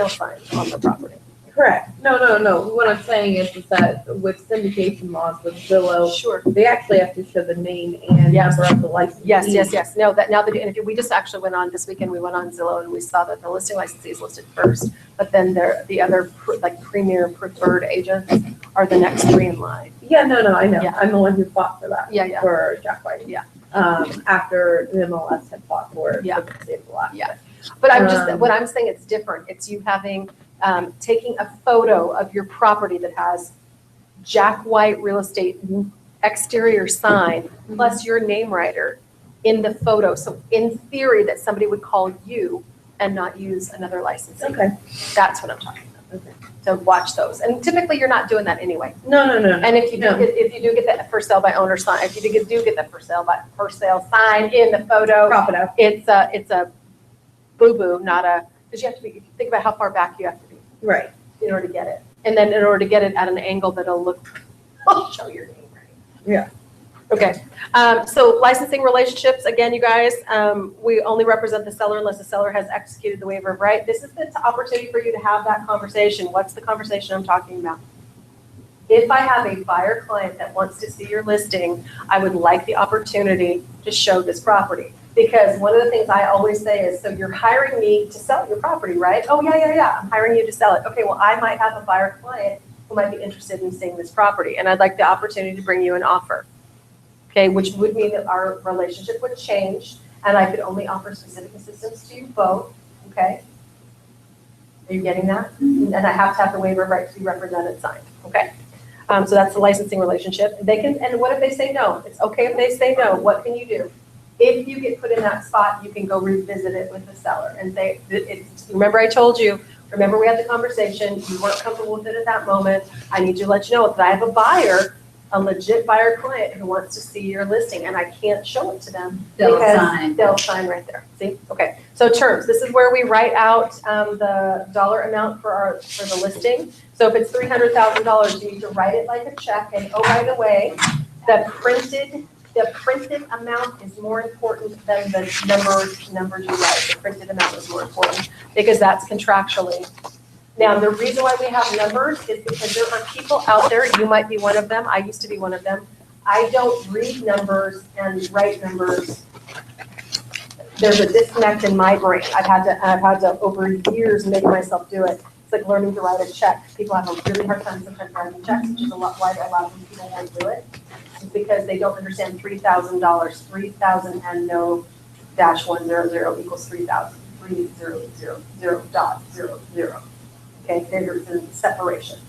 sign on the property. Correct. No. What I'm saying is that with syndication laws, with Zillow, Sure. they actually have to show the name and Yes. number of the license. Yes. No, that now that, and if we just actually went on this weekend, we went on Zillow and we saw that the listing licensee is listed first, but then the other like premier preferred agents are the next three in line. Yeah, no, I know. Yeah. I'm the one who fought for that. Yeah. For Jack White. Yeah. After the MLS had fought for it. Yeah. for the state of Alaska. Yeah. But what I'm saying, it's different. It's you having, taking a photo of your property that has Jack White Real Estate exterior sign plus your name writer in the photo. So in theory, that somebody would call you and not use another licensee. Okay. That's what I'm talking about. Okay. So watch those. And typically, you're not doing that anyway. No. And if you do No. get that for sale by owner sign, if you do get that for sale sign in the photo, Crop it out. it's a boo-boo, not a, because you have to be, think about how far back you have to be Right. in order to get it. And then in order to get it at an angle that'll show your name right. Yeah. Okay, so licensing relationships, again, you guys, we only represent the seller unless the seller has executed the waiver of right. This is the opportunity for you to have that conversation. What's the conversation I'm talking about? If I have a buyer client that wants to see your listing, I would like the opportunity to show this property. Because one of the things I always say is, so you're hiring me to sell your property, right? Oh, yeah, I'm hiring you to sell it. Okay, well, I might have a buyer client who might be interested in seeing this property, and I'd like the opportunity to bring you an offer. Okay, which would mean that our relationship would change, and I could only offer specific assistance to you both, okay? Are you getting that? And I have to have the waiver of right to be represented signed, okay? So that's the licensing relationship. They can, and what if they say no? It's okay if they say no. What can you do? If you get put in that spot, you can go revisit it with the seller and say, remember I told you, remember we had the conversation, you weren't comfortable with it at that moment. I need to let you know that I have a buyer, a legit buyer client who wants to see your listing, and I can't show it to them. They'll because sign. They'll sign right there. See? Okay. So terms, this is where we write out the dollar amount for the listing. So if it's $300,000, you need to write it like a check. And oh, by the way, the printed amount is more important than the numbers you write. The printed amount is more important because that's contractually. Now, the reason why we have numbers is because there are people out there, you might be one of them, I used to be one of them. I don't read numbers and write numbers. There's a disconnect in my brain. I've had to over years make myself do it. It's like learning to write a check. People have a really hard time sometimes writing checks, which is why a lot of people won't do it. It's because they don't understand $3,000, 3,000 and no -100 equals 3,000, 3,000.00. Okay, there's a separation,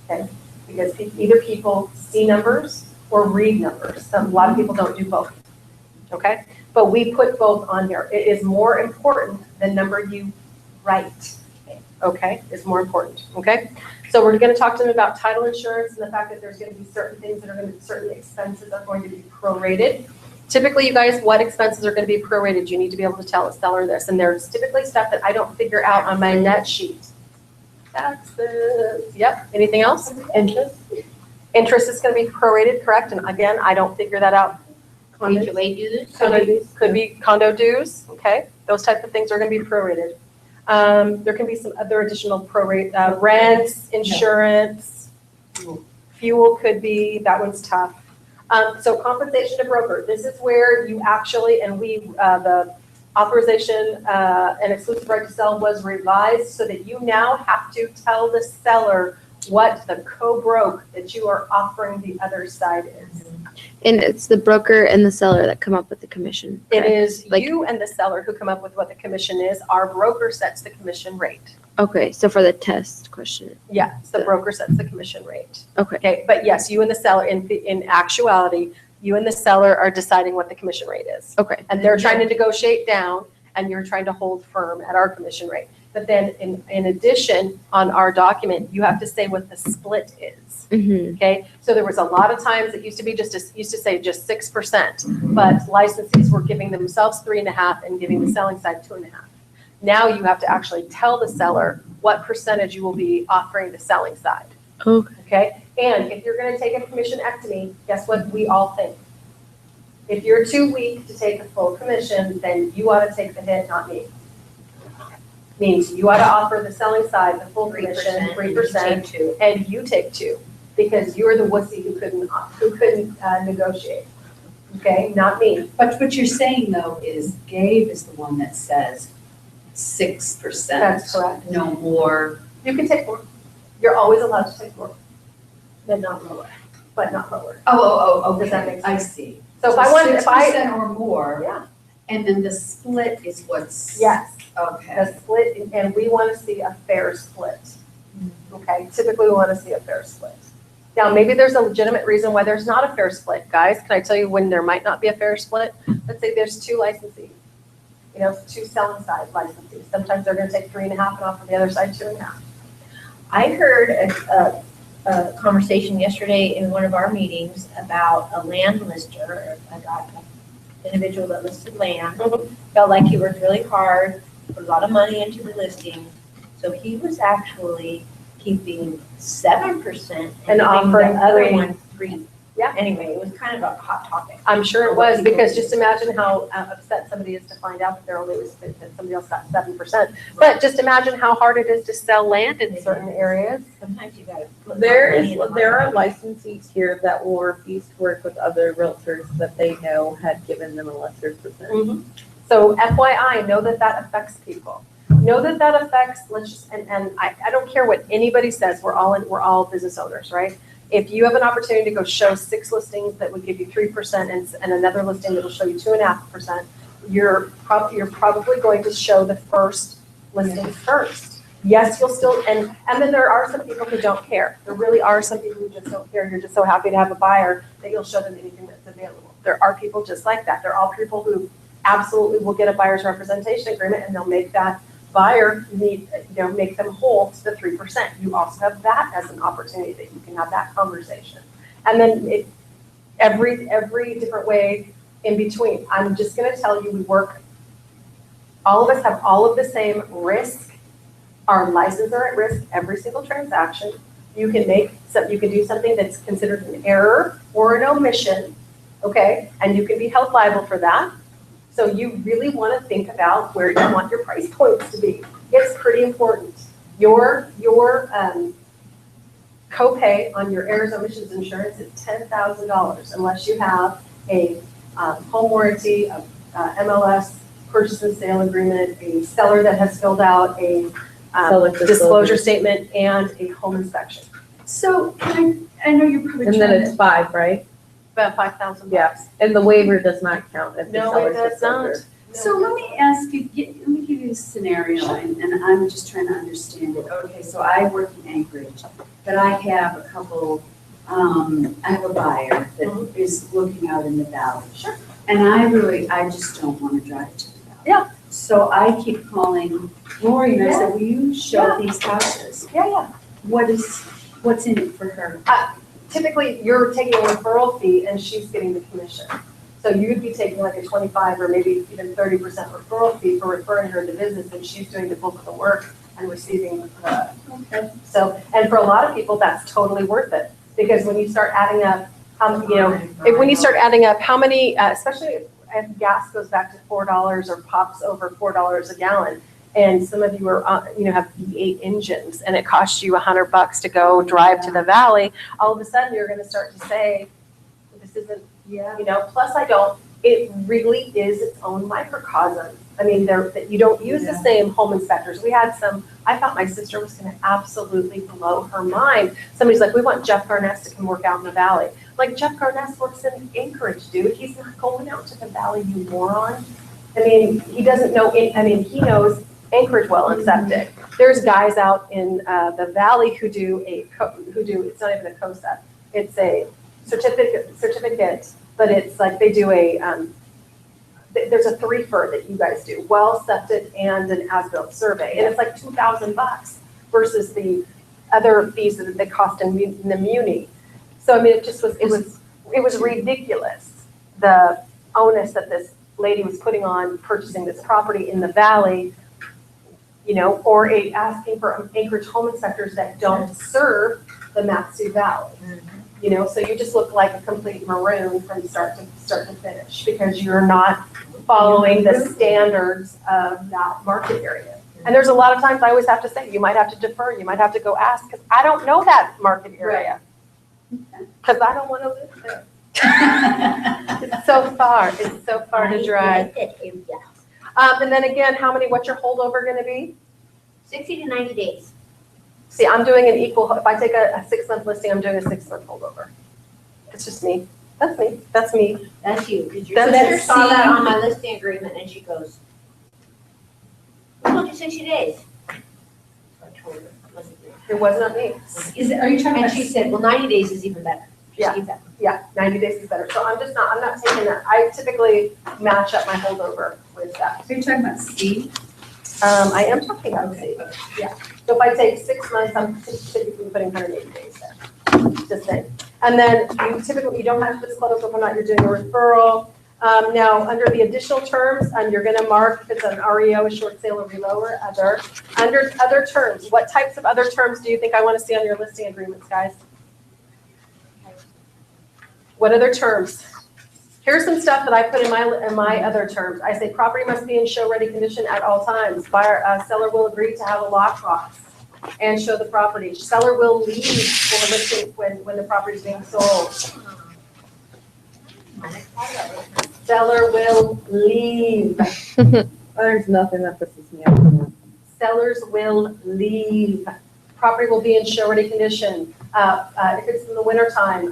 okay? Because either people see numbers or read numbers. A lot of people don't do both, okay? But we put both on here. It is more important than number you write, okay? It's more important, okay? So we're gonna talk to them about title insurance and the fact that there's gonna be certain things that are gonna be, certain expenses are going to be prorated. Typically, you guys, what expenses are gonna be prorated? You need to be able to tell a seller this. And there's typically stuff that I don't figure out on my net sheet. Taxes, yep. Anything else? Interest. Interest is going to be prorated, correct? And again, I don't figure that out. HOA dues? Could be condo dues, okay? Those type of things are going to be prorated. There can be some other additional prorate, rents, insurance, fuel could be, that one's tough. So compensation to broker, this is where you actually, and the authorization and exclusive right to sell was revised so that you now have to tell the seller what the co-broke that you are offering the other side is. And it's the broker and the seller that come up with the commission. It correct? is Like- you and the seller who come up with what the commission is. Our broker sets the commission rate. Okay, so for the test question. Yes, the broker sets the commission rate. Okay. Okay, but yes, you and the seller, in actuality, you and the seller are deciding what the commission rate is. Okay. And they're trying to negotiate down, and you're trying to hold firm at our commission rate. But then in addition, on our document, you have to say what the split is, Mm-hmm. okay? So there was a lot of times it used to say just 6%, but licensees were giving themselves 3.5 and giving the selling side 2.5. Now you have to actually tell the seller what percentage you will be offering the selling side. Okay. Okay? And if you're gonna take a commissionectomy, guess what we all think? If you're too weak to take a full commission, then you ought to take the hit, not me. Means you ought to offer the selling side the full commission, 3%, and you take 2, because you're the wussy who couldn't negotiate. Okay, not me. But what you're saying though is Gabe is the one that says 6%. That's correct. No more. You can take more. You're always allowed to take more, But not lower. but not lower. Oh, Does that okay, make I sense? see. So if I wanted, if I, 6% or more, yeah, and then the split is what's. yes. Okay. The split, and we want to see a fair split. Okay, typically we want to see a fair split. Now, maybe there's a legitimate reason why there's not a fair split, guys. Can I tell you when there might not be a fair split? Let's say there's 2 licensees, 2 selling side licensees. Sometimes they're going to take 3.5 and offer the other side 2.5. I heard a conversation yesterday in one of our meetings about a land lister, an individual that listed land, felt like he worked really hard, put a lot of money into the listing. So he was actually keeping 7% And giving offering the other 3. one 3. Yeah. Anyway, it was kind of a hot topic. I'm sure it was, because just imagine how upset somebody is to find out that that somebody else got 7%. But just imagine how hard it is to sell land in certain areas. Sometimes you gotta put There money in the there are market. licensees here that will refuse to work with other realtors that they know had given them a lesser percent. So FYI, know that that affects people. Know that that affects, and I don't care what anybody says, we're all business owners, right? If you have an opportunity to go show 6 listings that would give you 3% and another listing that'll show you 2.5%, you're probably going to show the first listing first. Yes, you'll still, and then there are some people who don't care. There really are some people who just don't care. You're just so happy to have a buyer that you'll show them anything that's available. There are people just like that. There are people who absolutely will get a buyer's representation agreement, and they'll make that buyer make them whole to the 3%. You also have that as an opportunity that you can have that conversation. And then every different way in between. I'm just gonna tell you, all of us have all of the same risk. Our licenses are at risk every single transaction. You can do something that's considered an error or an omission, okay? And you can be held liable for that. So you really want to think about where you want your price points to be. It's pretty important. Your copay on your errors and omissions insurance is $10,000 unless you have a home warranty, a MLS purchase and sale agreement, a seller that has filled out a disclosure statement, and a home inspection. So I know you're probably And trying then to. it's 5, right? About $5,000. Yeah. And the waiver does not count if the No, it seller's does disclosure. not. So let me ask you, let me give you a scenario, and I'm just trying to understand it. Okay, so I work in Anchorage, but I have a couple, I have a buyer that is looking out in the valley. Sure. And I just don't want to drive to the valley. Yeah. So I keep calling Lori, and I said, will you show these houses? Yeah. What's in it for her? Typically, you're taking a referral fee and she's getting the commission. So you'd be taking like a 25 or maybe even 30% referral fee for referring her to business, and she's doing the bulk of the work and receiving so, and for a lot of people, that's totally worth it. Because when you start adding up, when you start adding up how many, especially if gas goes back to $4 or pops over $4 a gallon, and some of you are, have V8 engines, and it costs you $100 to go drive to the valley, all of a sudden you're going to start to say, this isn't, plus it really is its own microcosm. I mean, you don't use the same home inspectors. We had I thought my sister was going to absolutely blow her mind. Somebody's like, we want Jeff Garness to come work out in the valley. Like, Jeff Garness works in Anchorage, dude. He's not going out to the valley, you moron. I mean, he doesn't know, he knows Anchorage well and septic. There's guys out in the valley who do, it's not even a COSA. It's a certificate, but it's like they do there's a 3-fer that you guys do, well, septic, and an as-built survey. And it's like $2,000 versus the other fees that they cost in the muni. So, I mean, it was ridiculous, the onus that this lady was putting on purchasing this property in the valley, or asking for Anchorage home inspectors that don't serve the Matsu Valley. You know, so you just look like a complete maroon from start to finish because you're not following the standards of that market area. And there's a lot of times I always have to say, you might have to defer, you might have to go ask, because I don't know that market area. Because I don't want to live there. It's so far to drive. And then again, what's your holdover going to be? 60 to 90 days. See, I'm doing an equal, if I take a 6-month listing, I'm doing a 6-month holdover. It's just me. That's me. That's me. That's you, because your That's sister saw that C. on my listing agreement and she goes, we told you 60 days. I told her, wasn't it? It was not me. Are you talking And about? she said, well, 90 days is even better. Just Yeah. keep that. Yeah, 90 days is better. So I'm not taking that. I typically match up my holdover with that. Are you talking about C? I am talking about C. Yeah. So if I take 6 months, I'm typically putting 180 days there. Just saying. And then you don't have to disclose whether or not you're doing a referral. Now, under the additional terms, you're going to mark if it's an REO, a short sale, or reload, or other. Under other terms, what types of other terms do you think I want to see on your listing agreements, guys? What other terms? Here's some stuff that I put in my other terms. I say property must be in show-ready condition at all times. Seller will agree to have a lockbox and show the property. Seller will leave for listing when the property is being sold. Seller will leave. There's nothing that pisses me off. Sellers will leave. Property will be in show-ready condition. If it's in the wintertime,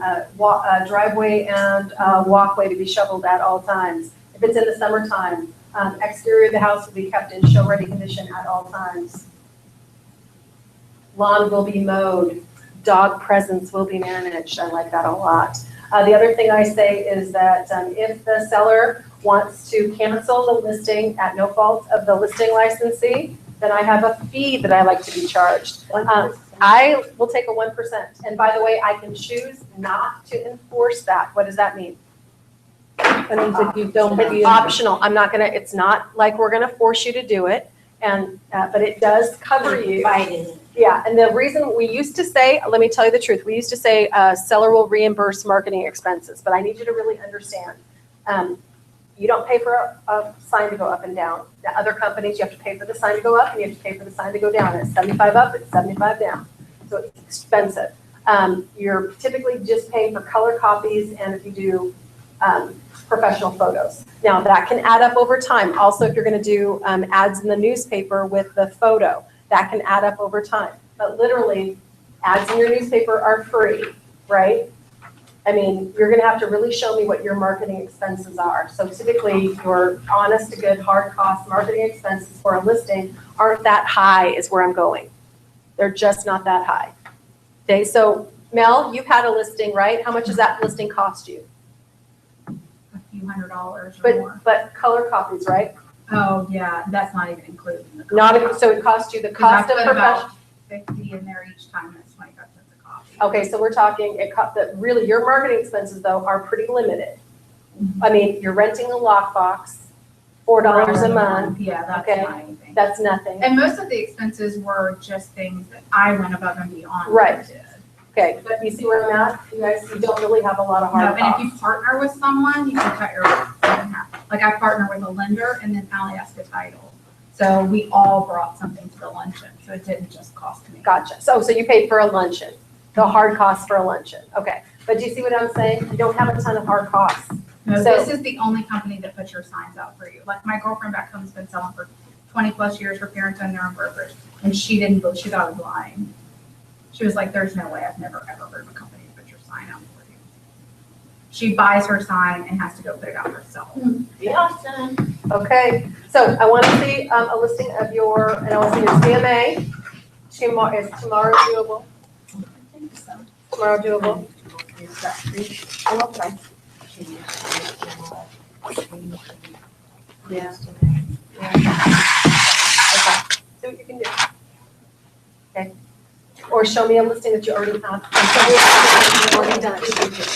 driveway and walkway to be shoveled at all times. If it's in the summertime, exterior of the house will be kept in show-ready condition at all times. Lawn will be mowed. Dog presence will be managed. I like that a lot. The other thing I say is that if the seller wants to cancel the listing at no fault of the listing licensee, then I have a fee that I like to be charged. I will take a 1%. And by the way, I can choose not to enforce that. What does that mean? That means if you don't It's be optional. It's not like we're gonna force you to do it. And, but it does cover you. Fighting. Yeah, and the reason we used to say, let me tell you the truth, we used to say seller will reimburse marketing expenses, but I need you to really understand. You don't pay for a sign to go up and down. The other companies, you have to pay for the sign to go up and you have to pay for the sign to go down. It's 75 up, it's 75 down. So it's expensive. You're typically just paying for color copies and if you do professional photos. Now that can add up over time. Also, if you're gonna do ads in the newspaper with the photo, that can add up over time. But literally, ads in your newspaper are free, right? I mean, you're gonna have to really show me what your marketing expenses are. So typically, your honest to good hard cost marketing expenses for a listing aren't that high is where I'm going. They're just not that high. Okay, so Mel, you've had a listing, right? How much does that listing cost you? A few $100s or more. But color copies, right? Oh, yeah, that's not even included in the cost. Not, so it costs you the cost of Because I put professional. about 50 in there each time, that's 25 cents a copy. Okay, so we're talking, that really your marketing expenses though are pretty limited. I mean, you're renting a lockbox, $4 a month, Yeah, that's Okay. not anything. that's nothing. And most of the expenses were just things that I went above and beyond. what Right. I did. Okay, but you see where I'm at? You guys, you don't really have a lot of No, hard and if costs. you partner with someone, you can cut your expenses in half. Like I partner with a lender and then Allie asked a title. So we all brought something to the luncheon, so it didn't just cost me. Gotcha. So you paid for a luncheon, the hard cost for a luncheon. Okay, but do you see what I'm saying? You don't have a ton of hard costs. No, So- this is the only company that puts your signs out for you. Like my girlfriend back home has been selling for 20 plus years. Her parents own their own brokerage, and she didn't believe, she thought I was lying. She was like, "There's no way. I've never ever heard of a company to put your sign out for you." She buys her sign and has to go put it out herself. Awesome. Okay, so I want to see a listing of your, and I want to see your CMA. Is tomorrow doable? Tomorrow doable? I love that. Yeah. Okay, see what you can do. Okay. Or show me a listing that you already have. Or show me a listing that you've already done.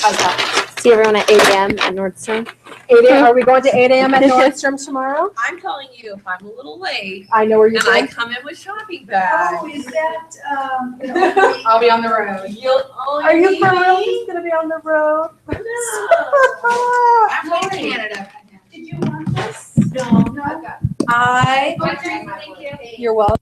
How's that? See everyone at 8 a.m. at Nordstrom. Are we going to 8 a.m. at Nordstrom tomorrow? I'm telling you, if I'm a little late I know where you're and I going. come in with shopping bags, Oh, is that, I'll be on the road. Are you for real just gonna be on the road? I'm going to Canada. did you want this? No, I've got. I Thank you. You're welcome.